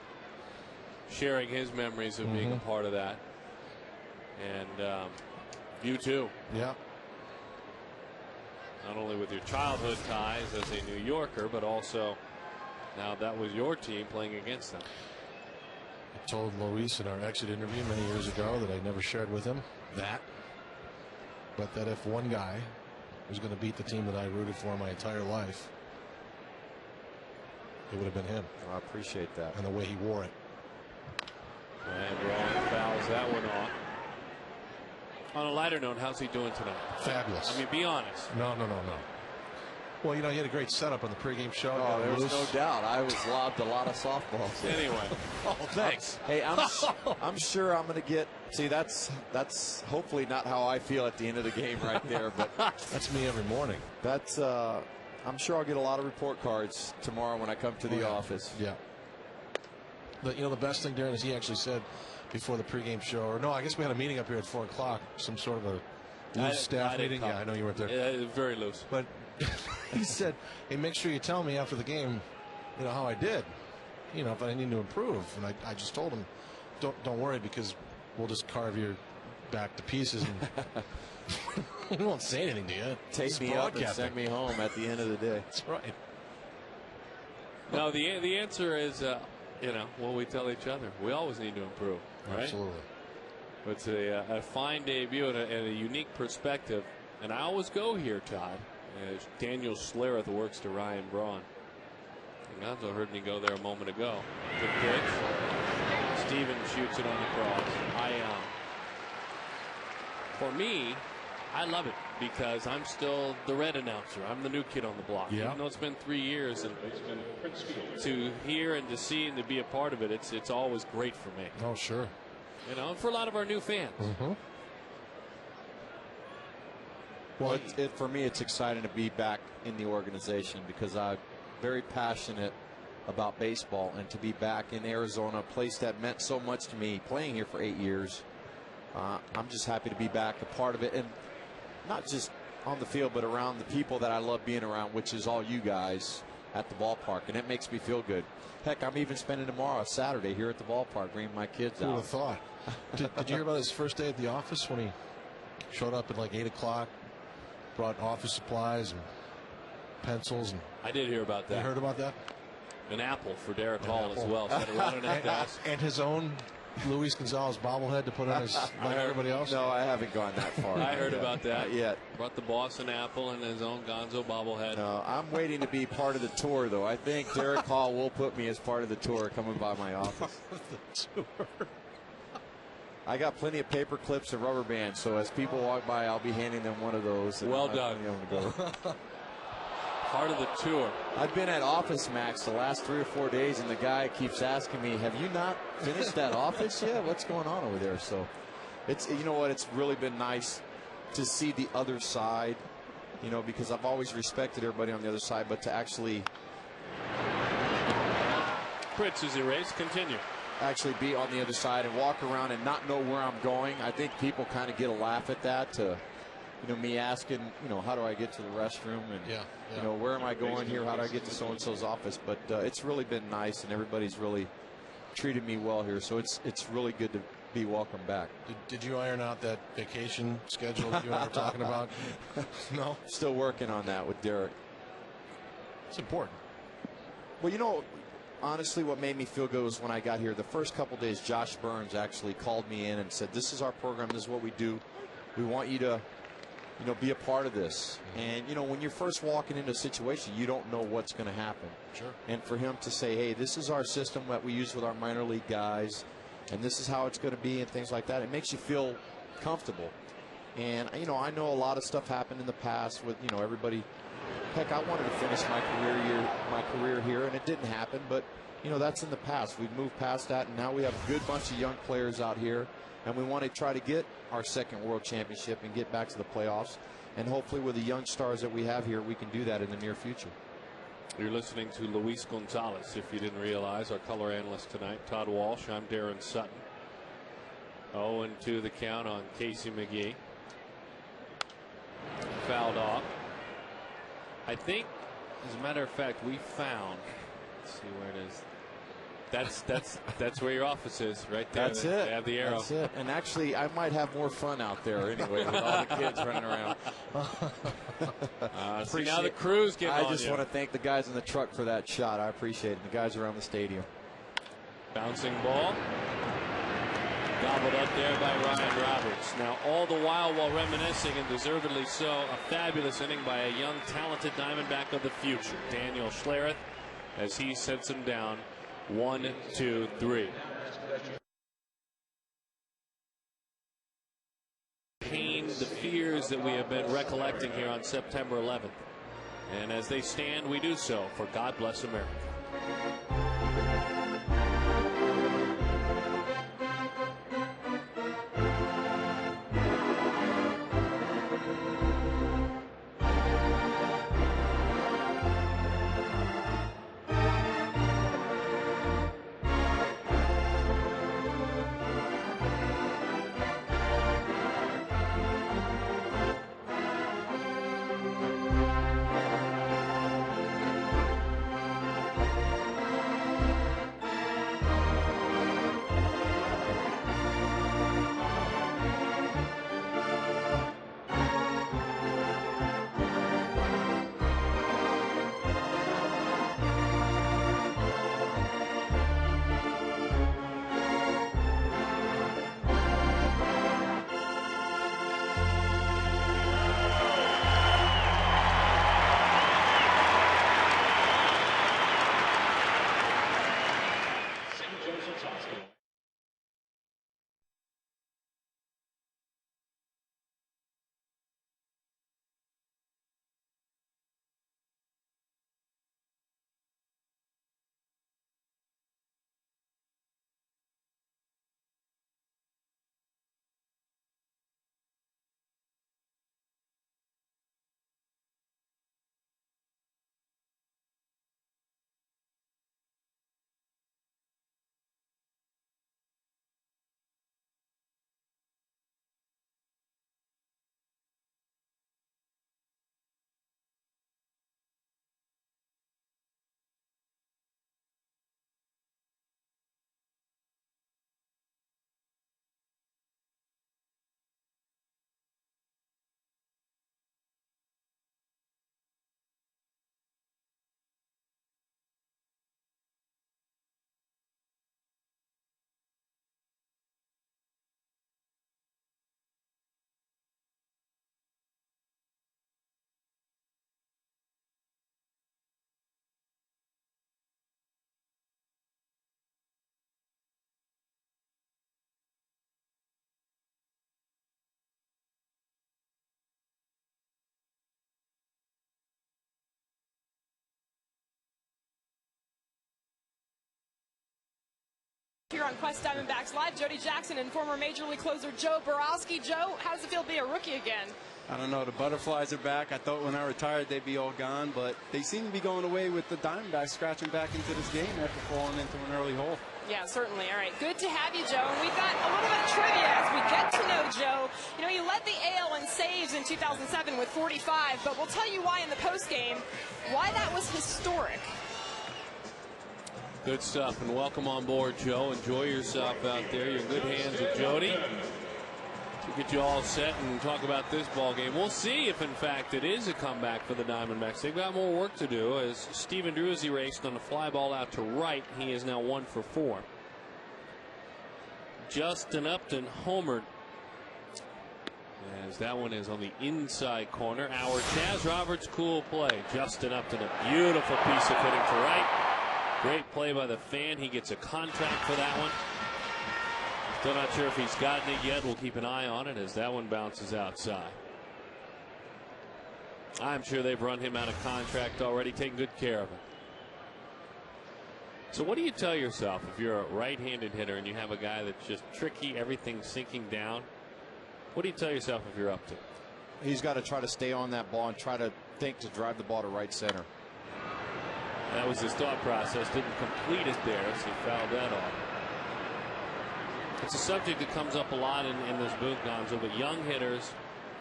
sharing his memories of being a part of that. And you too. Yeah. Not only with your childhood ties as a New Yorker, but also now that was your team playing against them. I told Luis in our exit interview many years ago that I never shared with him but that if one guy was going to beat the team that I rooted for my entire life, it would have been him. I appreciate that. And the way he wore it. And Braun fouls that one off. On a lighter note, how's he doing tonight? Fabulous. I mean, be honest. No. Well, he had a great setup on the pregame show. Oh, there was no doubt. I was lobbed a lot of softballs. Anyway. Oh, thanks. Hey, I'm sure I'm going to get. See, that's hopefully not how I feel at the end of the game right there. But that's me every morning. That's. I'm sure I'll get a lot of report cards tomorrow when I come to the office. Yeah. The best thing, Darren, is he actually said before the pregame show, or no, I guess we had a meeting up here at 4 o'clock, some sort of a loose staff meeting. Yeah, I know you weren't there. Yeah, very loose. But he said, hey, make sure you tell me after the game, how I did, if I need to improve. And I just told him, don't worry, because we'll just carve your back to pieces and we won't say anything to you. Take me up and send me home at the end of the day. That's right. No, the answer is, what we tell each other. We always need to improve, right? Absolutely. It's a fine debut and a unique perspective. And I always go here, Todd, as Daniel Schlereth works to Ryan Braun. Gonzo heard me go there a moment ago. Good pitch. Steven shoots it on the cross. For me, I love it because I'm still the red announcer. I'm the new kid on the block. Yeah. Even though it's been 3 years, and to hear and to see and to be a part of it, it's always great for me. Oh, sure. And for a lot of our new fans. Mm-hmm. Well, for me, it's exciting to be back in the organization because I'm very passionate about baseball, and to be back in Arizona, a place that meant so much to me, playing here for 8 years. I'm just happy to be back, a part of it, and not just on the field, but around the people that I love being around, which is all you guys at the ballpark, and it makes me feel good. Heck, I'm even spending tomorrow, Saturday, here at the ballpark, bringing my kids out. Who would have thought? Did you hear about his first day at the office when he showed up at like 8 o'clock, brought office supplies and pencils? And I did hear about that. You heard about that? An apple for Derek Hall as well. Set it right on his desk. And his own Luis Gonzalez bobblehead to put on his like everybody else? No, I haven't gone that far. I heard about that. Not yet. Brought the boss an apple and his own Gonzo bobblehead. No, I'm waiting to be part of the tour, though. I think Derek Hall will put me as part of the tour coming by my office. The tour. I got plenty of paper clips and rubber bands, so as people walk by, I'll be handing them one of those. Well done. Part of the tour. I've been at Office Max the last 3 or 4 days, and the guy keeps asking me, have you not finished that office yet? What's going on over there? So it's, you know what, it's really been nice to see the other side, because I've always respected everybody on the other side, but to actually Fritz is erased. Continue. Actually be on the other side and walk around and not know where I'm going. I think people kind of get a laugh at that, me asking, how do I get to the restroom, and where am I going here? How do I get to so-and-so's office? But it's really been nice, and everybody's really treated me well here. So it's really good to be welcome back. Did you iron out that vacation schedule you and I were talking about? No? Still working on that with Derek. It's important. Well, honestly, what made me feel good was when I got here, the first couple days, Josh Burns actually called me in and said, this is our program, this is what we do. We want you to be a part of this. And, when you're first walking into a situation, you don't know what's going to happen. Sure. And for him to say, hey, this is our system that we use with our minor league guys, and this is how it's going to be, and things like that, it makes you feel comfortable. And, I know a lot of stuff happened in the past with, everybody. Heck, I wanted to finish my career here, and it didn't happen. But, that's in the past. We've moved past that, and now we have a good bunch of young players out here. And we want to try to get our second world championship and get back to the playoffs. And hopefully with the young stars that we have here, we can do that in the near future. You're listening to Luis Gonzalez, if you didn't realize, our color analyst tonight. Todd Walsh, I'm Darren Sutton. 0-2 the count on Casey McGee. Fouled off. I think, as a matter of fact, we found, let's see where it is. That's where your office is, right there. That's it. They have the arrow. That's it. And actually, I might have more fun out there anyway with all the kids running around. See, now the crew's getting on I just you. want to thank the guys in the truck for that shot. I appreciate it. The guys around the stadium. Bouncing ball. Gobbled up there by Ryan Roberts. Now, all the while reminiscing, and deservedly so, a fabulous inning by a young, talented Diamondback of the future, Daniel Schlereth, as he sets him down 1-2-3. Pain, the fears that we have been recollecting here on September 11th. And as they stand, we do so for God Bless America. Here on Quest Diamondbacks Live, Jody Jackson and former Major League closer Joe Borowski. Joe, how does it feel to be a rookie again? I don't know. The butterflies are back. I thought when I retired they'd be all gone, but they seem to be going away with the Diamondbacks scratching back into this game after falling into an early hole. Yeah, certainly. All right, good to have you, Joe. And we've got a little bit of trivia as we get to know Joe. You know, he led the AL in saves in 2007 with 45, but we'll tell you why in the postgame, why that was historic. Good stuff, and welcome on board, Joe. Enjoy yourself out there. You're in good hands with Jody to get you all set and talk about this ball game. We'll see if, in fact, it is a comeback for the Diamondbacks. They've got more work to do as Steven Drew's erased on a fly ball out to right. He is now 1 for 4. Justin Upton homered as that one is on the inside corner. Our Chaz Roberts cool play. Justin Upton, a beautiful piece of hitting to right. Great play by the fan. He gets a contract for that one. Still not sure if he's gotten it yet. We'll keep an eye on it as that one bounces outside. I'm sure they've run him out of contract already, taking good care of him. So what do you tell yourself if you're a right-handed hitter and you have a guy that's just tricky, everything's sinking down? What do you tell yourself if you're up to? He's got to try to stay on that ball and try to think to drive the ball to right center. That was his thought process. Didn't complete it there as he fouled that off. It's a subject that comes up a lot in this booth, Gonzo, but young hitters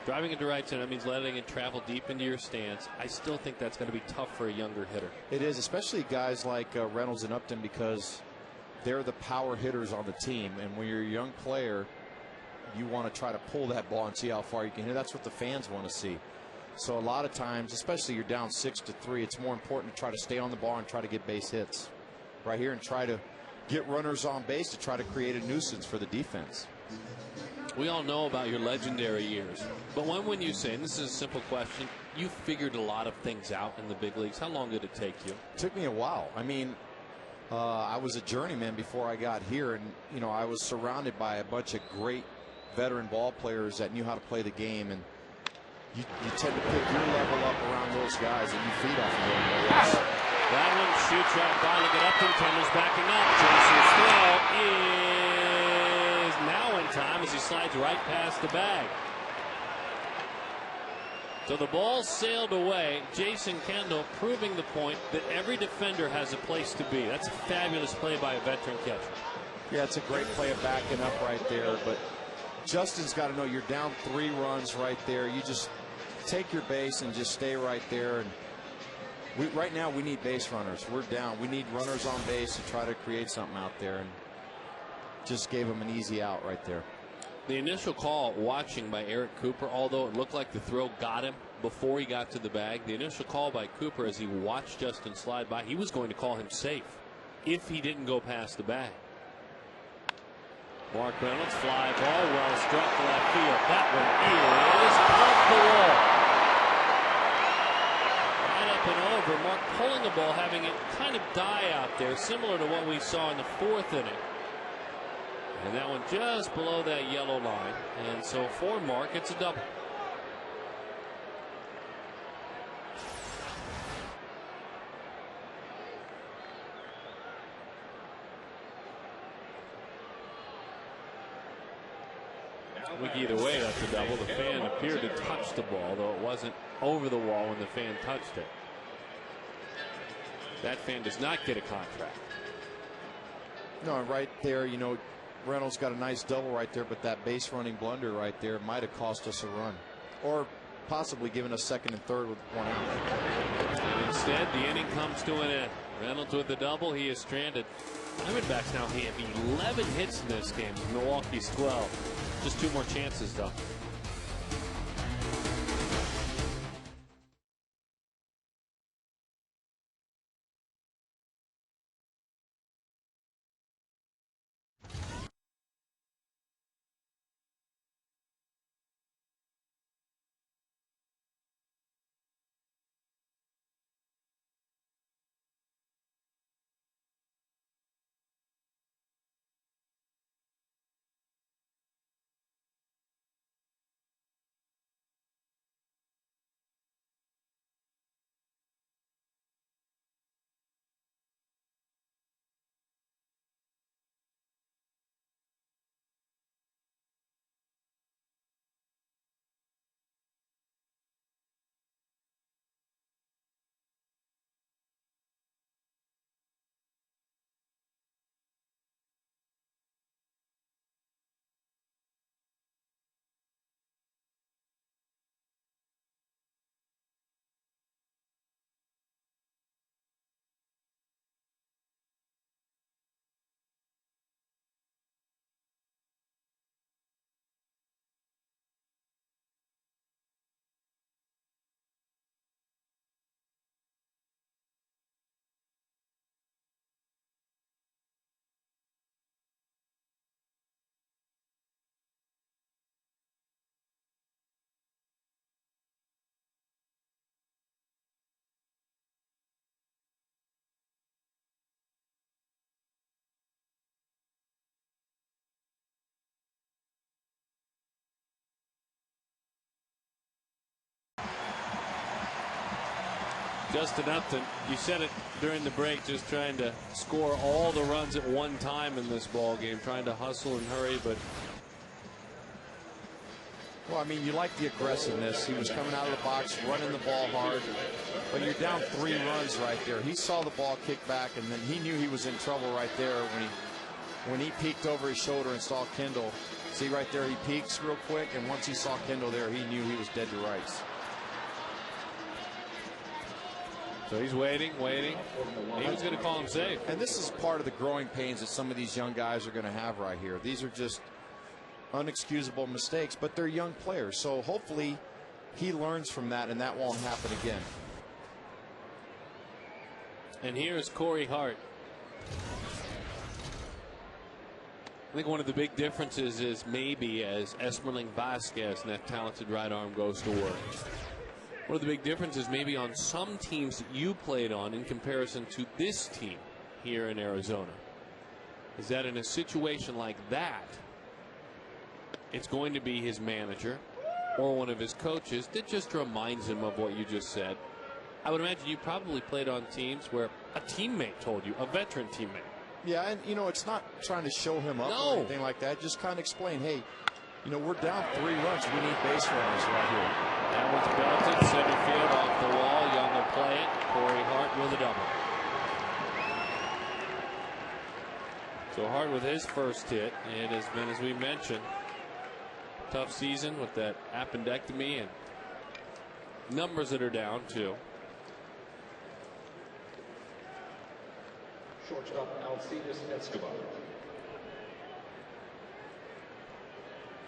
driving it to right center, that means letting it travel deep into your stance. I still think that's going to be tough for a younger hitter. It is, especially guys like Reynolds and Upton, because they're the power hitters on the team. And when you're a young player, you want to try to pull that ball and see how far you can hit. That's what the fans want to see. So a lot of times, especially you're down 6-3, it's more important to try to stay on the ball and try to get base hits right here and try to get runners on base to try to create a nuisance for the defense. We all know about your legendary years, but when you say, and this is a simple question, you figured a lot of things out in the big leagues. How long did it take you? It took me a while. I mean, I was a journeyman before I got here, and you know, I was surrounded by a bunch of great veteran ball players that knew how to play the game, and you tend to pick your level up around those guys, and you feed off of them. That one shoots right by. Look at Upton. Kendall's backing up. Jason's throw is now in time as he slides right past the bag. So the ball sailed away. Jason Kendall proving the point that every defender has a place to be. That's a fabulous play by a veteran catcher. Yeah, it's a great play of backing up right there, but Justin's got to know you're down 3 runs right there. You just take your base and just stay right there. And right now we need base runners. We're down. We need runners on base to try to create something out there, and just gave him an easy out right there. The initial call watching by Eric Cooper, although it looked like the throw got him before he got to the bag, the initial call by Cooper as he watched Justin slide by, he was going to call him safe if he didn't go past the bag. Mark Reynolds, fly ball, well struck to left field. That one is off the wall. Right up and over. Mark pulling the ball, having it kind of die out there, similar to what we saw in the 4th inning. And that one just below that yellow line. And so for Mark, it's a double. Either way, that's a double. The fan appeared to touch the ball, though it wasn't over the wall when the fan touched it. That fan does not get a contract. No, right there, you know, Reynolds got a nice double right there, but that base running blunder right there might have cost us a run, or possibly given us 2nd and 3rd with 1 out. And instead, the inning comes to an end. Reynolds with the double. He is stranded. Diamondbacks now have 11 hits in this game. Milwaukee's 12. Just 2 more chances, though. Justin Upton, you said it during the break, just trying to score all the runs at one time in this ball game, trying to hustle and hurry, but well, I mean, you like the aggressiveness. He was coming out of the box, running the ball hard, but you're down 3 runs right there. He saw the ball kick back, and then he knew he was in trouble right there when he peeked over his shoulder and saw Kendall. See right there, he peeks real quick, and once he saw Kendall there, he knew he was dead to rights. So he's waiting. He was going to call him safe. And this is part of the growing pains that some of these young guys are going to have right here. These are just unexcusable mistakes, but they're young players. So hopefully he learns from that and that won't happen again. And here's Corey Hart. I think one of the big differences is maybe as Esmerling Vasquez and that talented right arm goes to work. One of the big differences maybe on some teams that you played on in comparison to this team here in Arizona is that in a situation like that, it's going to be his manager or one of his coaches that just reminds him of what you just said. I would imagine you probably played on teams where a teammate told you, a veteran teammate. Yeah, and you know, it's not trying to show him up or anything like that. Just kind of explain, hey, you know, we're down 3 runs. We need base runners right here. That one's belted, center field off the wall. Young will play it. Corey Hart with a double. So Hart with his first hit. It has been, as we mentioned, tough season with that appendectomy and numbers that are down too. Shortstop Alcides Escobar.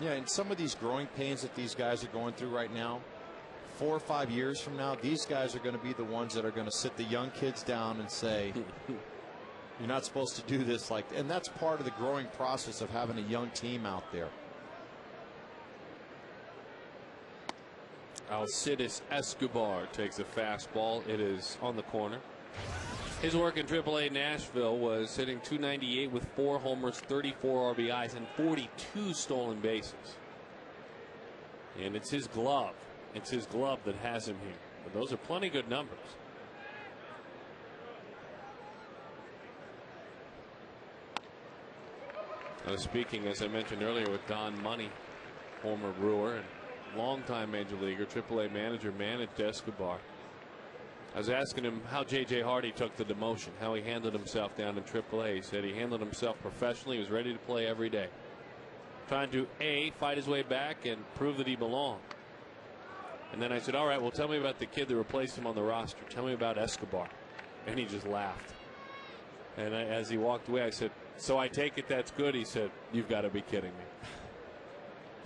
Yeah, and some of these growing pains that these guys are going through right now, 4 or 5 years from now, these guys are going to be the ones that are going to sit the young kids down and say, you're not supposed to do this. And that's part of the growing process of having a young team out there. Alcides Escobar takes a fastball. It is on the corner. His work in AAA Nashville was hitting .298 with 4 homers, 34 RBIs, and 42 stolen bases. And it's his glove. It's his glove that has him here. But those are plenty good numbers. Speaking, as I mentioned earlier, with Don Money, former Brewer and longtime major leaguer, AAA manager, managed Escobar. I was asking him how J.J. Hardy took the demotion, how he handled himself down in AAA. He said he handled himself professionally. He was ready to play every day. Trying to, A, fight his way back and prove that he belonged. And then I said, all right, well, tell me about the kid that replaced him on the roster. Tell me about Escobar. And he just laughed. And as he walked away, I said, so I take it that's good? He said, you've got to be kidding me.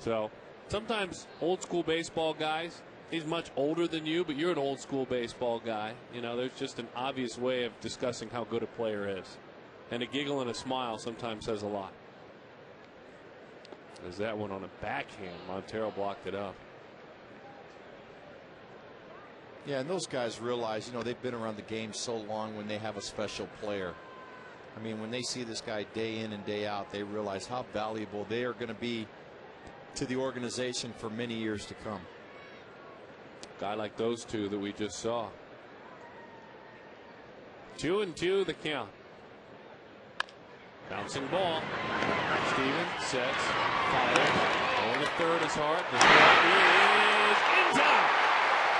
So sometimes old school baseball guys, he's much older than you, but you're an old school baseball guy. You know, there's just an obvious way of discussing how good a player is. And a giggle and a smile sometimes says a lot. There's that one on a backhand. Montero blocked it up. Yeah, and those guys realize, you know, they've been around the game so long when they have a special player. I mean, when they see this guy day in and day out, they realize how valuable they are going to be to the organization for many years to come. Guy like those two that we just saw. 2-2 the count. Bouncing ball. Stevens sets, fires. Going to third is Hart. The throw is in time.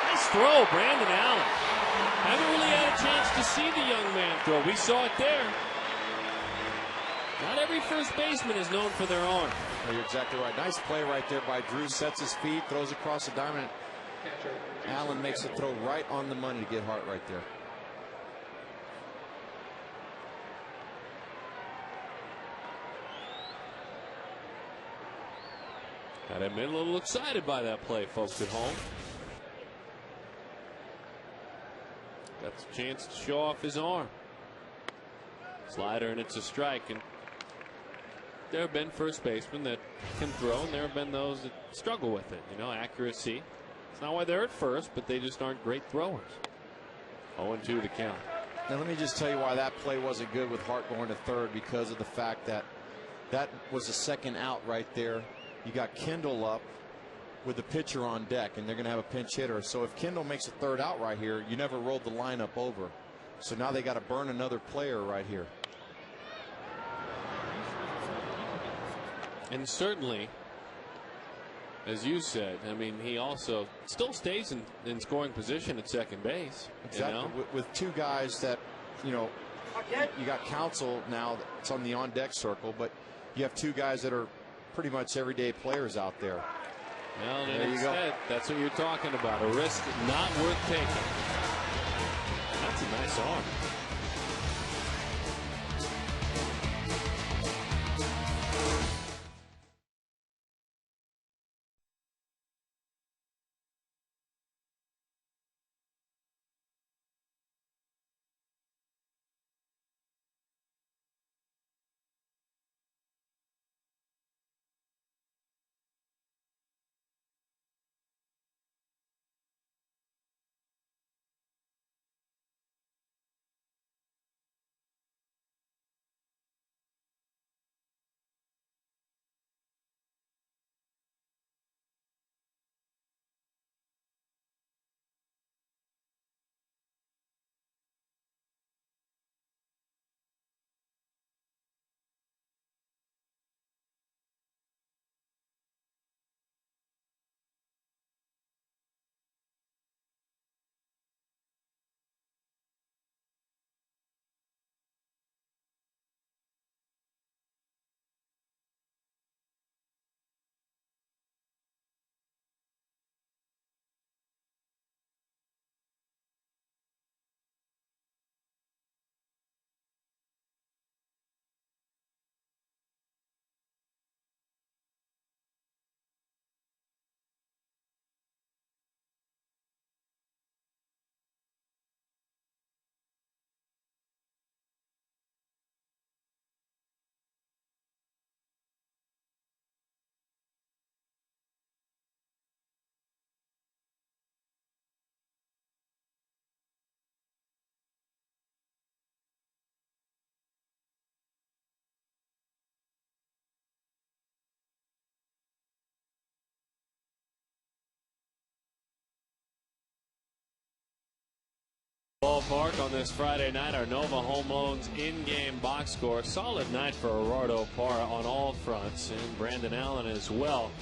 Nice throw, Brandon Allen. Haven't really had a chance to see the young man throw. We saw it there. Not every first baseman is known for their arm. Oh, you're exactly right. Nice play right there by Drew. Sets his feet, throws across the diamond. Allen makes the throw right on the money to get Hart right there. Got him a little excited by that play, folks at home. Got the chance to show off his arm. Slider, and it's a strike. And there have been first basemen that can throw, and there have been those that struggle with it. You know, accuracy. It's not why they're at first, but they just aren't great throwers. 0-2 the count. Now let me just tell you why that play wasn't good with Hart going to third, because of the fact that that was a second out right there. You got Kendall up with the pitcher on deck, and they're going to have a pinch hitter. So if Kendall makes a third out right here, you never rolled the lineup over. So now they got to burn another player right here. And certainly, as you said, I mean, he also still stays in scoring position at second base. Exactly. You know? With two guys that, you know, you got Counsell now that's on the on-deck circle, but you have two guys that are pretty much everyday players out there. Well, there you go. That's what you're talking about. A risk not worth taking. That's a nice arm. Ballpark on this Friday night. Our Nova Home Loans in-game box score. Solid night for Gerardo Parra on all fronts, and Brandon Allen as well.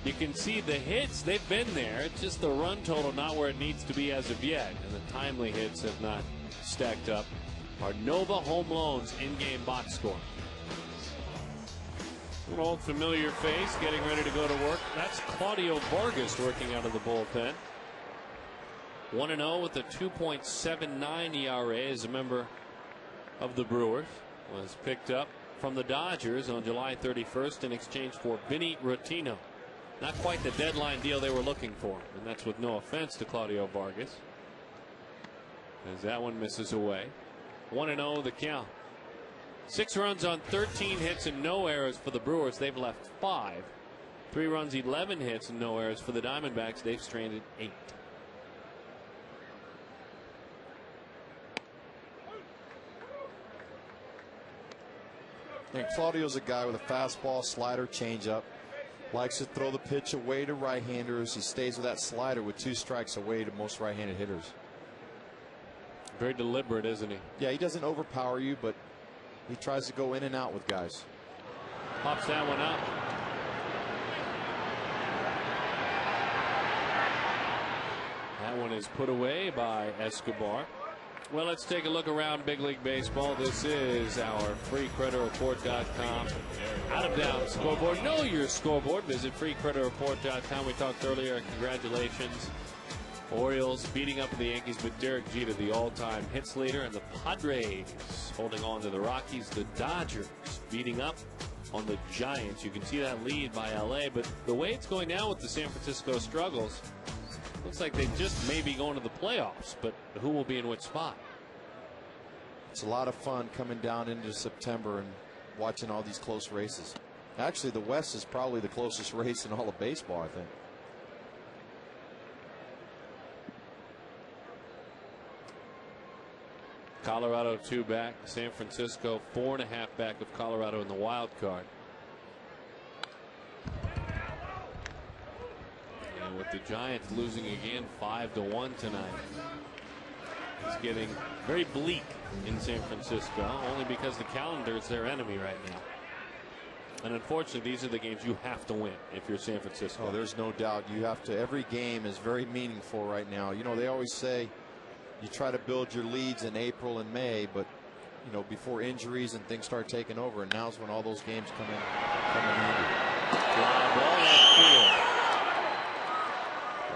You can see the hits, they've been there. It's just the run total not where it needs to be as of yet, and the timely hits have not stacked up. Our Nova Home Loans in-game box score. An old familiar face getting ready to go to work. That's Claudio Vargas working out of the bullpen. 1-0 with a 2.79 ERA as a member of the Brewers. Was picked up from the Dodgers on July 31st in exchange for Vinny Rotino. Not quite the deadline deal they were looking for, and that's with no offense to Claudio Vargas, as that one misses away. 1-0 the count. 6 runs on 13 hits and no errors for the Brewers. They've left 5. 3 runs, 11 hits and no errors for the Diamondbacks. They've stranded 8. And Claudio's a guy with a fastball, slider, changeup. Likes to throw the pitch away to right-handers. He stays with that slider with 2 strikes away to most right-handed hitters. Very deliberate, isn't he? Yeah, he doesn't overpower you, but he tries to go in and out with guys. Pops that one up. That one is put away by Escobar. Well, let's take a look around Big League Baseball. This is our freecreditreport.com out-of-down scoreboard. Know your scoreboard. Visit freecreditreport.com. We talked earlier. Congratulations. Orioles beating up the Yankees, but Derek Jeter, the all-time hits leader, and the Padres holding on to the Rockies. The Dodgers beating up on the Giants. You can see that lead by LA, but the way it's going now with the San Francisco struggles, looks like they just may be going to the playoffs, but who will be in which spot? It's a lot of fun coming down into September and watching all these close races. Actually, the West is probably the closest race in all of baseball, I think. Colorado 2 back. San Francisco 4.5 back of Colorado in the wild card. And with the Giants losing again 5-1 tonight, it's getting very bleak in San Francisco, only because the calendar is their enemy right now. And unfortunately, these are the games you have to win if you're San Francisco. Oh, there's no doubt. You have to. Every game is very meaningful right now. You know, they always say you try to build your leads in April and May, but you know, before injuries and things start taking over, and now's when all those games come in handy. Fly ball left field.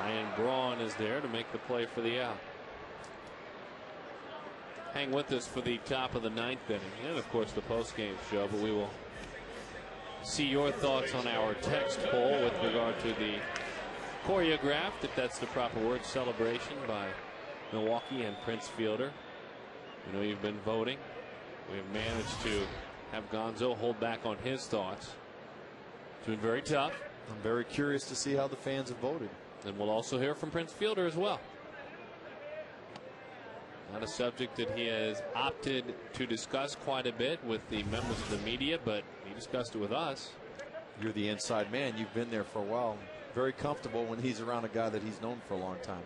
Ryan Braun is there to make the play for the out. hang with us for the top of the 9th inning and, of course, the post-game show. But we will see your thoughts on our text poll with regard to the choreographed, if that's the proper word, celebration by Milwaukee and Prince Fielder. We know you've been voting. We have managed to have Gonzo hold back on his thoughts. It's been very tough. I'm very curious to see how the fans have voted. And we'll also hear from Prince Fielder as well. Not a subject that he has opted to discuss quite a bit with the members of the media, but he discussed it with us. You're the inside man. You've been there for a while. Very comfortable when he's around a guy that he's known for a long time.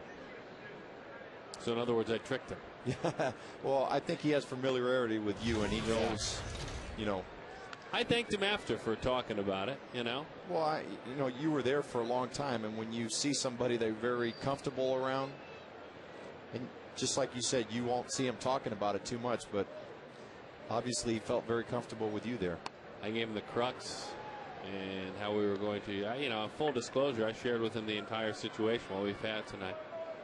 So in other words, I tricked him. Yeah. Well, I think he has familiarity with you, and he knows, you know. I thanked him after for talking about it, you know. Well, you were there for a long time, and when you see somebody they're very comfortable around, and just like you said, you won't see him talking about it too much, but obviously he felt very comfortable with you there. I gave him the crux and how we were going to, you know, full disclosure, I shared with him the entire situation what we've had tonight.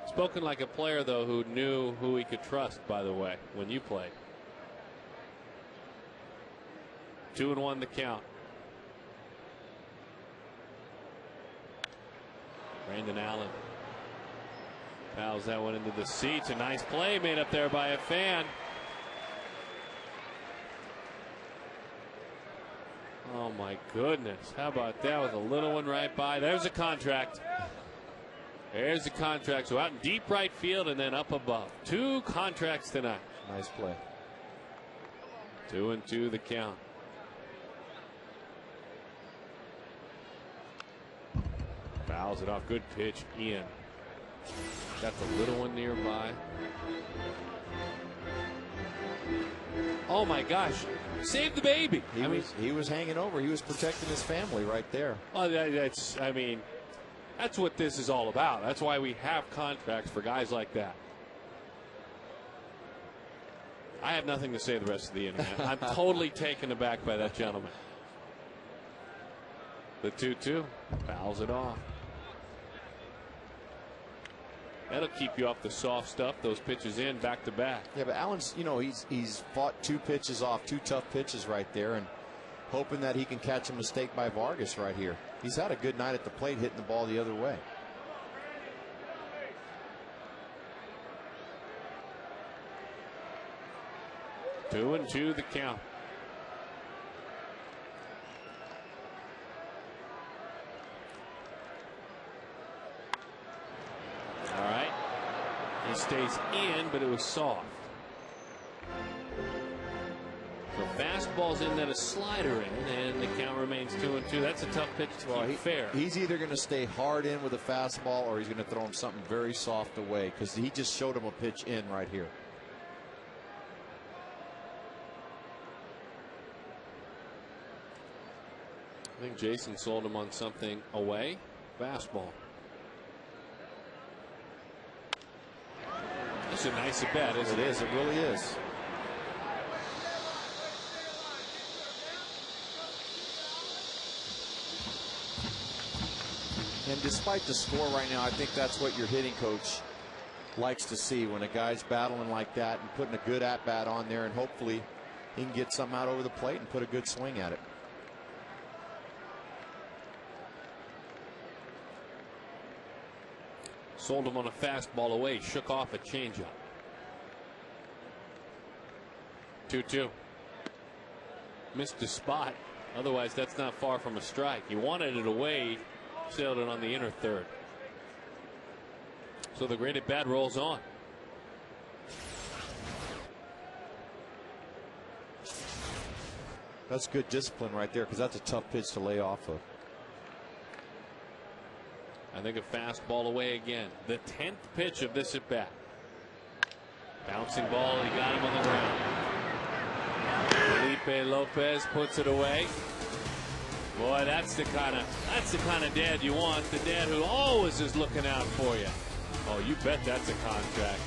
Spoken like a player, though, who knew who he could trust, by the way, when you played. 2-1 the count. Brandon Allen fouls that one into the seats. A nice play made up there by a fan. Oh, my goodness. How about that with a little one right by? There's a contract. There's the contract. So out in deep right field and then up above. 2 contracts tonight. Nice play. 2-2 the count. Fouls it off. Good pitch. Ian. Got the little one nearby. Oh my gosh. Save the baby. He was hanging over. He was protecting his family right there. Well, that's what this is all about. That's why we have contracts for guys like that. I have nothing to say the rest of the inning. I'm totally taken aback by that gentleman. The 2-2 fouls it off. That'll keep you off the soft stuff. Those pitches in back to back. Yeah, but Allen's, he's fought 2 pitches off, 2 tough pitches right there, and hoping that he can catch a mistake by Vargas right here. He's had a good night at the plate, hitting the ball the other way. Two and two the count. All right. He stays in, but it was soft. So fastball's in, then a slider in, and the count remains 2-2. That's a tough pitch to keep fair. He's either going to stay hard in with a fastball or he's going to throw him something very soft away, because he just showed him a pitch in right here. I think Jason sold him on something away. Fastball. That's a nice at bat, isn't it? It is. It really is. And despite the score right now, I think that's what your hitting coach likes to see, when a guy's battling like that and putting a good at-bat on there, and hopefully he can get something out over the plate and put a good swing at it. Sold him on a fastball away, shook off a changeup. 2-2. Missed the spot. Otherwise, that's not far from a strike. He wanted it away, sailed it on the inner third. So the great at bat rolls on. That's good discipline right there, because that's a tough pitch to lay off of. I think a fastball away again. The 10th pitch of this at bat. Bouncing ball, he got him on the ground. Felipe Lopez puts it away. Boy, that's the kind of dad you want. The dad who always is looking out for you. Oh, you bet that's a contract.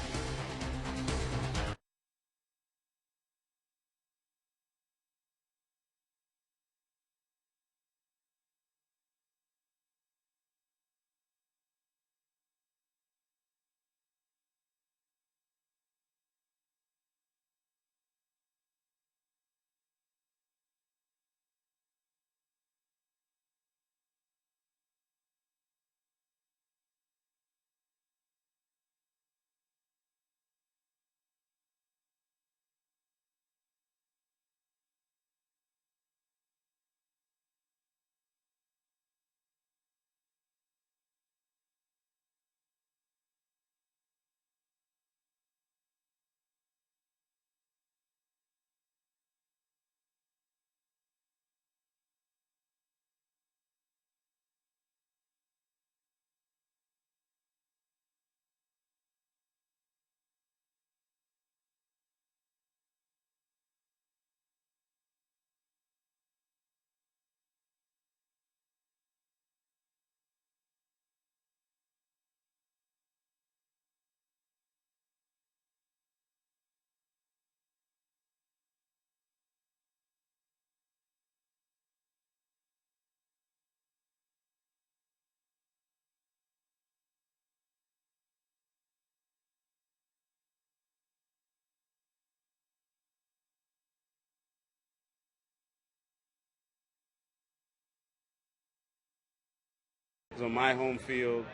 was on my home field.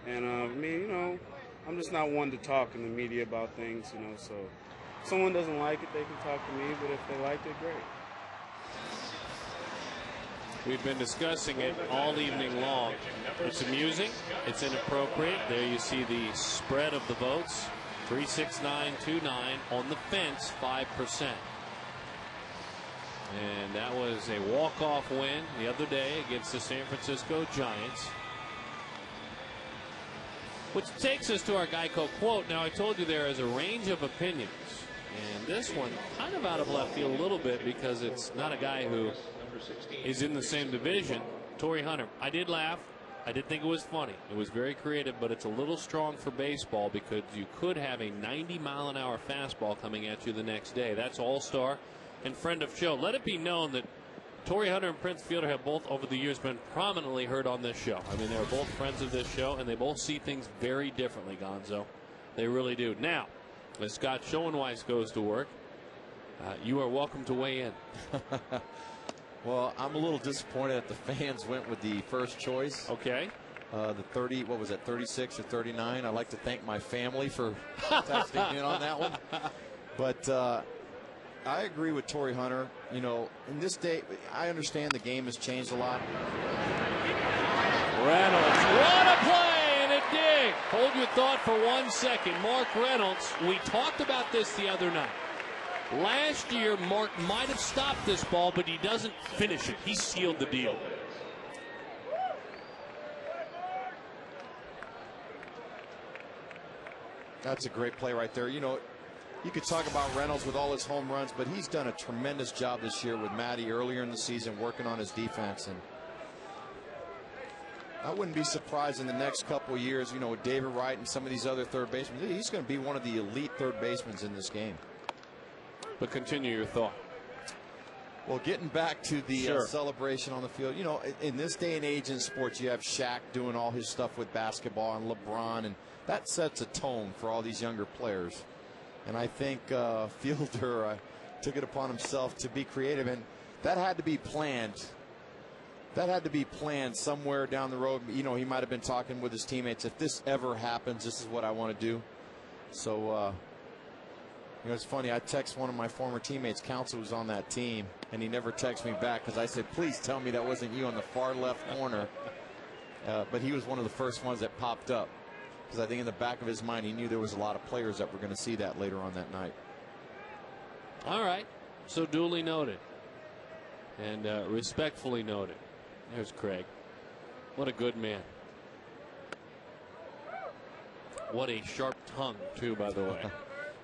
And, I mean, you know, I'm just not one to talk in the media about things, you know. So if someone doesn't like it, they can talk to me. But if they liked it, great. We've been discussing it all evening long. It's amusing. It's inappropriate. There you see the spread of the votes. 36929 on the fence, 5%. And that was a walk-off win the other day against the San Francisco Giants. Which takes us to our Geico quote. Now, I told you there is a range of opinions. And this one kind of out of left field a little bit because it's not a guy who is in the same division. Torrey Hunter. I did laugh. I did think it was funny. It was very creative, but it's a little strong for baseball because you could have a 90-mile-an-hour fastball coming at you the next day. That's all-star and friend of show. Let it be known that Torrey Hunter and Prince Fielder have both over the years been prominently heard on this show. I mean, they're both friends of this show, and they both see things very differently, Gonzo. They really do. Now, as Scott Schoenweiss goes to work, you are welcome to weigh in. Well, I'm a little disappointed that the fans went with the first choice. Okay. The 30, what was it, 36 or 39? I'd like to thank my family for texting in on that one. But I agree with Torrey Hunter. You know, in this day, I understand the game has changed a lot. Reynolds, what a play, and it did. Hold your thought for 1 second. Mark Reynolds, we talked about this the other night. Last year, Mark might have stopped this ball, but he doesn't finish it. He sealed the deal. That's a great play right there. You know, you could talk about Reynolds with all his home runs, but he's done a tremendous job this year with Matty earlier in the season working on his defense. And I wouldn't be surprised in the next couple of years, you know, with David Wright and some of these other third basemen, he's going to be one of the elite third basemen in this game. But continue your thought. Well, getting back to the celebration on the field, you know, in this day and age in sports, you have Shaq doing all his stuff with basketball and LeBron, and that sets a tone for all these younger players. And I think Fielder took it upon himself to be creative, and that had to be planned. That had to be planned somewhere down the road. You know, he might have been talking with his teammates. If this ever happens, this is what I want to do. So, you know, it's funny. I text one of my former teammates, Counsel, who's on that team, and he never texted me back because I said, please tell me that wasn't you on the far left corner. But he was one of the first ones that popped up because I think in the back of his mind, he knew there was a lot of players that were going to see that later on that night. All right. So duly noted and respectfully noted. There's Craig. What a good man. What a sharp tongue, too, by the way.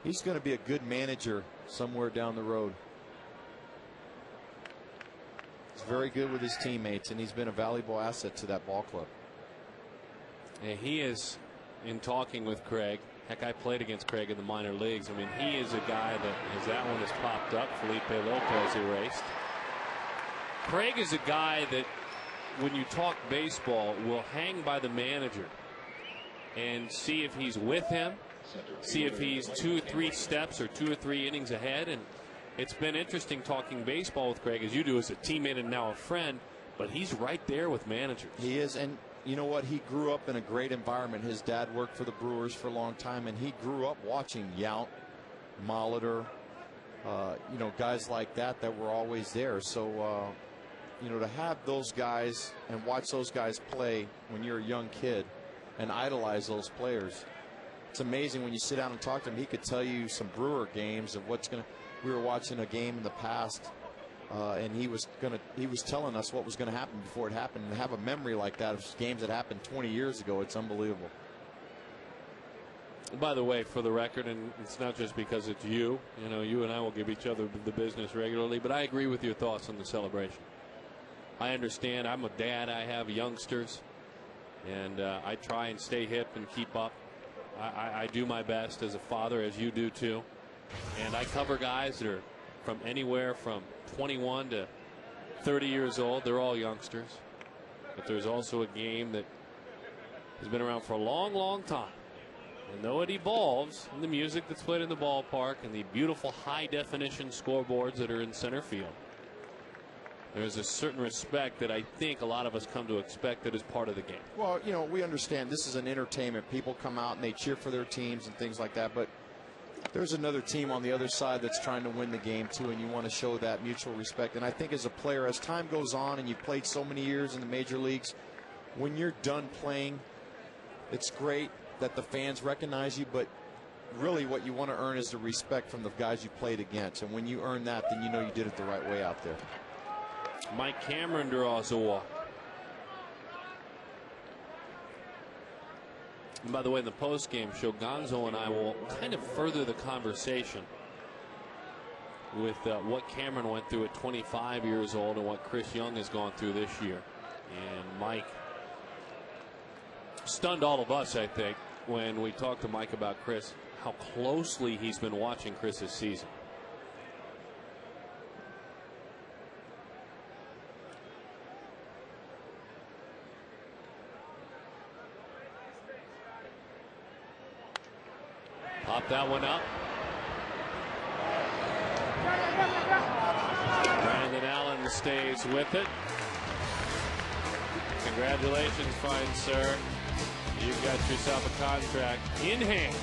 He's going to be a good manager somewhere down the road. He's very good with his teammates, and he's been a valuable asset to that ball club. Yeah, he is, in talking with Craig. Heck, I played against Craig in the minor leagues. I mean, he is a guy that, as that one has popped up, Felipe Lopez erased. Craig is a guy that, when you talk baseball, will hang by the manager and see if he's with him, see if he's 2 or 3 steps or 2 or 3 innings ahead. And it's been interesting talking baseball with Craig, as you do as a teammate and now a friend, but he's right there with managers. He is, and you know what? He grew up in a great environment. His dad worked for the Brewers for a long time, and he grew up watching Yount, Molitor, you know, guys like that were always there. So, you know, to have those guys and watch those guys play when you're a young kid and idolize those players, it's amazing when you sit down and talk to him. He could tell you some Brewer games of what's going to. We were watching a game in the past, and he was telling us what was going to happen before it happened. And to have a memory like that of games that happened 20 years ago, it's unbelievable. By the way, for the record, and it's not just because it's you. You know, you and I will give each other the business regularly, but I agree with your thoughts on the celebration. I understand. I'm a dad. I have youngsters, and I try and stay hip and keep up. I do my best as a father, as you do too. And I cover guys that are from anywhere from 21 to 30 years old. They're all youngsters. But there's also a game that has been around for a long, long time. And though it evolves in the music that's played in the ballpark and the beautiful high-definition scoreboards that are in center field, there's a certain respect that I think a lot of us come to expect that is part of the game. Well, you know, we understand this is an entertainment. People come out and they cheer for their teams and things like that, but there's another team on the other side that's trying to win the game too, and you want to show that mutual respect. And I think as a player, as time goes on and you've played so many years in the major leagues, when you're done playing, it's great that the fans recognize you, but really what you want to earn is the respect from the guys you played against. And when you earn that, then you know you did it the right way out there. Mike Cameron draws a walk. And by the way, in the post-game show, Gonzo and I will kind of further the conversation with what Cameron went through at 25 years old and what Chris Young has gone through this year. And Mike stunned all of us, I think, when we talked to Mike about Chris, how closely he's been watching Chris's season. Pop that one up. Brandon Allen stays with it. Congratulations, fine sir. You've got yourself a contract in hand.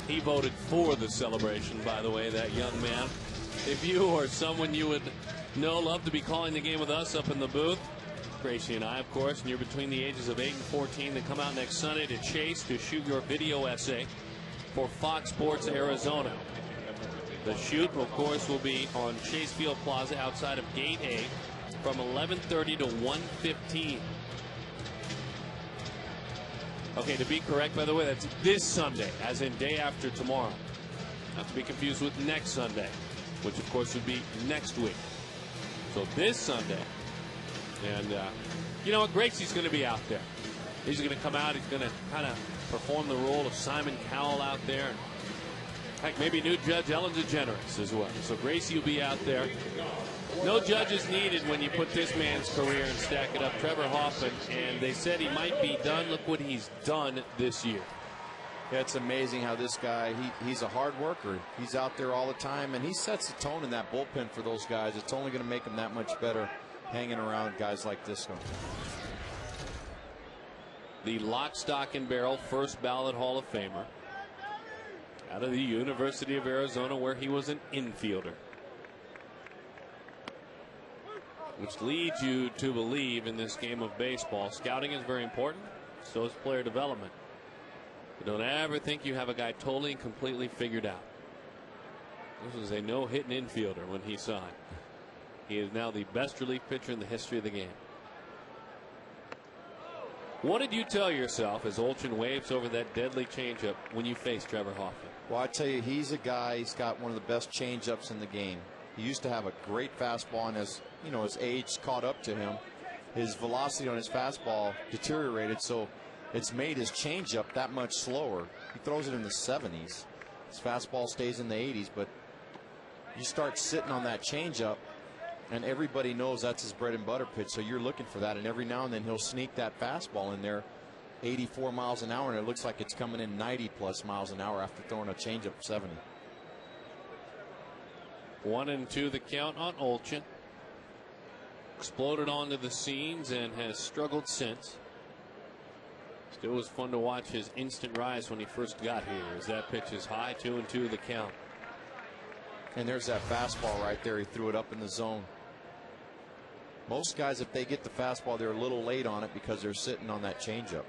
He voted for the celebration, by the way, that young man. If you or someone you would know love to be calling the game with us up in the booth, Gracie and I, of course, and you're between the ages of 8 and 14, then come out next Sunday to Chase to shoot your video essay for Fox Sports Arizona. The shoot, of course, will be on Chase Field Plaza outside of Gate A from 11:30 to 1:15. Okay, to be correct, by the way, that's this Sunday, as in day after tomorrow. Not to be confused with next Sunday, which, of course, would be next week. So this Sunday, and you know what? Gracie's going to be out there. He's going to come out. He's going to kind of perform the role of Simon Cowell out there. And heck, maybe new judge Ellen DeGeneres as well. So Gracie will be out there. No judges needed when you put this man's career and stack it up. Trevor Hoffman, and they said he might be done. Look what he's done this year. Yeah, it's amazing how this guy, he's a hard worker. He's out there all the time, and he sets the tone in that bullpen for those guys. It's only going to make him that much better hanging around guys like this one. The lock, stock, and barrel first ballot Hall of Famer out of the University of Arizona, where he was an infielder. Which leads you to believe in this game of baseball, scouting is very important, so is player development. You don't ever think you have a guy totally and completely figured out. This was a no-hitting infielder when he signed. He is now the best relief pitcher in the history of the game. What did you tell yourself as Olchin waves over that deadly changeup when you faced Trevor Hoffman? Well, I tell you, he's a guy, he's got one of the best changeups in the game. He used to have a great fastball, and as you know, his age caught up to him. His velocity on his fastball deteriorated, so it's made his changeup that much slower. He throws it in the 70s. His fastball stays in the 80s, but you start sitting on that changeup, and everybody knows that's his bread and butter pitch, so you're looking for that, and every now and then he'll sneak that fastball in there, 84 miles an hour, and it looks like it's coming in 90+ miles an hour after throwing a changeup 70. 1-2 the count on Olchin. Exploded onto the scenes and has struggled since. Still was fun to watch his instant rise when he first got here, as that pitch is high. 2-2 the count. And there's that fastball right there. He threw it up in the zone. Most guys, if they get the fastball, they're a little late on it because they're sitting on that changeup.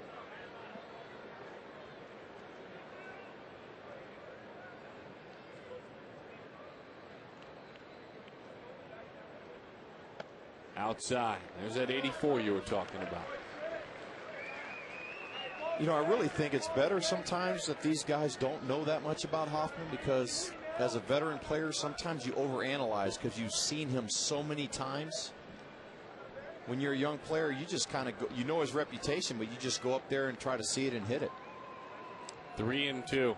Outside. There's that 84 you were talking about. You know, I really think it's better sometimes that these guys don't know that much about Hoffman, because as a veteran player, sometimes you overanalyze because you've seen him so many times. When you're a young player, you just kind of go, you know his reputation, but you just go up there and try to see it and hit it. 3-2.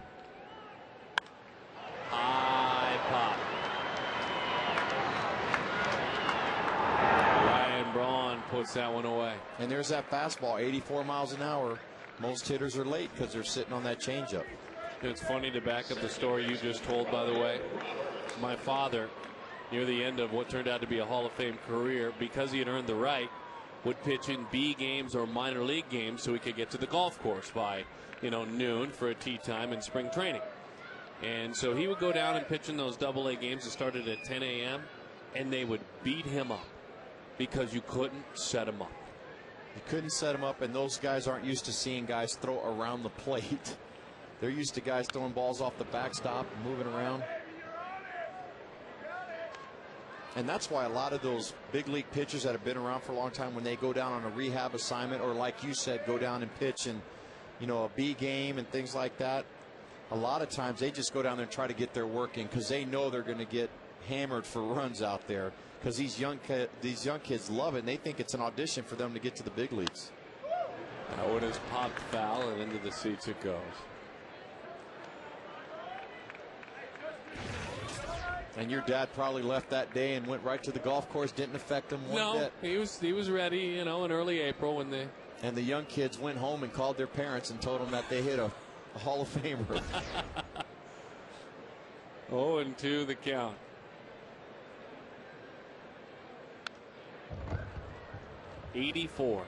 High pop. Ryan Braun puts that one away. And there's that fastball, 84 miles an hour. Most hitters are late because they're sitting on that changeup. It's funny to back up the story you just told, by the way. My father, near the end of what turned out to be a Hall of Fame career, because he had earned the right, would pitch in B games or minor league games so he could get to the golf course by, noon for a tee time in spring training. And so he would go down and pitch in those AA games that started at 10 a.m. and they would beat him up because you couldn't set him up. You couldn't set him up, and those guys aren't used to seeing guys throw around the plate. They're used to guys throwing balls off the backstop and moving around. And that's why a lot of those big league pitchers that have been around for a long time, when they go down on a rehab assignment, or like you said, go down and pitch in, a B game and things like that, a lot of times they just go down there and try to get their work in because they know they're going to get hammered for runs out there, because these young kids love it, and they think it's an audition for them to get to the big leagues. That one is popped foul, and into the seats it goes. And your dad probably left that day and went right to the golf course. Didn't affect him one bit. He was ready, in early April when they. And the young kids went home and called their parents and told them that they hit a Hall of Famer. 0-2 the count. '84,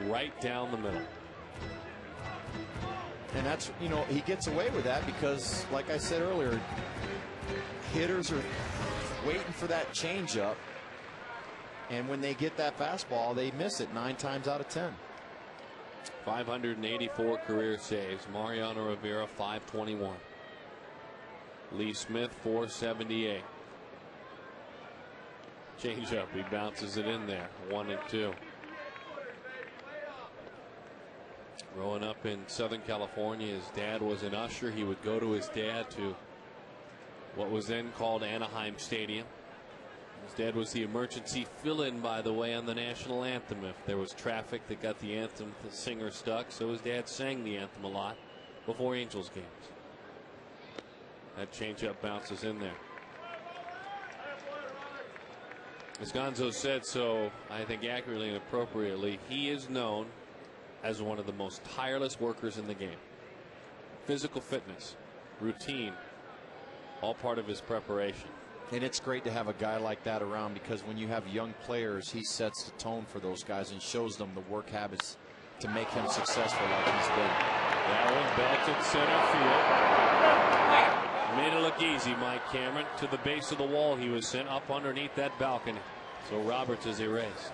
right down the middle. And that's, he gets away with that because, like I said earlier, hitters are waiting for that changeup, and when they get that fastball, they miss it 9 times out of 10. 584 career saves. Mariano Rivera 521. Lee Smith 478. Changeup, he bounces it in there. 1-2. Growing up in Southern California, his dad was an usher. He would go to his dad to what was then called Anaheim Stadium. His dad was the emergency fill-in, by the way, on the national anthem. If there was traffic that got the anthem, the singer stuck. So his dad sang the anthem a lot before Angels games. That changeup bounces in there. As Gonzo said so, I think accurately and appropriately, he is known as one of the most tireless workers in the game. Physical fitness, routine, all part of his preparation. And it's great to have a guy like that around, because when you have young players, he sets the tone for those guys and shows them the work habits to make him successful like he's been. That one belted center field. Made it look easy, Mike Cameron. To the base of the wall he was sent, up underneath that balcony. So Roberts is erased.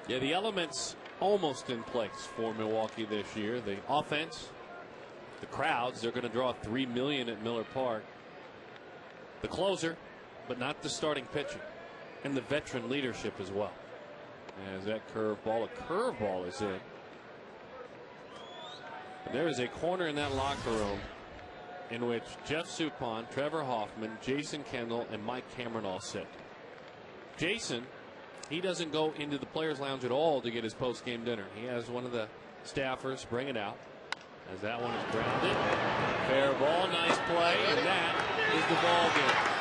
Yeah, the elements almost in place for Milwaukee this year. The offense, the crowds, they're going to draw 3 million at Miller Park. The closer, but not the starting pitcher. And the veteran leadership as well. As that curveball, a curveball is in. There is a corner in that locker room in which Jeff Suppan, Trevor Hoffman, Jason Kendall, and Mike Cameron all sit. Jason, he doesn't go into the players' lounge at all to get his post-game dinner. He has one of the staffers bring it out, as that one is grounded. Fair ball, nice play, and that is the ball game.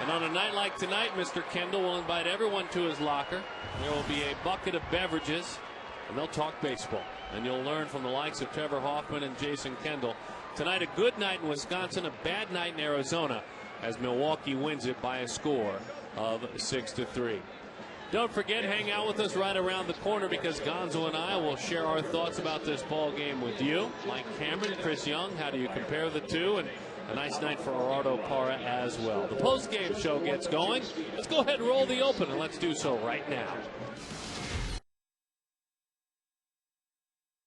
And on a night like tonight, Mr. Kendall will invite everyone to his locker. There will be a bucket of beverages, and they'll talk baseball. And you'll learn from the likes of Trevor Hoffman and Jason Kendall. Tonight, a good night in Wisconsin, a bad night in Arizona, as Milwaukee wins it by a score of 6-3. Don't forget, hang out with us right around the corner, because Gonzo and I will share our thoughts about this ball game with you. Mike Cameron, Chris Young, how do you compare the two? And a nice night for Gerardo Parra as well. The post-game show gets going. Let's go ahead and roll the open, and let's do so right now.